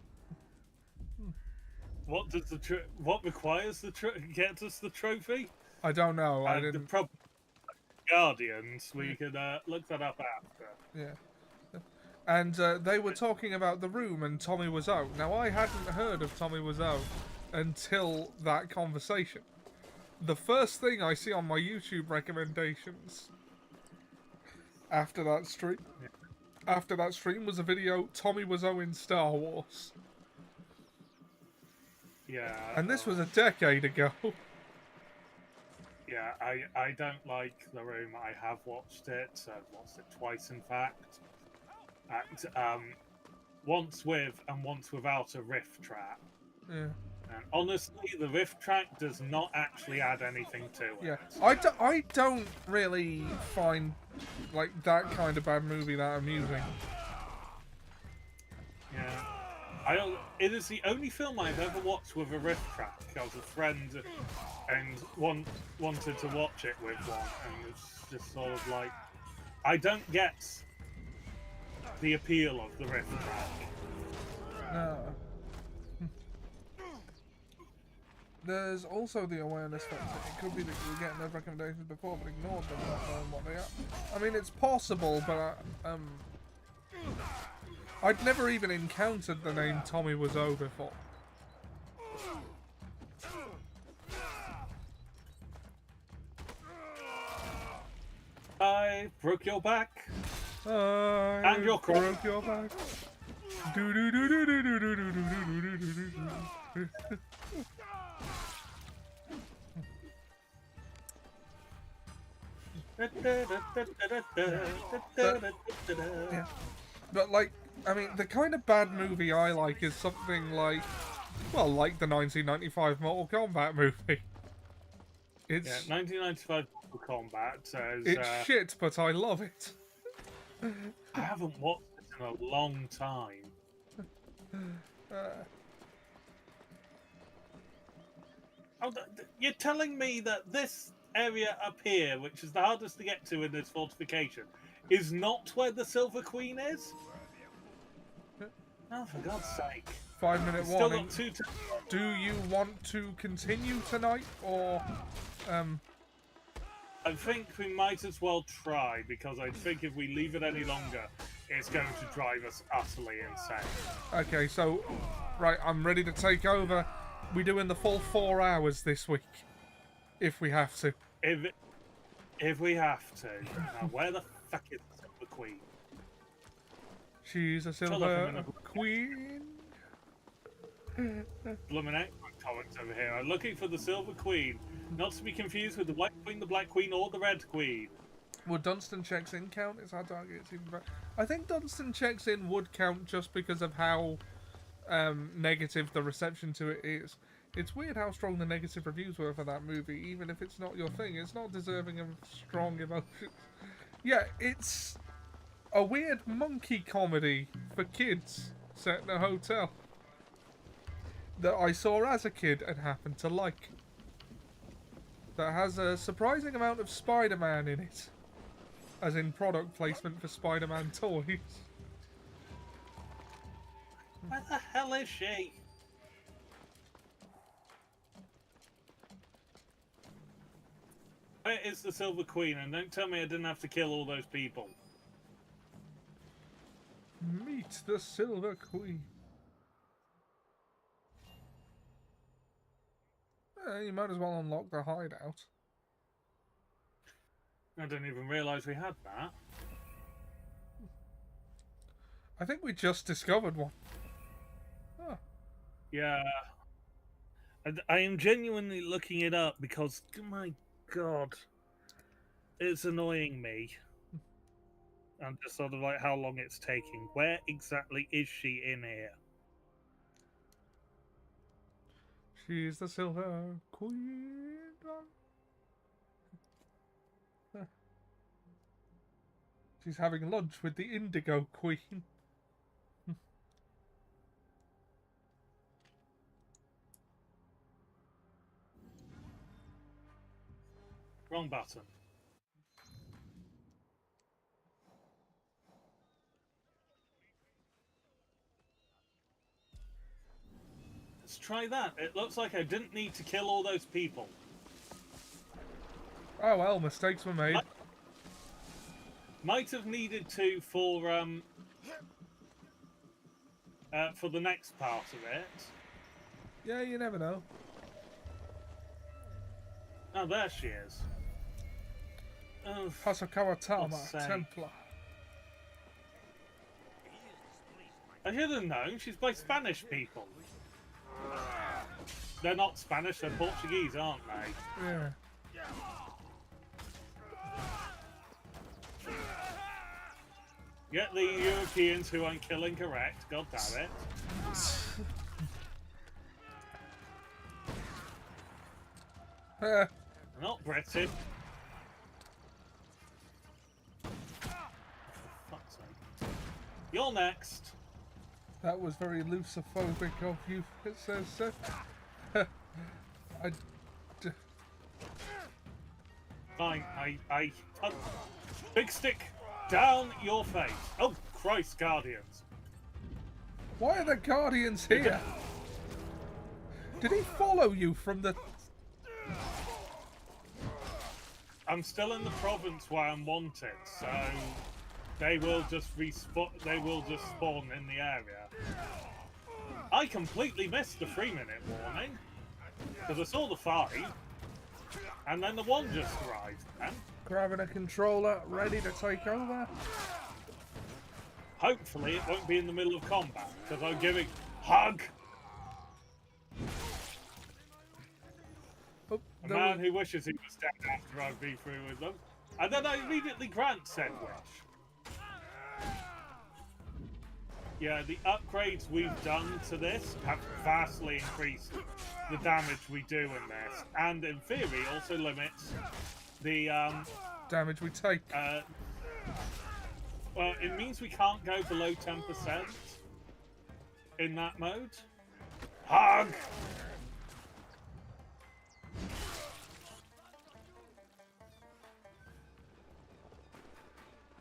What does what requires gets us the trophy? I don't know. I didn't. The problem, Guardians. We can look that up after. Yeah. And they were talking about the room, and Tommy Wiseau. Now, I hadn't heard of Tommy Wiseau until that conversation. The first thing I see on my YouTube recommendations after that stream was a video Tommy Wiseau in Star Wars. Yeah. And this was a decade ago. Yeah, I don't like The Room. I have watched it. I've watched it twice, in fact. And, once with and once without a riff track. Yeah. And honestly, the riff track does not actually add anything to it. Yeah, I don't really find like that kind of bad movie that amusing. Yeah. It is the only film I've ever watched with a riff track. I was a friend and wanted to watch it with one, and it's just sort of like, I don't get the appeal of the riff track. No. There's also the awareness factor. It could be that you were getting those recommendations before but ignored them, not knowing what they are. I mean, it's possible, but I'd never even encountered the name Tommy Wiseau before. I broke your back. And your cross. Broke your back. Do do do do do do do do do do do do. Yeah. But like, I mean, the kind of bad movie I like is something like, well, like the 1995 Mortal Kombat movie. It's 1995 Mortal Kombat says it's shit, but I love it. I haven't watched it in a long time. You're telling me that this area up here, which is the hardest to get to in this fortification, is not where the Silver Queen is? Oh, for God's sake. 5-minute Still warning. got 2 Do you want to continue tonight, or I think we might as well try, because I think if we leave it any longer, it's going to drive us utterly insane. Okay, so, right, I'm ready to take over. We doing the full 4 hours this week. If we have to. If we have to. Now, where the fuck is the Queen? She's a silver queen. Illuminate my comments over here. I'm looking for the Silver Queen, not to be confused with the White Queen, the Black Queen, or the Red Queen. Would Dunstan checks in count? Is our target even better? I think Dunstan checks in would count just because of how negative the reception to it is. It's weird how strong the negative reviews were for that movie, even if it's not your thing. It's not deserving of strong emotions. Yeah, it's a weird monkey comedy for kids set in a hotel that I saw as a kid and happened to like. That has a surprising amount of Spider-Man in it. As in product placement for Spider-Man toys. Where the hell is she? Where is the Silver Queen? And don't tell me I didn't have to kill all those people. Meet the Silver Queen. You might as well unlock the hideout. I didn't even realise we had that. I think we just discovered one. Huh. Yeah. I am genuinely looking it up because, my God, it's annoying me. And just sort of like how long it's taking. Where exactly is she in here? She's the Silver Queen. She's having lunch with the Indigo Queen. Wrong button. Let's try that. It looks like I didn't need to kill all those people. Oh well, mistakes were made. Might have needed to for the next part of it. Yeah, you never know. Oh, there she is. Oh, Hasakawa Tama, God's sake. Templar. I should have known. She's by Spanish people. They're not Spanish, they're Portuguese, aren't they? Yeah. Get the Europeans who aren't killing correct. God damn it. They're not British. For fuck's sake. You're next. That was very lucifophic of you, it says so. Fine, big stick down your face. Oh, Christ, Guardians. Why are the Guardians here? Did he follow you from the... I'm still in the province where I'm wanted, so they will just spawn in the area. I completely missed the 3-minute warning because I saw the 5, and then the 1 just arrived. Man. Grabbing a controller, ready to take over. Hopefully, it won't be in the middle of combat because I'm giving hug. Oh, a man who wishes he was dead after I've been through with them. And then I immediately grant said wish. Yeah, the upgrades we've done to this have vastly increased the damage we do in this, and in theory also limits the damage we take. Well, it means we can't go below 10% in that mode. Hug!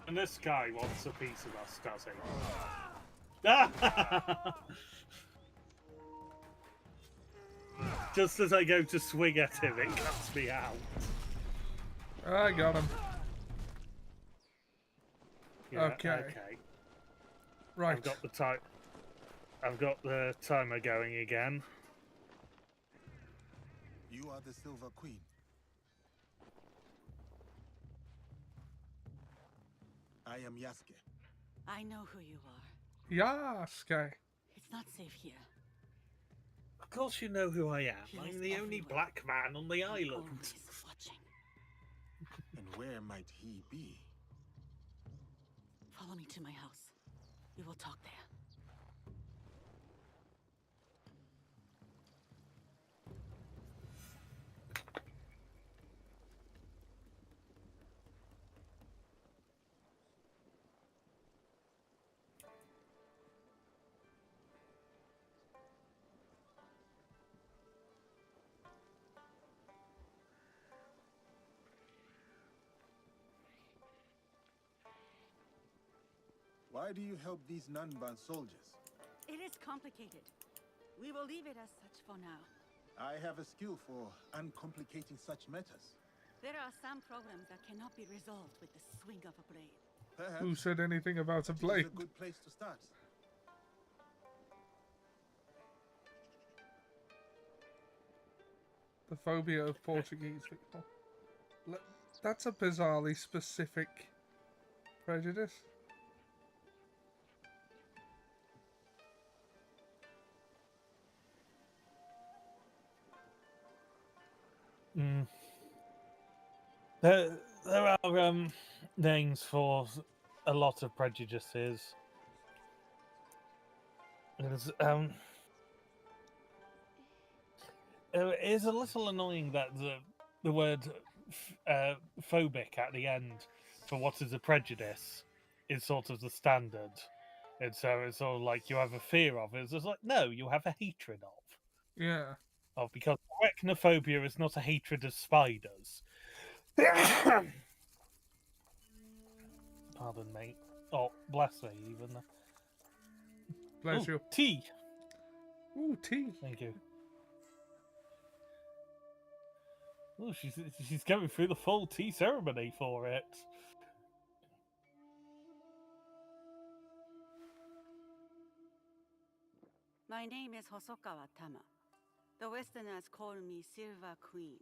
And this guy wants a piece of us, does he? Just as I go to swing at him, it cuts me out. I got him. Yeah, okay. Right. I've got the timer going again. You are the Silver Queen. I am Yasuke. I know who you are. Yasuke. It's not safe here. Of course you know who I am. He I'm is the only everywhere. black man on the island. Always watching. And where might he be? Follow me to my house. We will talk there. Why do you help these Nanban soldiers? It is complicated. We will leave it as such for now. I have a skill for uncomplicating such matters. There are some problems that cannot be resolved with the swing of a blade. Perhaps Who said anything about a this blade? is a good place to start. The phobia of Portuguese people. That's a bizarrely specific prejudice. There are names for a lot of prejudices. It is a little annoying that the word phobic at the end for what is a prejudice is sort of the standard. And so it's all like you have a fear of it. It's just like, no, you have a hatred of. Yeah. Oh, because arachnophobia is not a hatred of spiders. Pardon me. Oh, bless me, even. Bless Ooh, you. Tea. Ooh, tea. Thank you. Oh, she's going through the full tea ceremony for it. My name is Hosokawa Tama. The Westerners call me Silver Queen,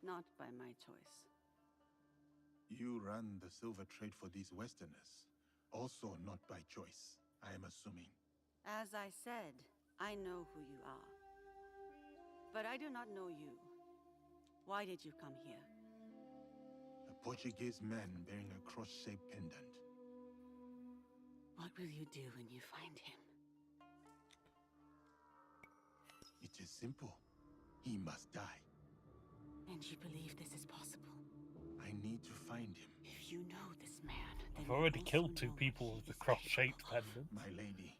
not by my choice. You run the silver trade for these Westerners. Also not by choice, I am assuming. As I said, I know who you are. But I do not know you. Why did you come here? A Portuguese man bearing a cross-shaped pendant. What will you do when you find him? It is simple. He must die. And you believe this is possible? I need to find him. If you know this man, then I've already killed 2 people with the cross-shaped pendant. My lady,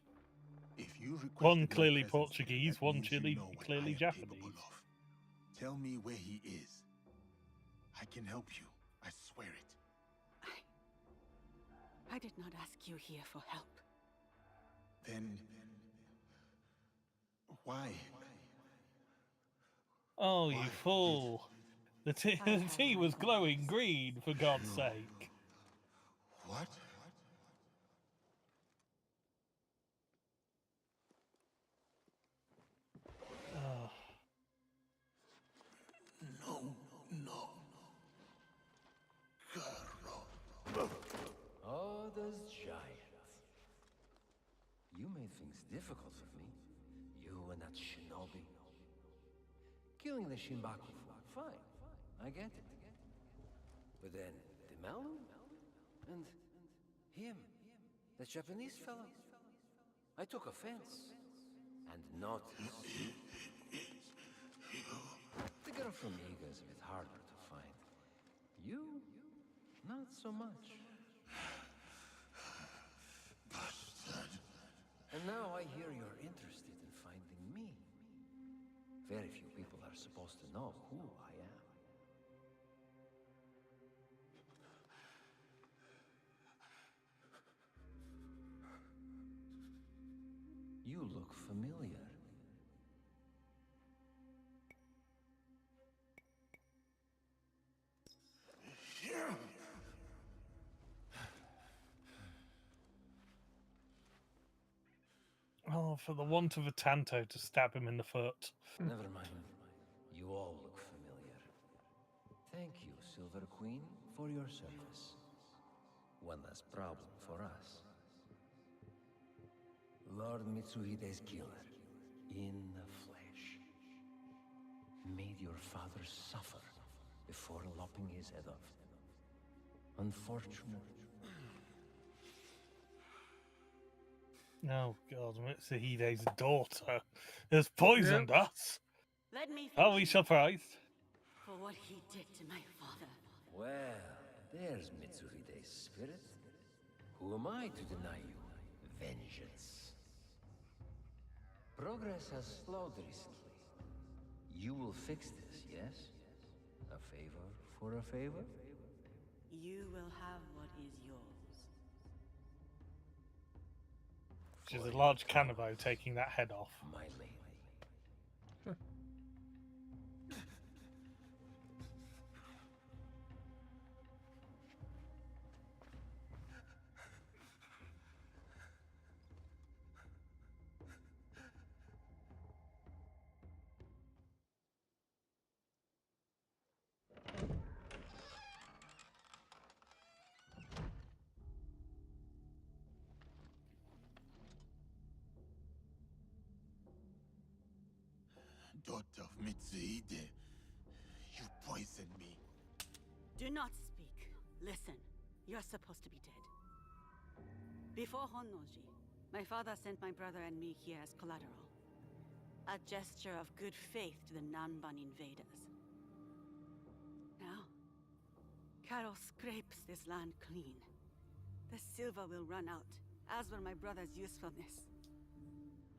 if you request One my clearly presence, Portuguese, that one means you know what I clearly am Japanese. capable of. Tell me where he is. I can help you. I swear it. I did not ask you here for help. Then why? Oh, you fool! The tea was glowing green, for God's sake. What? Oh, those giants. You made things difficult for me. You and that shinobi. Killing the Shinbaku, fine. I get it. But then, the Malu? And him, the Japanese fellow. I took offense. And not you. The girl from Iga is a bit harder to find. You, not so much. And now I hear you're interested in finding me. Very few people are supposed to know who I am. You look familiar. Oh, for the want of a tanto to stab him in the foot. Never mind. You all look familiar. Thank you, Silver Queen, for your service. One less problem for us. Lord Mitsuhide's killer, in the flesh, made your father suffer before lopping his head off. Unfortunate. Oh God, Mitsuhide's daughter has poisoned us. Let me Are finish we him surprised? for what he did to my father. Well, there's Mitsuhide's spirit. Who am I to deny you vengeance? Progress has slowed recently. You will fix this, yes? A favor for a favor? You will have what is yours. Which is a large cannibal taking that head off. My lady. Daughter of Mitsuhide, you poisoned me. Do not speak. Listen. You're supposed to be dead. Before Honnoji, my father sent my brother and me here as collateral. A gesture of good faith to the Nanban invaders. Now, Carol scrapes this land clean. The silver will run out, as will my brother's usefulness.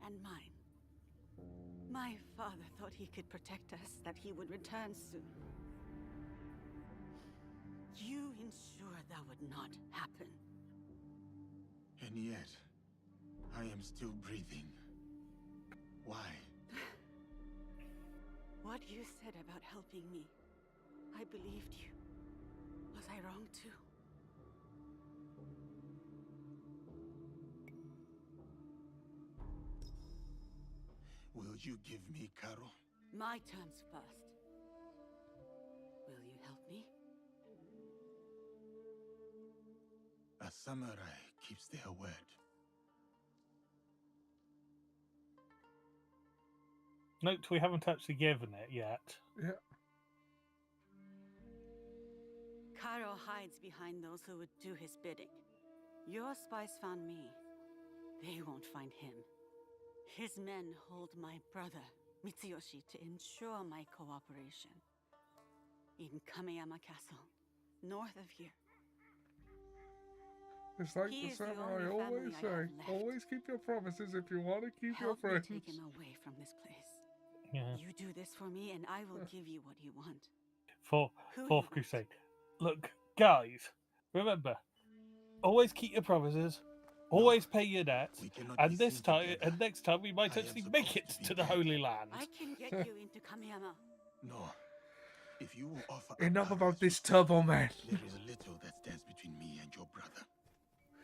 And mine. My father thought he could protect us, that he would return soon. You ensured that would not happen. And yet, I am still breathing. Why? What you said about helping me, I believed you. Was I wrong too? Will you give me Karo? My terms first. Will you help me? A samurai keeps their word. Note, we haven't actually given it yet. Yeah. Karo hides behind those who would do his bidding. Your spies found me. They won't find him. His men hold my brother, Mitsuyoshi, to ensure my cooperation. In Kameyama Castle, north of here. It's like He the is the samurai only always family I say. have left. Always keep your promises if you want to keep your Help me friends. take him away from this place. Yeah. You do this for me, and I will give you what you want. Fourth Who Fourth you Crusade. Look, guys, remember, always keep your promises. Always pay your debts, and this time, and next time, we might actually make it to the Holy Land. I can get you into Kameyama. No. If you will offer Enough Karo about this support, turbo man. there is little that stands between me and your brother.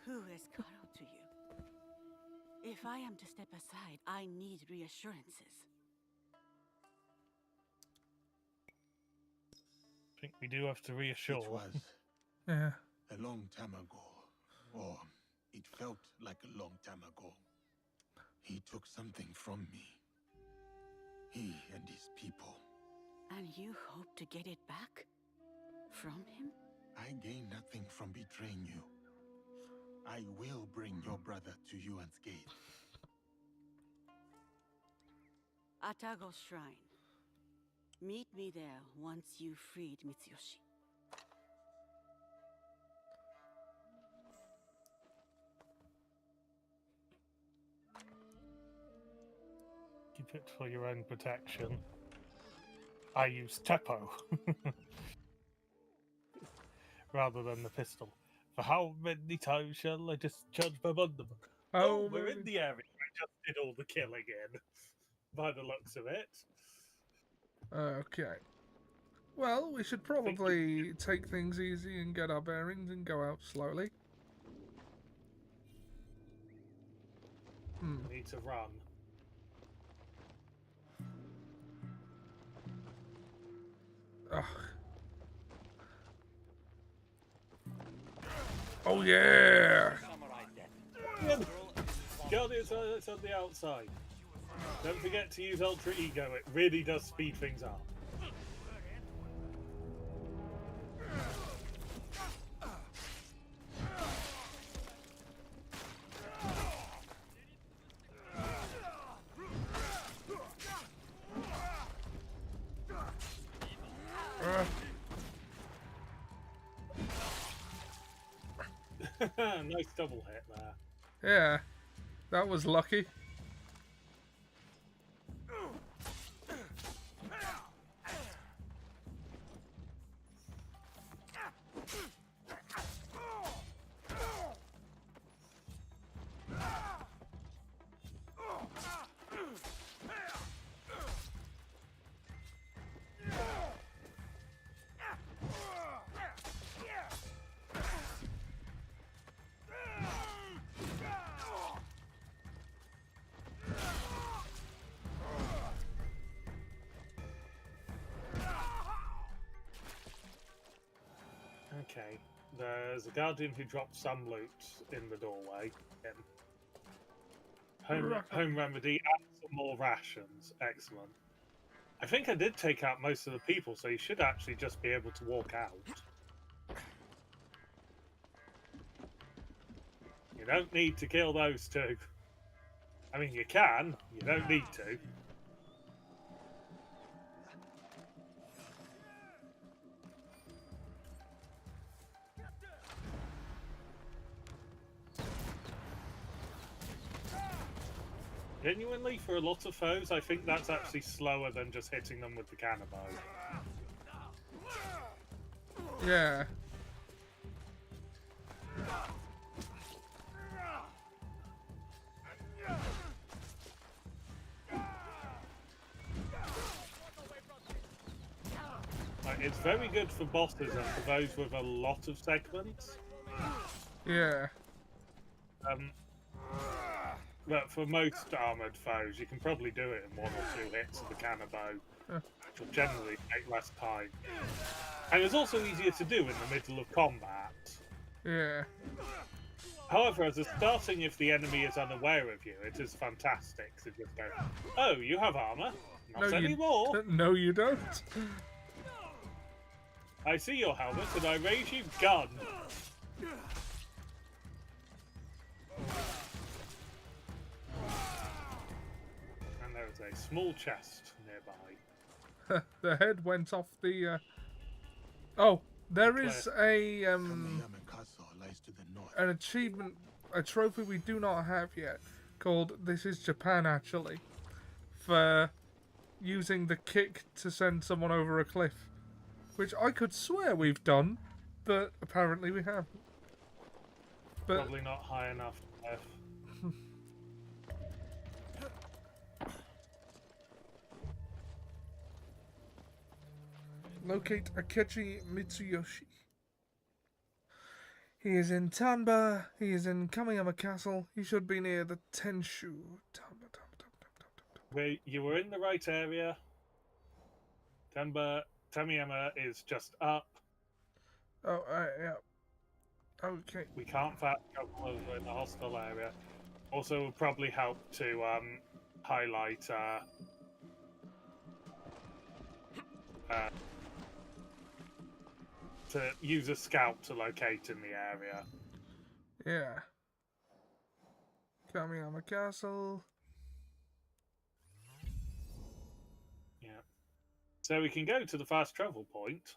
Who is Karo to you? If I am to step aside, I need reassurances. I think we do have to reassure. It was Yeah. a long time ago, or it felt like a long time ago. He took something from me. He and his people. And you hope to get it back? From him? I gain nothing from betraying you. I will bring your brother to you unscathed. Atago Shrine. Meet me there once you freed Mitsuyoshi. Keep it for your own protection. I use Teppo rather than the pistol. For how many times shall I discharge my Bundleman? Oh, we're in the area. I just did all the killing in, by the looks of it. Okay. Well, we should probably take things easy and get our bearings and go out slowly. We need to run. Ugh. Oh yeah! Guardians on the outside. Don't forget to use Ultra Ego. It really does speed things up. Nice double hit there. Yeah, that was lucky. Okay, there's a guardian who dropped some loot in the doorway. Home remedy and some more rations. Excellent. I think I did take out most of the people, so you should actually just be able to walk out. You don't need to kill those two. I mean, you can. You don't need to. Genuinely, for a lot of foes, I think that's actually slower than just hitting them with the cannonball. Yeah. Like, it's very good for bosses and for those with a lot of segments. Yeah. But for most armoured foes, you can probably do it in 1 or 2 hits of the cannonball, which will generally take less time. And it's also easier to do in the middle of combat. Yeah. However, as a starting, if the enemy is unaware of you, it is fantastic to just go, oh, you have armour? Not anymore. No, you don't. I see your helmet and I raise you gun. And there is a small chest nearby. The head went off the. Oh, there is a an achievement, a trophy we do not have yet, called "This is Japan," actually, for using the kick to send someone over a cliff, which I could swear we've done, but apparently we haven't. But probably not high enough. Locate Akechi Mitsuyoshi. He is in Tanba. He is in Kamiyama Castle. He should be near the Tenshu. You were in the right area. Tamiyama is just up. Oh, yeah. Okay. We can't fast travel over in the hostile area. Also, it would probably help to highlight to use a scout to locate in the area. Yeah. Kamiyama Castle. Yeah. So we can go to the fast travel point.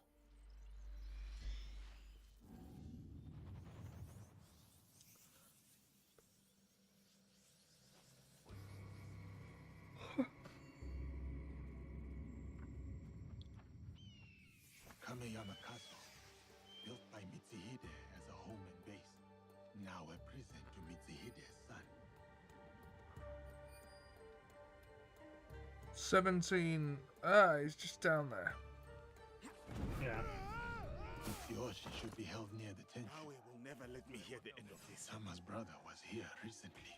Kamiyama Castle, built by Mitsuhide as a home and base, now a prison to Mitsuhide's son. 17. He's just down there. Yeah. Mitsuyoshi should be held near the Tenshu. Naue will never let me hear the end of this. Sama's brother was here recently.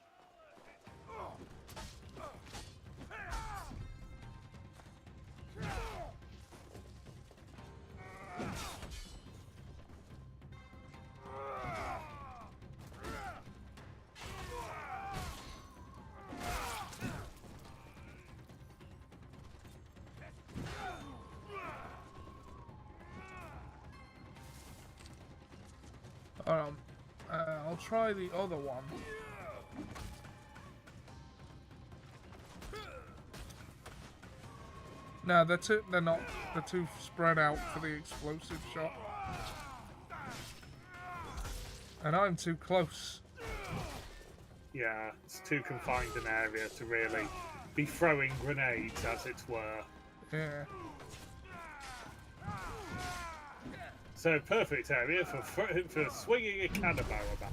I'll try the other one. No, they're not. They're too spread out for the explosive shot. And I'm too close. Yeah, it's too confined an area to really be throwing grenades, as it were. Yeah. So, perfect area for swinging a cannonball about.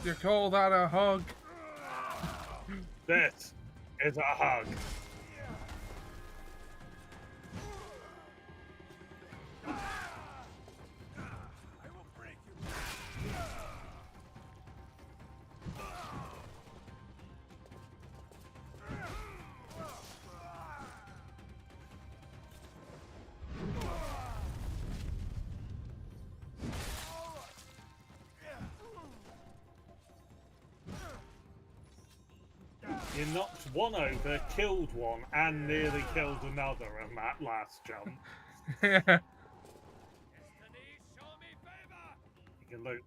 You call that a hug? This is a hug. You knocked one over, killed one, and nearly killed another on that last jump. Yeah. You can loot.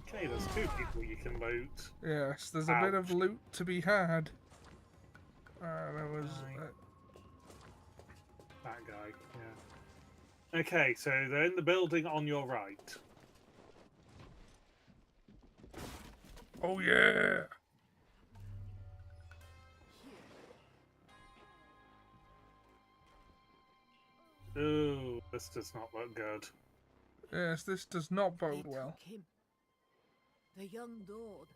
Okay, there's two people you can loot. Yes, there's a bit of loot to be had. There was... that guy, yeah. Okay, so they're in the building on your right. Oh, yeah! Ooh, this does not look good. Yes, this does not bode well. Him. The young lord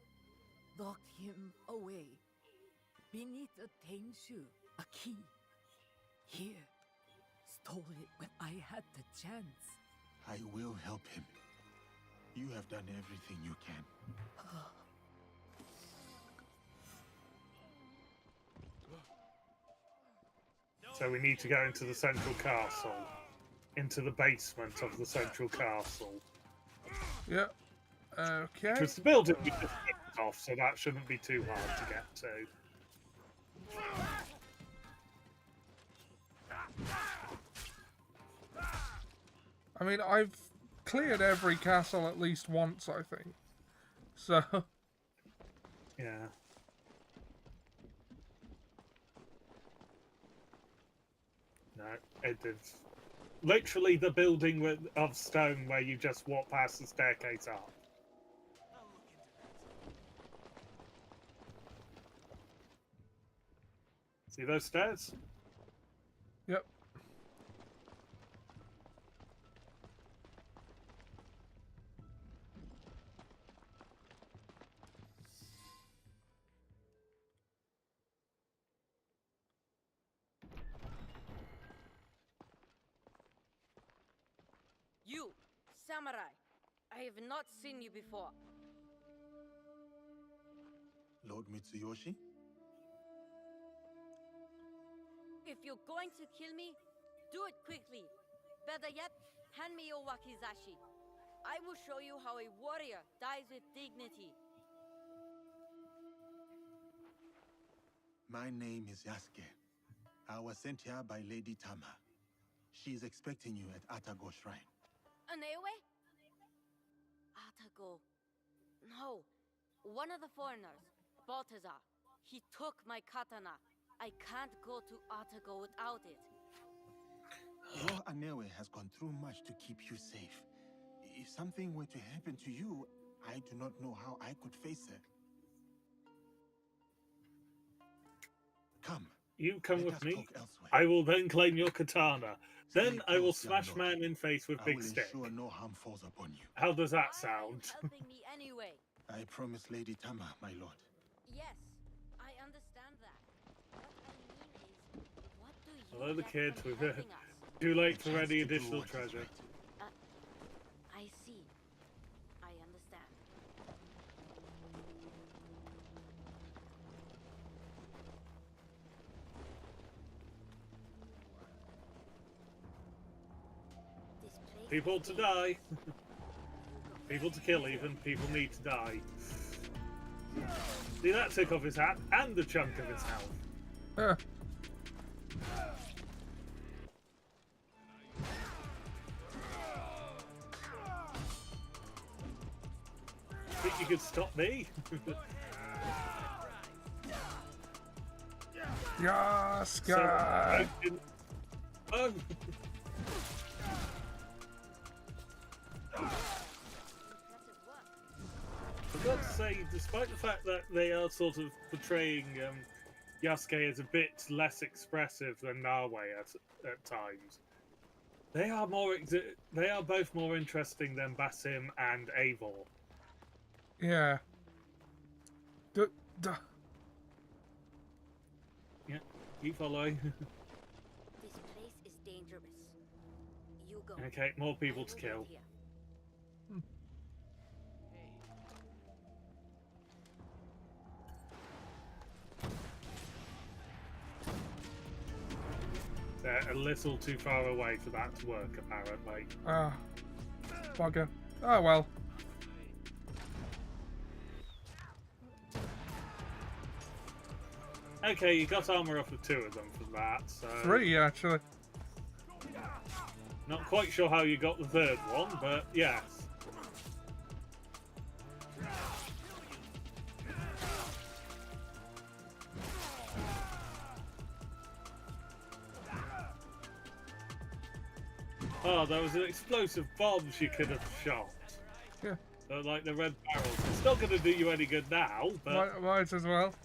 locked him away beneath a Tenshu, a key. Here, stole it when I had the chance. I will help him. You have done everything you can. So we need to go into the central castle. Into the basement of the central castle. Yep. Okay. Because the building we just kicked off, so that shouldn't be too hard to get to. I mean, I've cleared every castle at least once, I think. So... Yeah. No, it is literally the building of stone where you just walk past the staircase up. See those stairs? Yep. You, samurai, I have not seen you before. Lord Mitsuyoshi? If you're going to kill me, do it quickly. Better yet, hand me your wakizashi. I will show you how a warrior dies with dignity. My name is Yasuke. I was sent here by Lady Tama. She is expecting you at Atago Shrine. Anewe? Atago. No. One of the foreigners, Balthazar. He took my katana. I can't go to Atago without it. Lord Anewe has gone through much to keep you safe. If something were to happen to you, I do not know how I could face it. Come. You come with me. I will then claim your katana. Then I will smash man in face with big stick. Ensure no harm falls upon you. How does that sound? Helping me anyway. I promise Lady Tama, my lord. Yes, I understand that. What I mean is, what do you Hello, the get kids. from We're helping us? too late for any additional treasure. I see. I understand. This place People to die. People to kill even. People need to die. See, that took off his hat and a chunk of his health. Huh. Think you could stop me? Yes, guy. Oh. I've got to say, despite the fact that they are sort of portraying Yasuke as a bit less expressive than Nawe at times, they are both more interesting than Basim and Eivor. Yeah. Yeah, keep following. This place is dangerous. You go. Okay, more people to kill. They're a little too far away for that to work, apparently. Ah, bugger. Oh well. Okay, you got armor off of 2 of them from that, so... 3, actually. Not quite sure how you got the 3rd one, but yes. Oh, there was an explosive bomb she could have shot. Yeah. So, like the red barrels. It's not going to do you any good now, but... Might as well.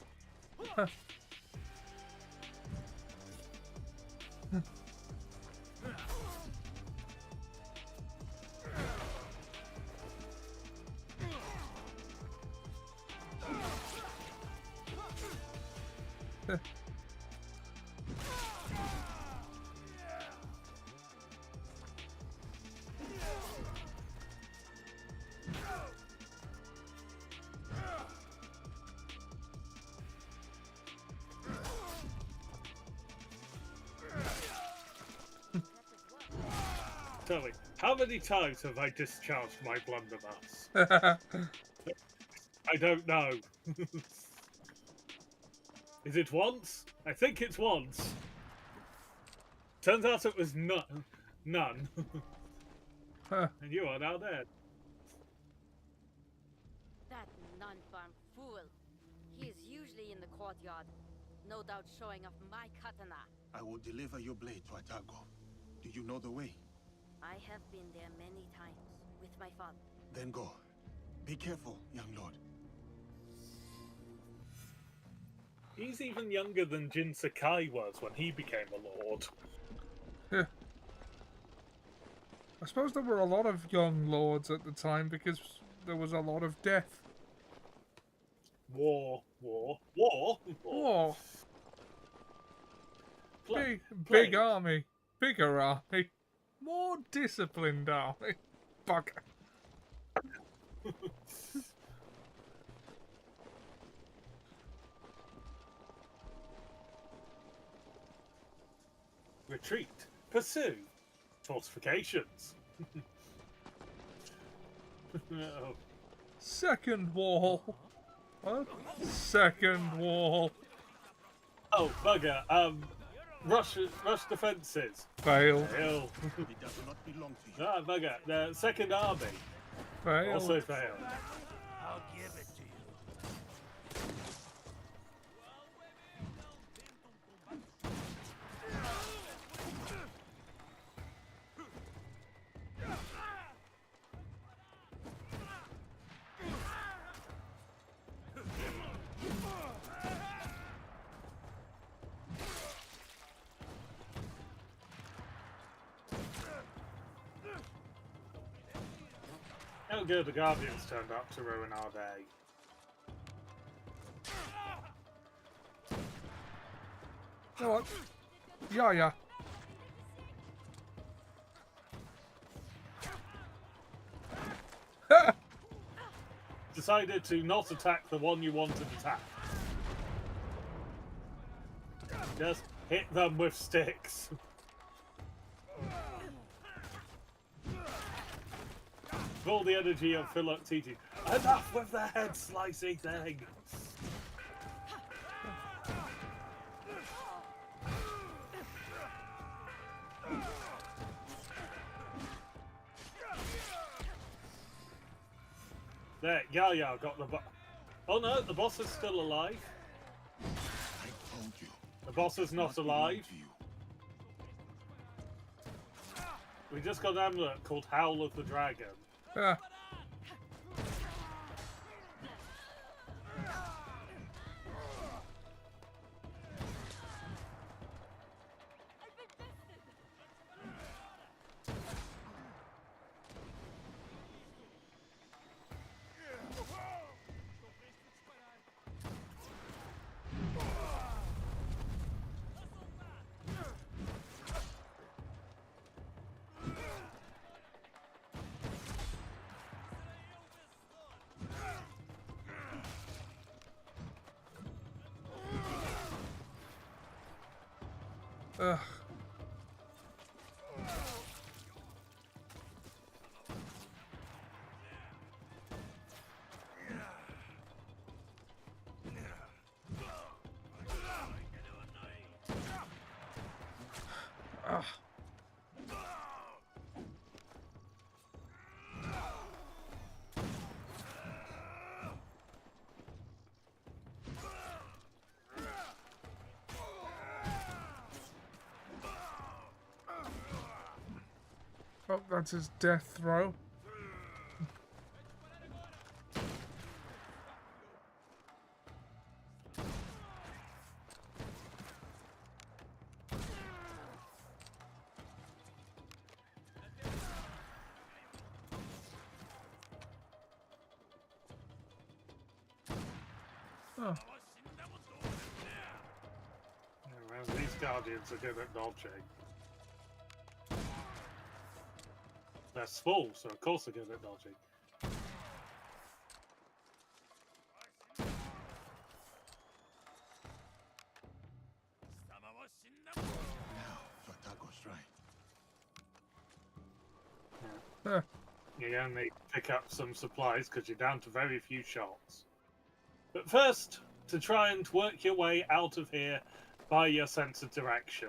Tell me, how many times have I discharged my blunderbuss? I don't know. Is it once? I think it's once. Turns out it was none. None. Huh. And you are now dead. That non-farm fool. He is usually in the courtyard. No doubt showing off my katana. I will deliver your blade to Atago. Do you know the way? I have been there many times with my father. Then go. Be careful, young lord. He's even younger than Jin Sakai was when he became a lord. Yeah. I suppose there were a lot of young lords at the time because there was a lot of death. War. Big army. Bigger army. More disciplined army. Bugger. Retreat. Pursue. Fortifications. Oh. Second wall. What? Second wall. Oh, bugger. Rush defences. Failed. Fail. It does not belong to you. Ah, bugger. The second army. Failed. Also failed. I'll give it to you. How good the Guardians turned up to ruin our day. You know what? Yeah. Decided to not attack the one you want to attack. Just hit them with sticks. For all the energy of Philoctetes. Enough with the head slicing thing! There, Yaya got the oh no, the boss is still alive. I told you. The boss is not alive. We just got an amulet called Howl of the Dragon. Ah. Ugh. Ah. Oh, that's his death throw. Oh. Well, these guardians are good at dodging. They're small, so of course they're good at dodging. Fatago Shrine. Huh. You only pick up some supplies because you're down to very few shots. But first, to try and work your way out of here by your sense of direction.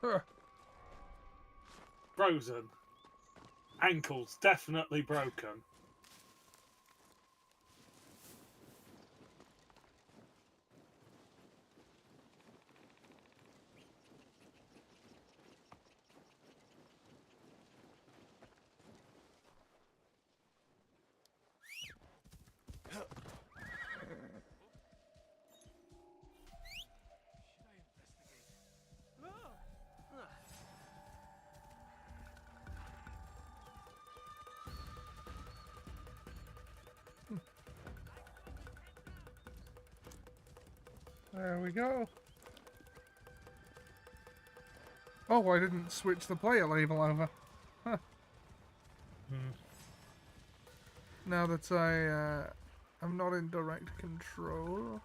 Huh. Frozen. Ankles definitely broken. There we go. Oh, I didn't switch the player label over. Huh. Now that I'm not in direct control.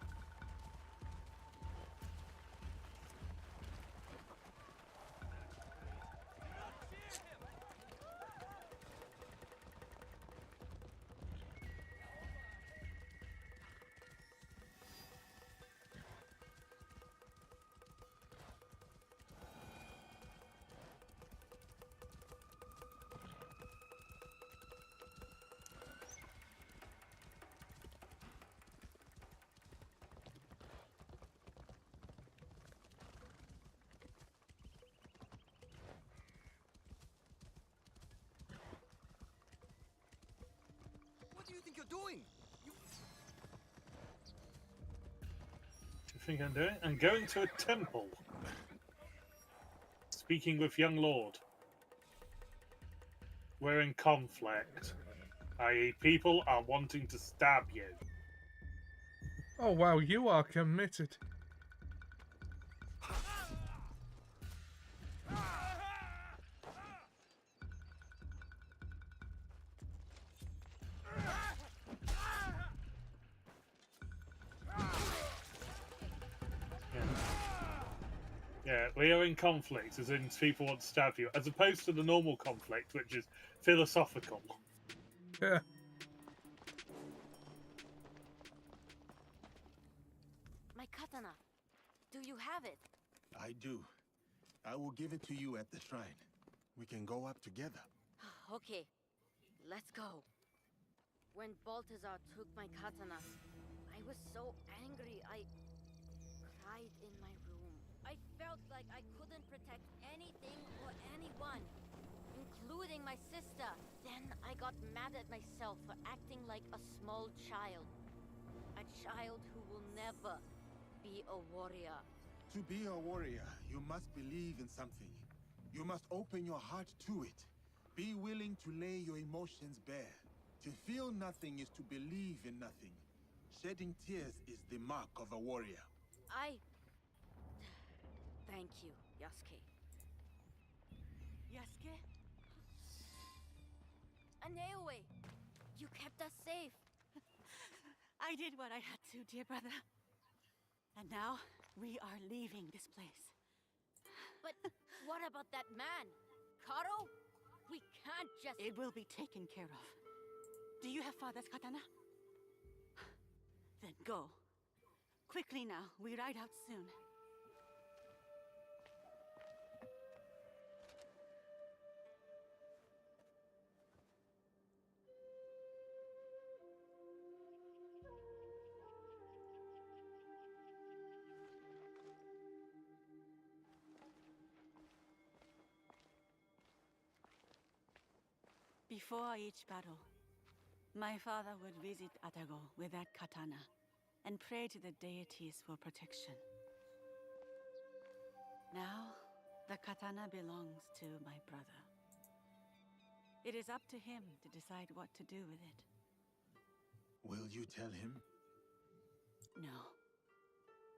What do you think you're doing? You think I'm doing? I'm going to a temple. Speaking with young lord. We're in conflict. I.e., people are wanting to stab you. Oh wow, you are committed. Yeah, we are in conflict, as in people want to stab you, as opposed to the normal conflict, which is philosophical. Yeah. My katana. Do you have it? I do. I will give it to you at the shrine. We can go up together. Okay, let's go. When Balthazar took my katana, I was so angry I cried in my room. I felt like I couldn't protect anything or anyone, including my sister. Then I got mad at myself for acting like a small child. A child who will never be a warrior. To be a warrior, you must believe in something. You must open your heart to it. Be willing to lay your emotions bare. To feel nothing is to believe in nothing. Shedding tears is the mark of a warrior. Thank you, Yasuke. Yasuke? Aneoe! You kept us safe. I did what I had to, dear brother. And now, we are leaving this place. But what about that man? Karo? We can't just... It will be taken care of. Do you have father's katana? Then go. Quickly now, we ride out soon. Before each battle, my father would visit Atago with that katana and pray to the deities for protection. Now, the katana belongs to my brother. It is up to him to decide what to do with it. Will you tell him? No.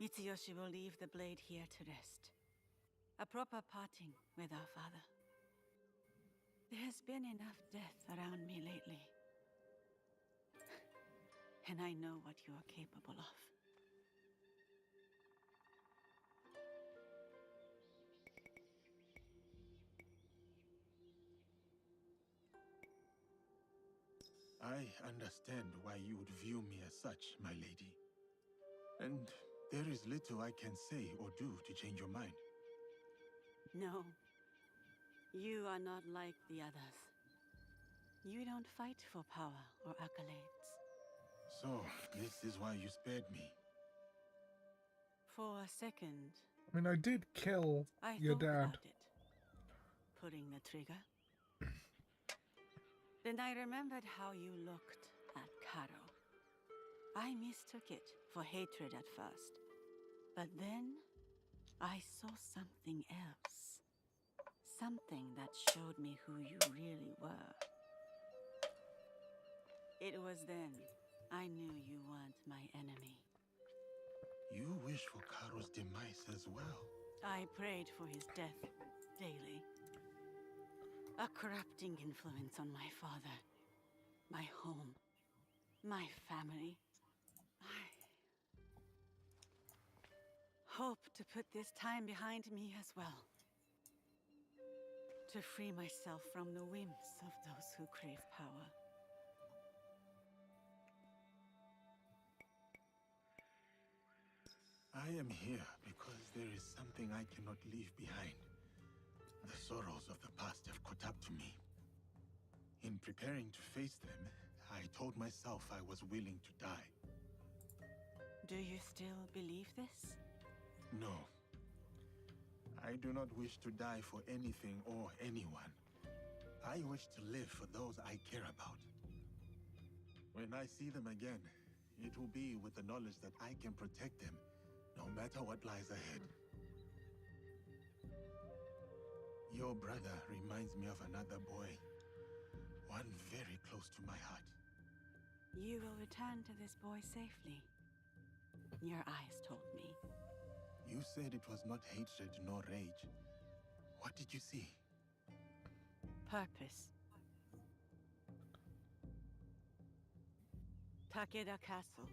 Mitsuyoshi will leave the blade here to rest. A proper parting with our father. There's been enough death around me lately. And I know what you are capable of. I understand why you would view me as such, my lady. And there is little I can say or do to change your mind. No. You are not like the others. You don't fight for power or accolades. So, this is why you spared me. For a second, I mean, I did kill I your thought dad. about it. Pulling the trigger. Then I remembered how you looked at Karo. I mistook it for hatred at first. But then, I saw something else. Something that showed me who you really were. It was then I knew you weren't my enemy. You wish for Karo's demise as well. I prayed for his death daily. A corrupting influence on my father, my home, my family. I hope to put this time behind me as well. To free myself from the whims of those who crave power. I am here because there is something I cannot leave behind. The sorrows of the past have caught up to me. In preparing to face them, I told myself I was willing to die. Do you still believe this? No. I do not wish to die for anything or anyone. I wish to live for those I care about. When I see them again, it will be with the knowledge that I can protect them, no matter what lies ahead. Your brother reminds me of another boy. One very close to my heart. You will return to this boy safely. Your eyes told me. You said it was not hatred nor rage. What did you see? Purpose. Takeda Castle.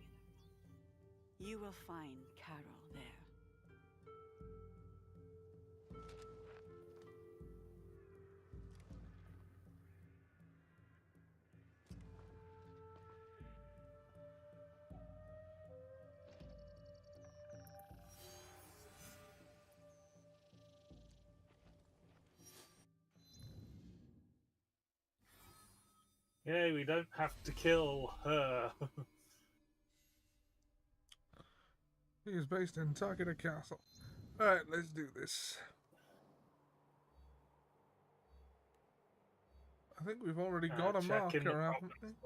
You will find Karo there. Yay, we don't have to kill her. He is based in Takeda Castle. Alright, let's do this. I think we've already got a check in the marker, haven't province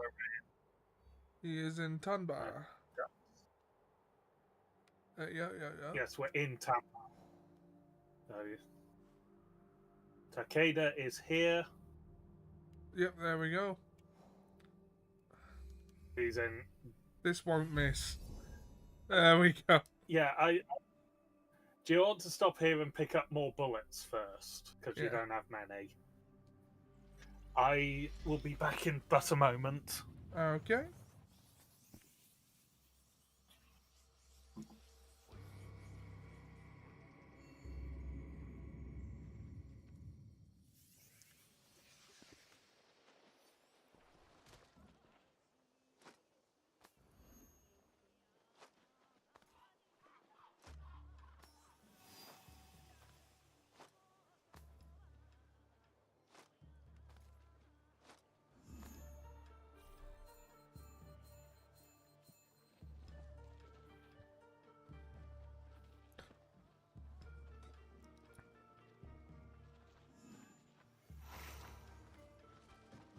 we? He is in Tanbar. Yeah. Yes, we're in Tampa. So, Takeda is here. Yep, there we go. He's in. This won't miss. There we go. Yeah, do you want to stop here and pick up more bullets first? Because you don't have many. I will be back in but a moment. Okay.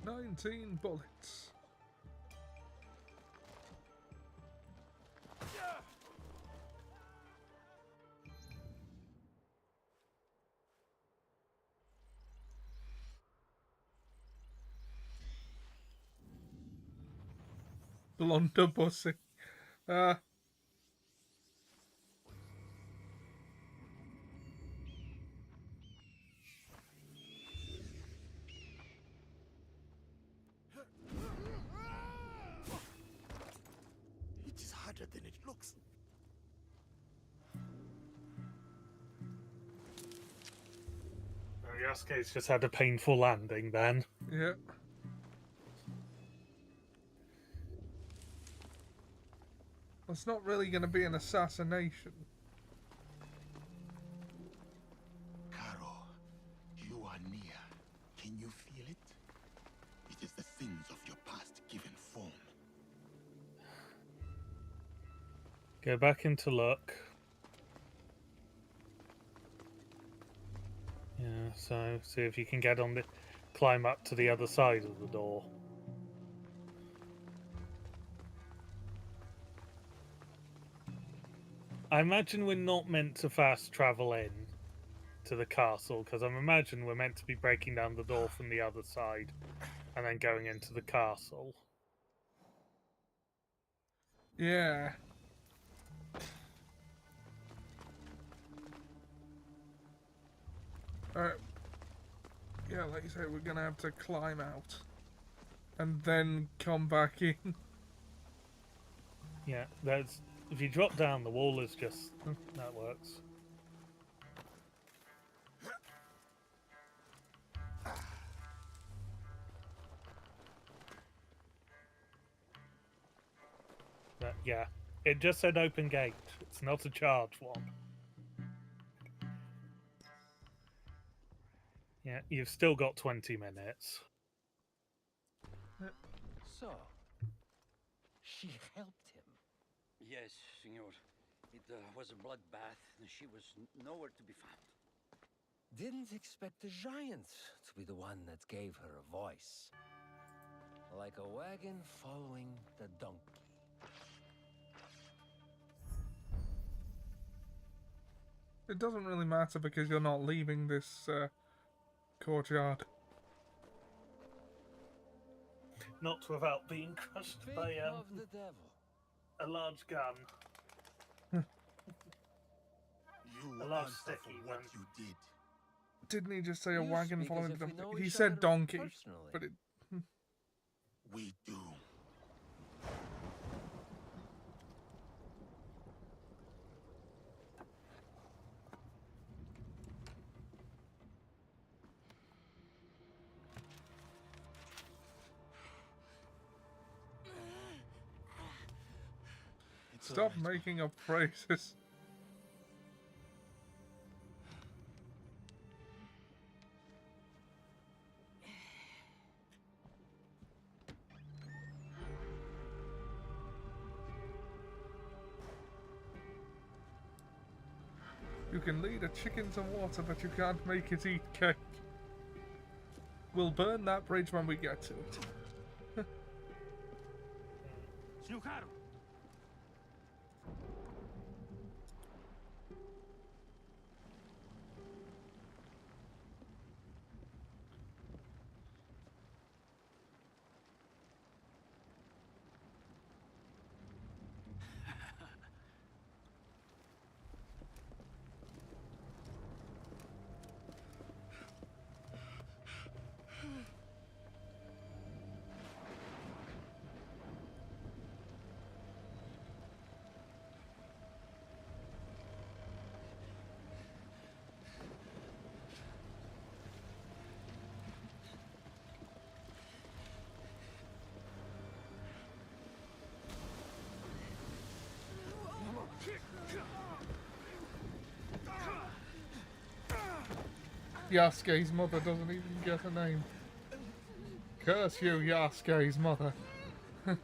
$19 bullets. Blunderbussing. It is harder than it looks. Yasuke's just had a painful landing then. Yeah. It's not really going to be an assassination. Caro, you are near. Can you feel it? It is the sins of your past given form. Go back into luck. Yeah, so see if you can get on the climb up to the other side of the door. I imagine we're not meant to fast travel in to the castle, because I imagine we're meant to be breaking down the door from the other side and then going into the castle. Yeah. Alright. Yeah, like you say, we're gonna have to climb out. And then come back in. Yeah, there's... If you drop down, the wall is just... That works. But yeah, it just said open gate. It's not a charged one. Yeah, you've still got 20 minutes. So, she helped him. Yes, senor. It was a bloodbath. She was nowhere to be found. Didn't expect the giant to be the one that gave her a voice. Like a wagon following the donkey. It doesn't really matter because you're not leaving this courtyard. Not without being crushed by of the devil. a large gun. You A large answer sticky for what one. you did. Didn't he just say a You wagon speak as following if the we donkey? know He each said other donkey, personally. but it... We do. Stop making up phrases. You can lead a chicken to water, but you can't make it eat cake. We'll burn that bridge when we get to it. Snookaru! Yasuke's mother doesn't even get a name. Curse you, Yasuke's mother. Yeah.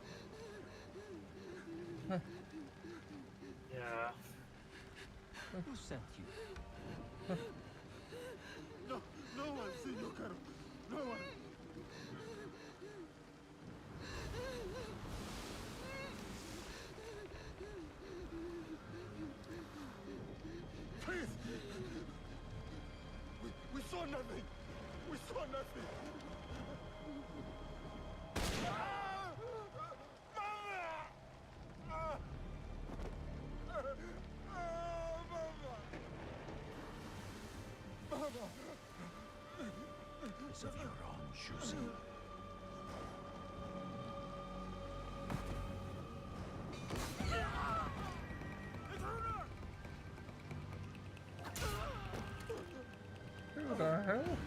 Who sent you? No one, Senor Karo. No one. Please. We saw nothing. We saw nothing. It's of your own choosing. Who the hell?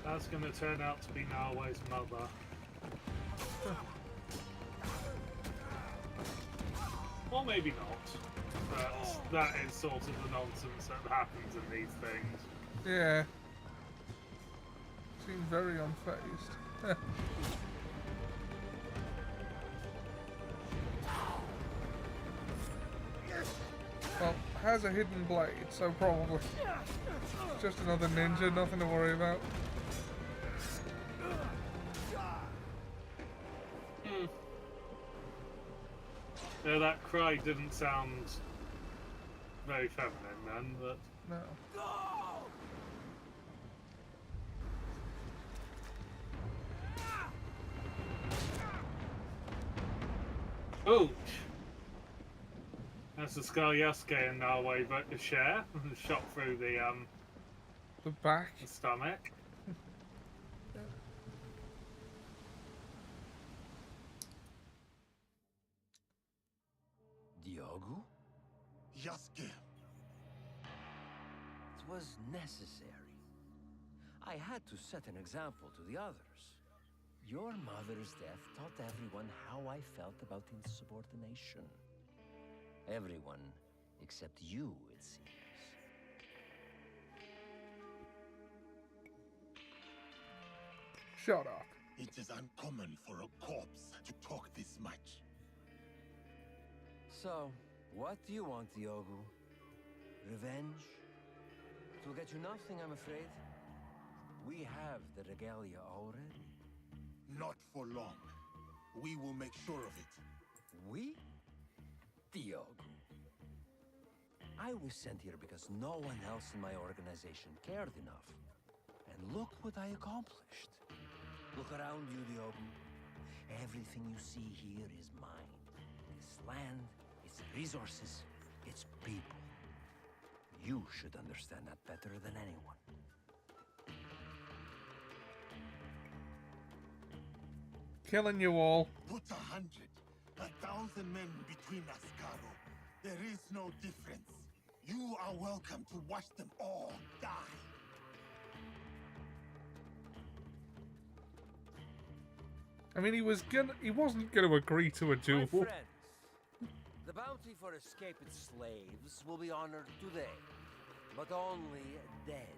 That's going to turn out to be Naoe's mother. Or maybe not. But that is sort of the nonsense that happens in these things. Yeah. Seems very unfazed. Well, has a hidden blade, so probably. Just another ninja, nothing to worry about. Yeah, that cry didn't sound very feminine then, but... No. Ouch! That's the Scar Yasuke and Naoe about to share. Shot through the back. The stomach. Diogo? Yasuke. It was necessary. I had to set an example to the others. Your mother's death taught everyone how I felt about insubordination. Everyone except you, it seems. Shut up. It is uncommon for a corpse to talk this much. So, what do you want, Diogo? Revenge? It will get you nothing, I'm afraid. We have the regalia already. Not for long. We will make sure of it. We? Diogo. I was sent here because no one else in my organization cared enough. And look what I accomplished. Look around you, Diogo. Everything you see here is mine. This land, its resources, its people. You should understand that better than anyone. Killing you all. Put 100, 1,000 men between us, Karo. There is no difference. You are welcome to watch them all die. I mean, he wasn't gonna agree to a duel. My friends, the bounty for escaped slaves will be honored today, but only dead.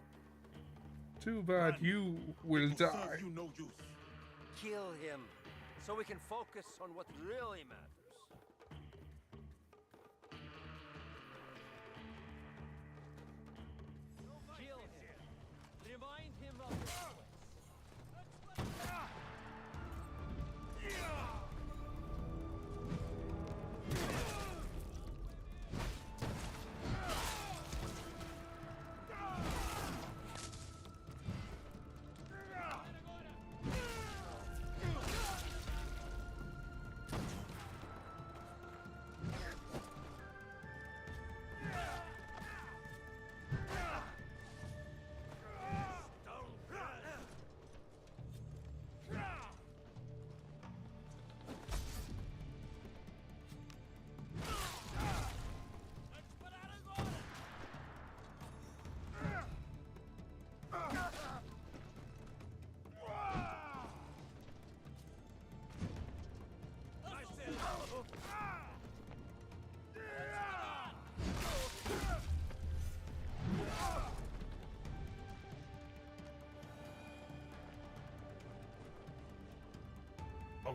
Too bad you will die. You no use. Kill him, so we can focus on what really matters.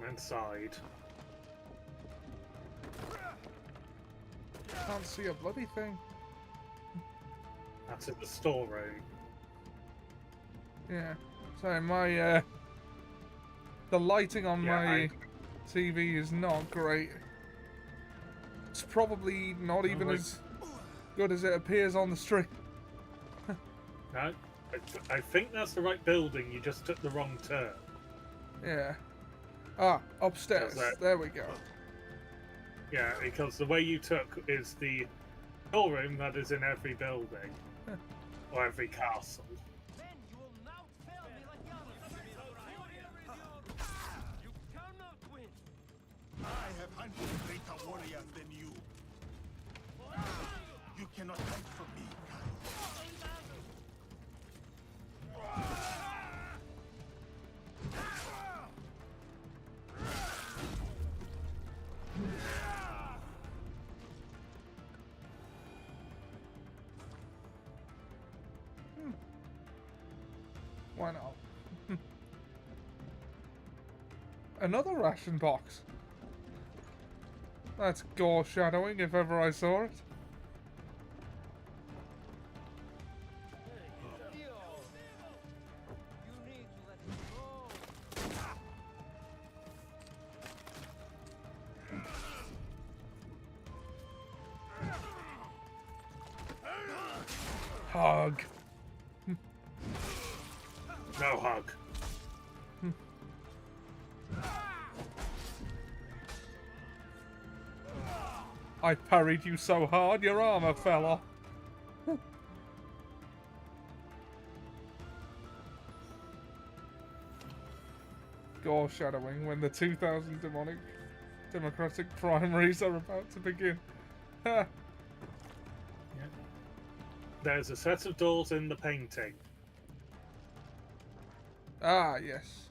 on inside. Can't see a bloody thing. That's in the storeroom. Yeah. So my the lighting on my TV is not great. It's probably not even as good as it appears on the stream. No, I think that's the right building. You just took the wrong turn. Yeah. Ah, upstairs. There we go. Yeah, because the way you took is the storeroom that is in every building. Or every castle. I have hunted greater warriors than you. You cannot hunt from me, Why not? Another ration box. That's gore shadowing if ever I saw it. Hug. No hug. I parried you so hard, your armor fell off. Gore shadowing when the 2000 democratic primaries are about to begin. There's a set of doors in the painting. Ah, yes.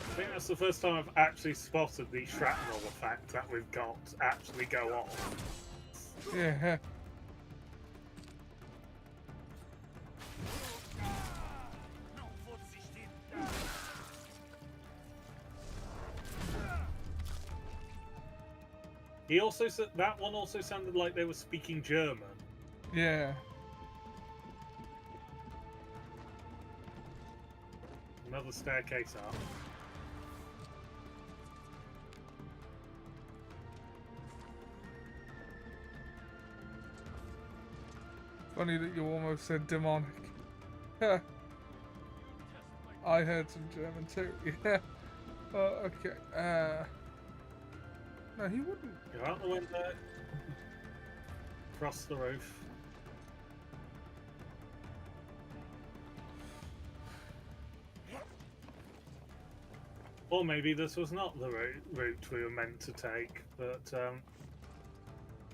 I think that's the first time I've actually spotted the shrapnel effect that we've got actually go off. Yeah. He also said that one also sounded like they were speaking German. Yeah. Another staircase up. Funny that you almost said demonic. I heard some German too. Yeah. Okay. No, he wouldn't. Go out the window. Across the roof. Or maybe this was not the route we were meant to take, but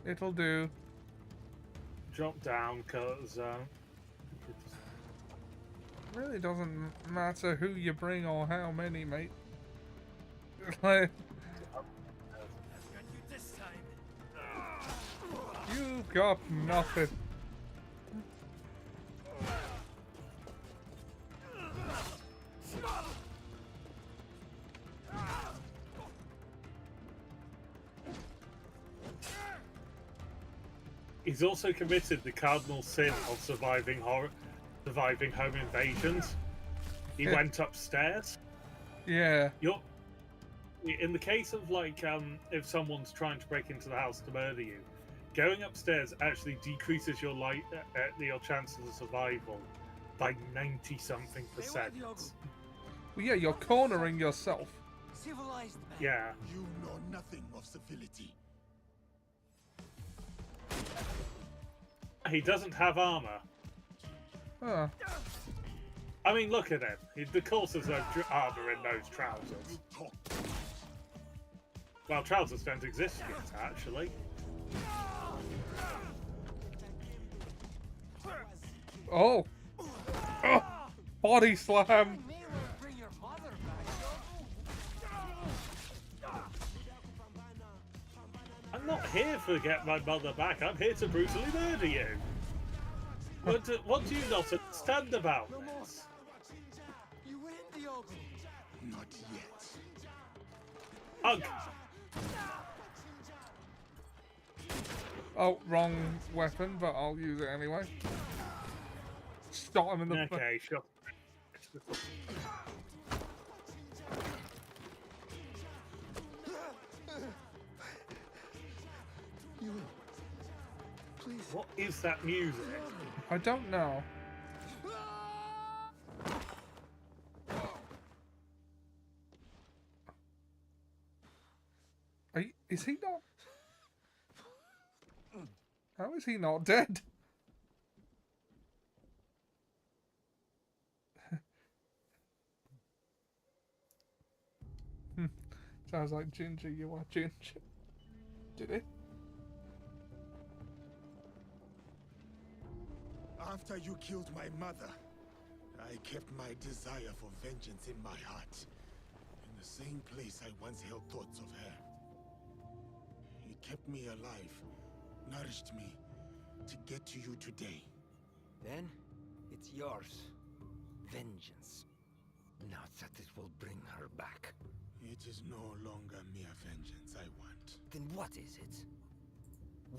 it'll do. Drop down, cause really doesn't matter who you bring or how many, mate. Like, you got nothing. he's also committed the cardinal sin of surviving home invasions. He went upstairs. Yeah. In the case of like if someone's trying to break into the house to murder you, going upstairs actually decreases your your chances of survival by 90-something%. Well, yeah, you're cornering yourself. Civilized man. Yeah. You know nothing of civility. He doesn't have armor. Huh. I mean, look at him. Of course there's no armor in those trousers. Well, trousers don't exist yet, actually. Oh! Oh! Body slam! I'm not here to get my mother back. I'm here to brutally murder you. What do you not understand about this? You win, Diogo. Not yet. Hug. Oh, wrong weapon, but I'll use it anyway. Shot him in the Okay, sure. Please. What is that music? I don't know. Is he not? How is he not dead? Sounds like Ginger, you are Ginger. Did it? After you killed my mother, I kept my desire for vengeance in my heart. In the same place I once held thoughts of her. It kept me alive, nourished me, to get to you today. Then, it's yours. Vengeance. Not that it will bring her back. It is no longer mere vengeance I want. Then what is it?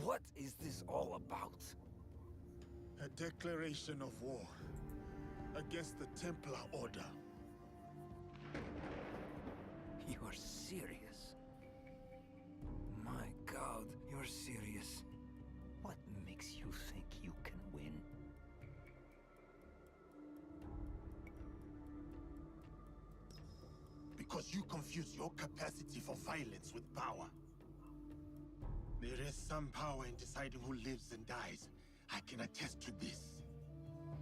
What is this all about? A declaration of war against the Templar Order. You are serious? My God, you're serious. What makes you think you can win? Because you confuse your capacity for violence with power. There is some power in deciding who lives and dies. I can attest to this.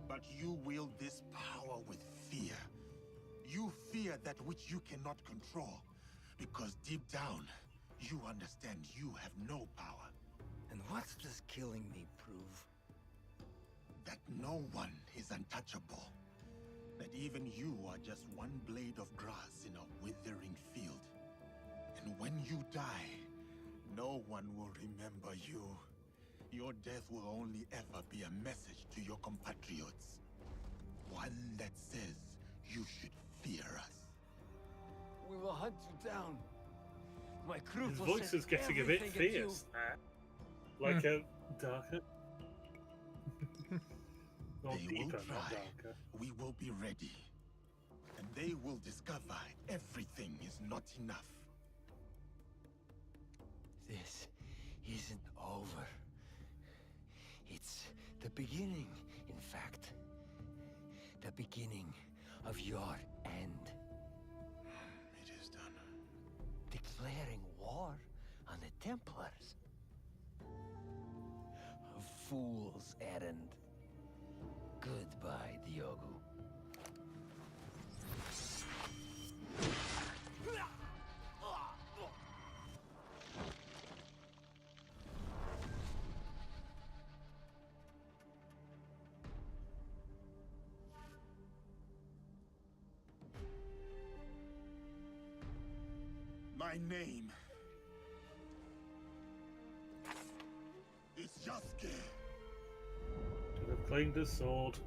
But you wield this power with fear. You fear that which you cannot control. Because deep down, you understand you have no power. And what does killing me prove? That no one is untouchable. That even you are just one blade of grass in a withering field. And when you die, no one will remember you. Your death will only ever be a message to your compatriots. One that says you should fear us. We will hunt you down. My crew His will voice send is getting a bit everything at you. fierce there. Like a darker. Or They will deeper, not try. darker. We will be ready. And they will discover everything is not enough. This isn't over. It's the beginning, in fact. The beginning of your end. It is done. Declaring war on the Templars. A fool's errand. Goodbye, Diogo. My name is Yasuke. Should have cleaned his sword.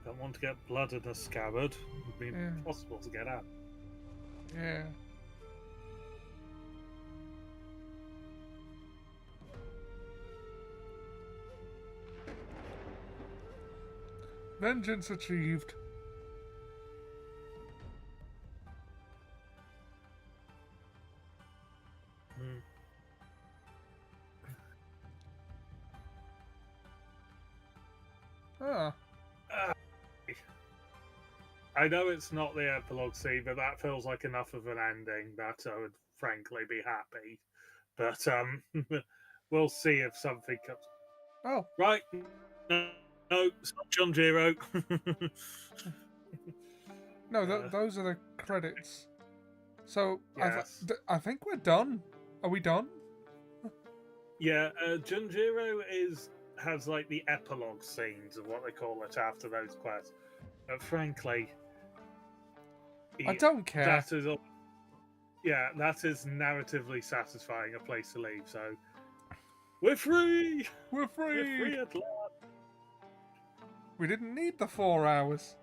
Don't want to get blood in a scabbard. It would be impossible to get out. Yeah. Vengeance achieved. Ah. I know it's not the epilogue scene, but that feels like enough of an ending that I would frankly be happy. But we'll see if something comes. Oh. Right. No, it's not John Giro. No, those are the credits. So Yes. I think we're done. Are we done? Yeah, Junjiro has like the epilogue scenes of what they call it after those quests. But frankly, I don't care. That is narratively satisfying a place to leave. So we're free. We're free. We're free at last. We didn't need the 4 hours.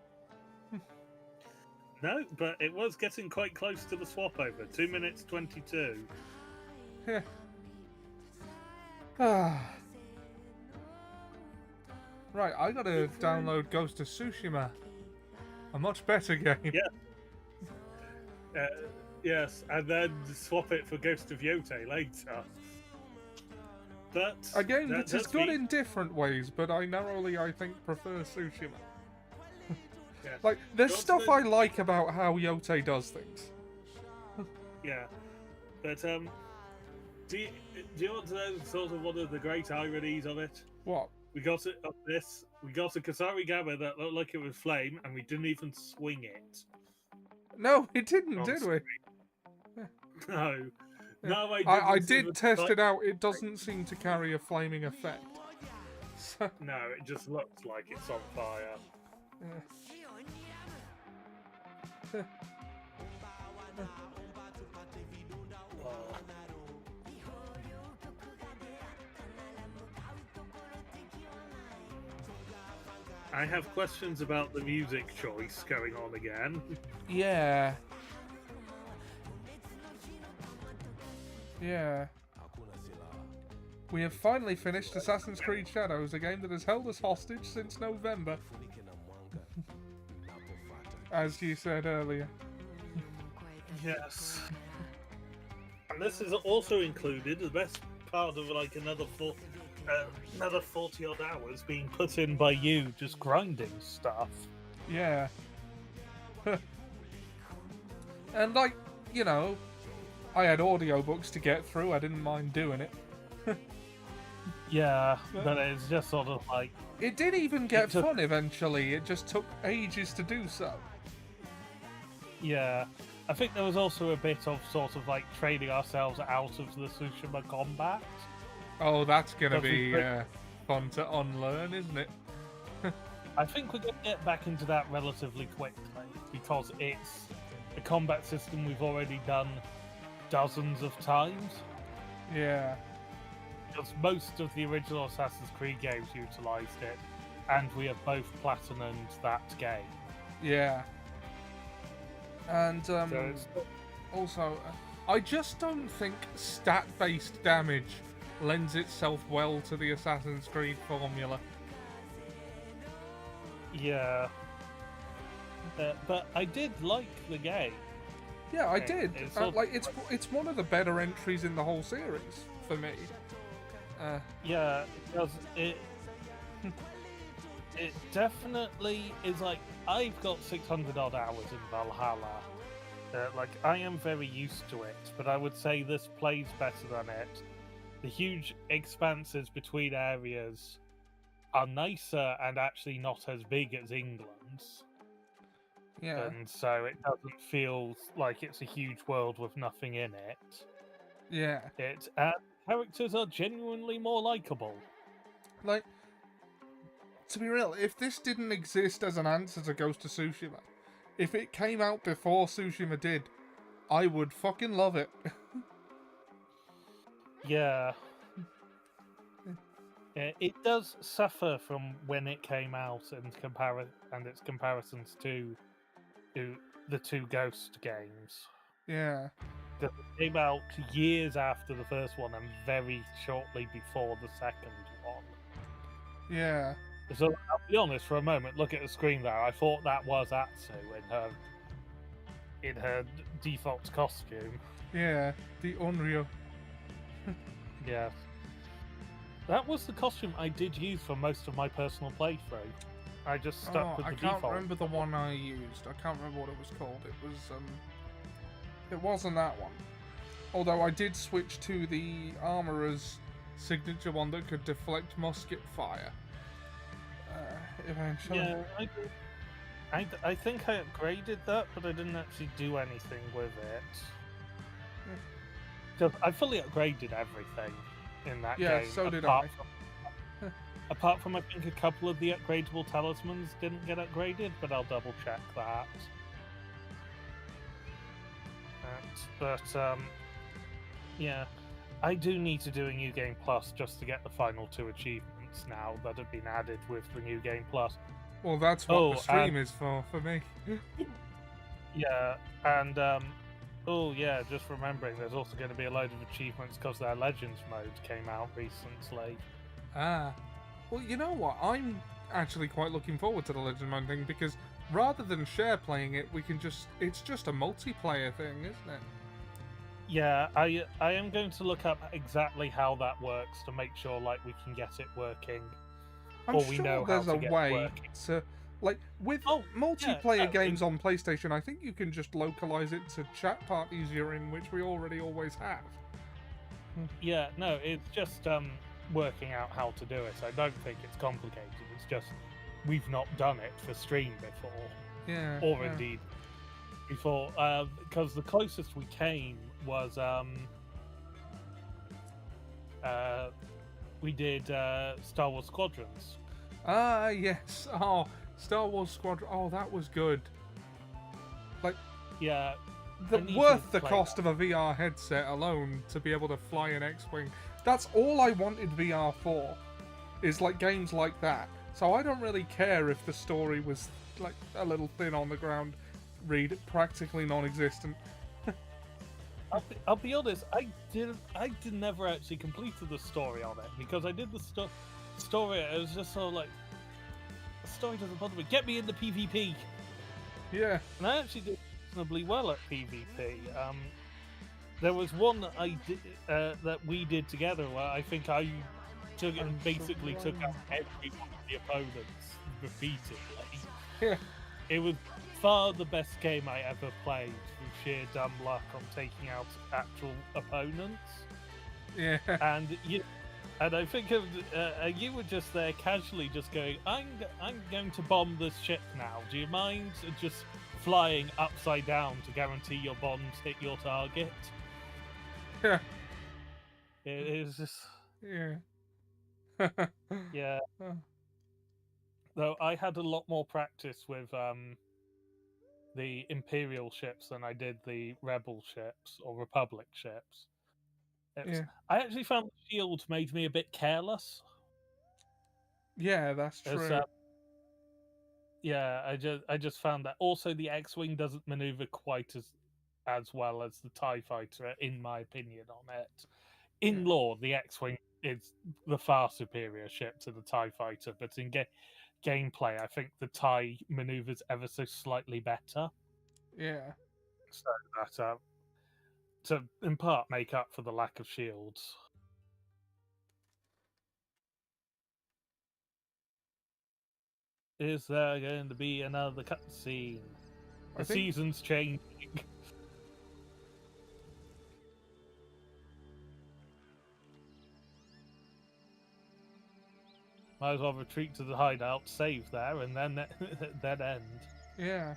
No, but it was getting quite close to the swap over. 2 minutes 22. Yeah. Right, I gotta download Ghost of Tsushima. A much better game. Yeah. Yes, and then swap it for Ghost of Yotei later. But a game that is good in different ways, but I narrowly, I think, prefer Tsushima. Yeah. Like, there's stuff I like about how Yotei does things. Yeah, but do you want to know sort of one of the great ironies of it? What? We got it of this. We got a Kasari Gamma that looked like it was flame, and we didn't even swing it. No, we didn't, did we? No. No, I did test it out. It doesn't seem to carry a flaming effect. So... No, it just looks like it's on fire. I have questions about the music choice going on again. Yeah. Yeah. We have finally finished Assassin's Creed Shadows, a game that has held us hostage since November. As you said earlier. Yes. And this is also included, the best part of like another 40 odd hours being Put in by you just grinding stuff. Yeah. And like, you know, I had audiobooks to get through, I didn't mind doing it. Yeah, but it's just sort of like... It did even get fun eventually, it just took ages to do so. Yeah, I think there was also a bit of sort of like trading ourselves out of the Tsushima combat. Oh, that's gonna be fun to unlearn, isn't it? I think we're going to get back into that relatively quickly, because it's a combat system we've already done dozens of times. Yeah. Because most of the original Assassin's Creed games utilised it, and we have both platinumed that game. Yeah. And also, I just don't think stat-based damage lends itself well to the Assassin's Creed formula. Yeah. But I did like the game. Yeah, I did. It's one of the better entries in the whole series for me. Yeah, because it definitely is like, I've got 600 odd hours in Valhalla. Like, I am very used to it, but I would say this plays better than it. The huge expanses between areas are nicer and actually not as big as England's. Yeah. And so it doesn't feel like it's a huge world with nothing in it. Yeah. Characters are genuinely more likable. Like, to be real, if this didn't exist as an answer to Ghost of Tsushima, if it came out before Tsushima did, I would fucking love it. Yeah. It does suffer from when it came out and its comparisons to the two Ghost games. Yeah. It came out years after the first one and very shortly before the second one. Yeah. So I'll be honest for a moment. Look at the screen there. I thought that was Atsu in her default costume. Yeah, the Onryo. Yeah. That was the costume I did use for most of my personal playthrough. I just stuck with the default. I can't remember the one I used. I can't remember what it was called. It wasn't that one. Although I did switch to the Armorer's signature one that could deflect musket fire. Eventually. Yeah, I think I upgraded that, but I didn't actually do anything with it. Just, I fully upgraded everything in that Yeah, game. so did apart I. From, apart from, I think, a couple of the upgradable talismans didn't get upgraded, but I'll double check that. Yeah, I do need to do a New Game Plus just to get the final 2 achievements now that have been added with the New Game Plus. Well, that's what the stream is for me. Yeah, and oh yeah, just remembering, there's also going to be a load of achievements because their Legends mode came out recently. Ah, well, you know what? I'm actually quite looking forward to the Legend mode thing because rather than share playing it, we can just—it's just a multiplayer thing, isn't it? Yeah, I am going to look up exactly how that works to make sure like we can get it working. I'm sure there's a way to, like, with multiplayer games on PlayStation, I think you can just localize it to chat parties you're in, which we already always have. Yeah, no, it's just working out how to do it. I don't think it's complicated. It's just we've not done it for stream before. Yeah. Or indeed before, because the closest we came was we did Star Wars Squadrons. Ah, yes. Oh, Star Wars Squadron. Oh, that was good. Like, yeah, worth the cost of a VR headset alone to be able to fly an X-wing. That's all I wanted VR for. Is like games like that. So I don't really care if the story was like a little thin on the ground. Read practically non-existent. I'll be honest. I did never actually completed the story on it because I did the story. It was just sort of like the story doesn't bother me. Get me in the PvP. Yeah. And I actually did reasonably well at PvP. There was one that I did that we did together where I think I took and basically took out every one of the opponents repeatedly. Yeah. It was far the best game I ever played with sheer dumb luck on taking out actual opponents. Yeah. And I think of you were just there casually just going, I'm going to bomb this ship now. Do you mind just flying upside down to guarantee your bombs hit your target? Yeah. It is just... Yeah. Yeah. Though I had a lot more practice with the Imperial ships than I did the Rebel ships or Republic ships. I actually found the shield made me a bit careless. Yeah, that's true. Yeah, I just found that. Also, the X-wing doesn't maneuver quite as well as the TIE fighter, in my opinion, on it. In lore, the X-wing is the far superior ship to the TIE fighter, but in gameplay, I think the TIE maneuvers ever so slightly better. Yeah. So that to in part make up for the lack of shields. Is there going to be another cutscene? The season's changing. Might as well retreat to the hideout, save there, and then end. Yeah.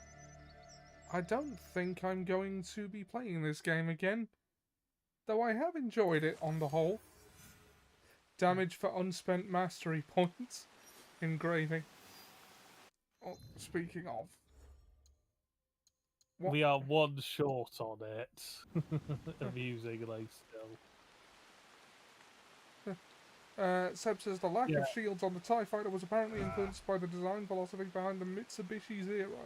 I don't think I'm going to be playing this game again. Though I have enjoyed it on the whole. Damage for unspent mastery points. Engraving. Oh, speaking of. What? We are one short on it. Amusingly still. Seb says the lack of shields on the TIE fighter was apparently influenced by the design philosophy behind the Mitsubishi Zero.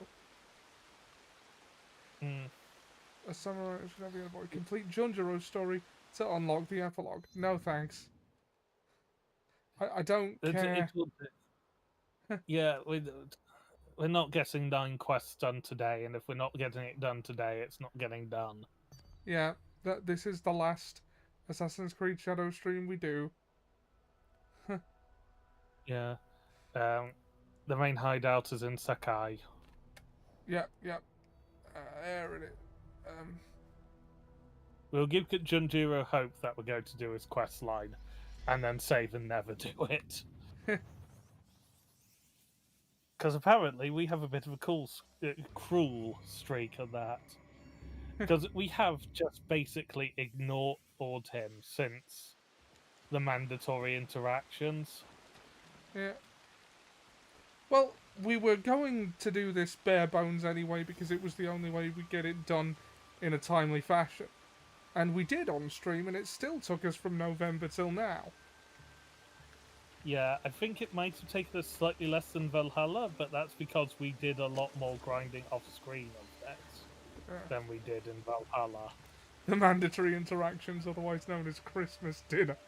A samurai should have been avoid complete Junjiro's story to unlock the epilogue. No thanks. I don't care. Yeah, we're not getting 9 quests done today, and if we're not getting it done today, it's not getting done. Yeah, this is the last Assassin's Creed Shadow stream we do. Yeah. The main hideout is in Sakai. Yep. There it is. We'll give Junjiro hope that we're going to do his quest line, and then save and never do it. Because apparently we have a bit of a cruel streak on that. Because we have just basically ignored him since the mandatory interactions. Yeah. Well, we were going to do this bare bones anyway because it was the only way we'd get it done in a timely fashion. And we did on stream, and it still took us from November till now. Yeah, I think it might have taken us slightly less than Valhalla, but that's because we did a lot more grinding off screen of that than we did in Valhalla. The mandatory interactions, otherwise known as Christmas dinner.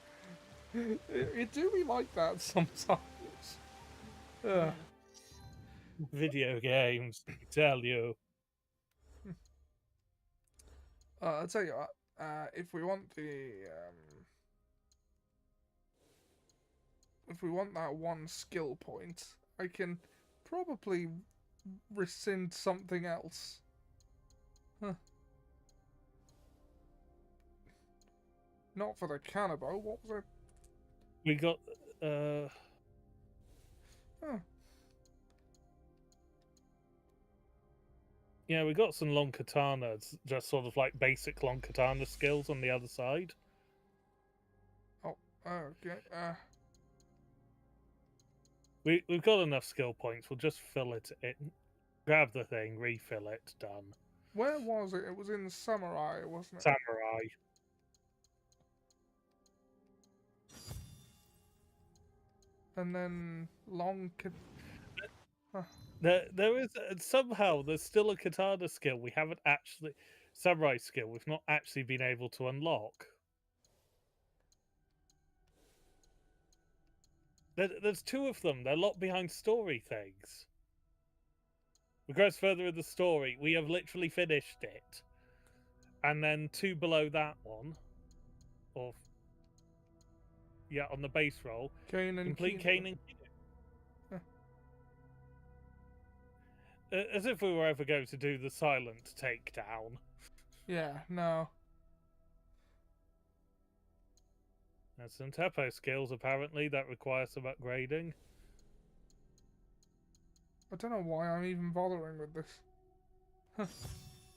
It do be like that sometimes. Video games, I tell you. I'll tell you what, if we want that one skill point, I can probably rescind something else. Huh. Not for the Cannibal, what was it? We got, Huh. Yeah, we got some long katanas, just sort of like basic long katana skills on the other side. Oh, okay. We've got enough skill points. We'll just fill it in. Grab the thing, refill it, done. Where was it? It was in Samurai, wasn't it? Samurai. And then long There is somehow there's still a katana skill we haven't actually samurai skill we've not actually been able to unlock. There's two of them. They're locked behind story things. It goes further in the story. We have literally finished it, and then two below that one, or yeah, on the base roll, complete Kane and as if we were ever going to do the silent takedown. Yeah, no. There's some Teppo skills, apparently, that require some upgrading. I don't know why I'm even bothering with this.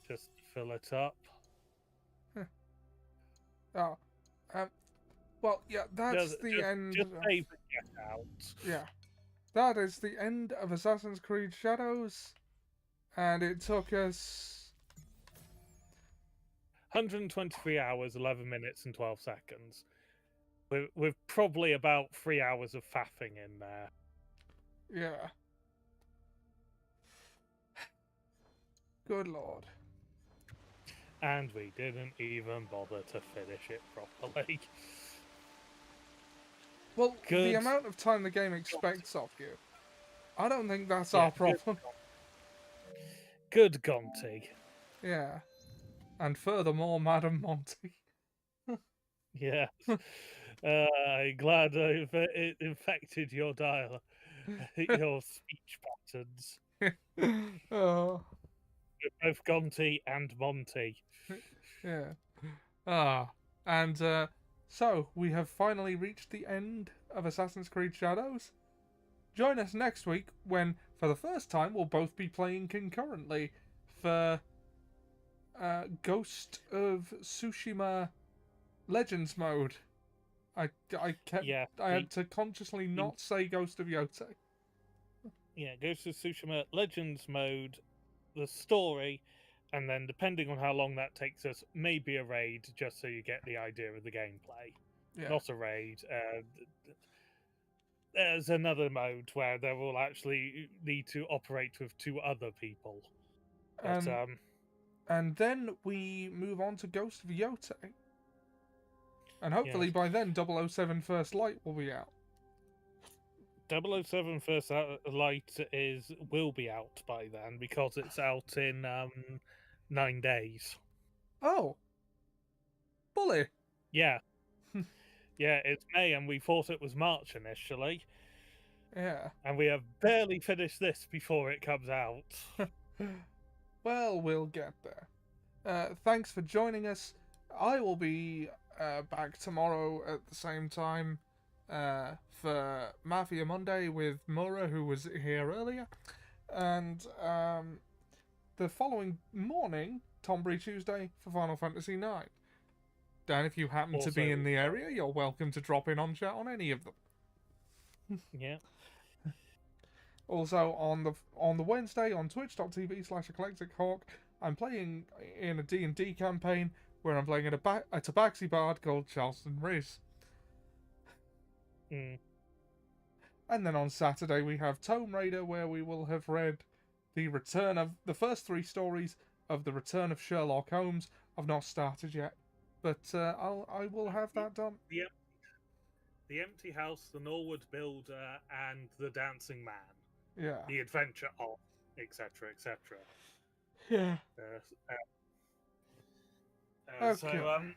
Just fill it up. Oh. Well, yeah, that's the end. Just save and get out. Yeah. That is the end of Assassin's Creed Shadows. And it took us 123 hours, 11 minutes, and 12 seconds. With probably about 3 hours of faffing in there. Yeah. Good lord. And we didn't even bother to finish it properly. Well, the amount of time the game expects of you, I don't think that's our problem. Good Gonti. Yeah. And furthermore, Madam Monty. Yeah. I'm glad it infected your dial, your speech patterns. Oh. Both Gonti and Monty. Yeah. And so we have finally reached the end of Assassin's Creed Shadows. Join us next week when, for the first time, we'll both be playing concurrently for Ghost of Tsushima Legends mode. I had to consciously not say Ghost of Yotei. Yeah, Ghost of Tsushima Legends mode, the story, and then depending on how long that takes us, maybe a raid, just so you get the idea of the gameplay. Yeah. Not a raid. There's another mode where they will actually need to operate with two other people. But, and then we move on to Ghost of Yotei. And hopefully by then 007 First Light will be out. 007 First Light will be out by then because it's out in 9 days. Oh. Bully. Yeah. Yeah, it's May and we thought it was March initially. Yeah. And we have barely finished this before it comes out. Well, we'll get there. Thanks for joining us. I will be back tomorrow at the same time for Mafia Monday with Mura, who was here earlier. And the following morning, Tombury Tuesday for Final Fantasy IX. Dan, if you happen to be Also- in the area, you're welcome to drop in on chat on any of them. Yeah. Also on the Wednesday on twitch.tv/eclectichawk, I'm playing in a D&D campaign where I'm playing a tabaxi bard called Charleston Riz. Mm. And then on Saturday we have Tomb Raider, where we will have read the first 3 stories of the Return of Sherlock Holmes. I've not started yet, but I will have that done. The Empty House, The Norwood Builder, and The Dancing Man. Yeah. The Adventure of, etc., etc. Yeah. Okay. So,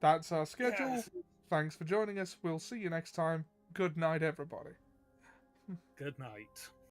that's our schedule. yes. Thanks for joining us. We'll see you next time. Good night, everybody. Good night.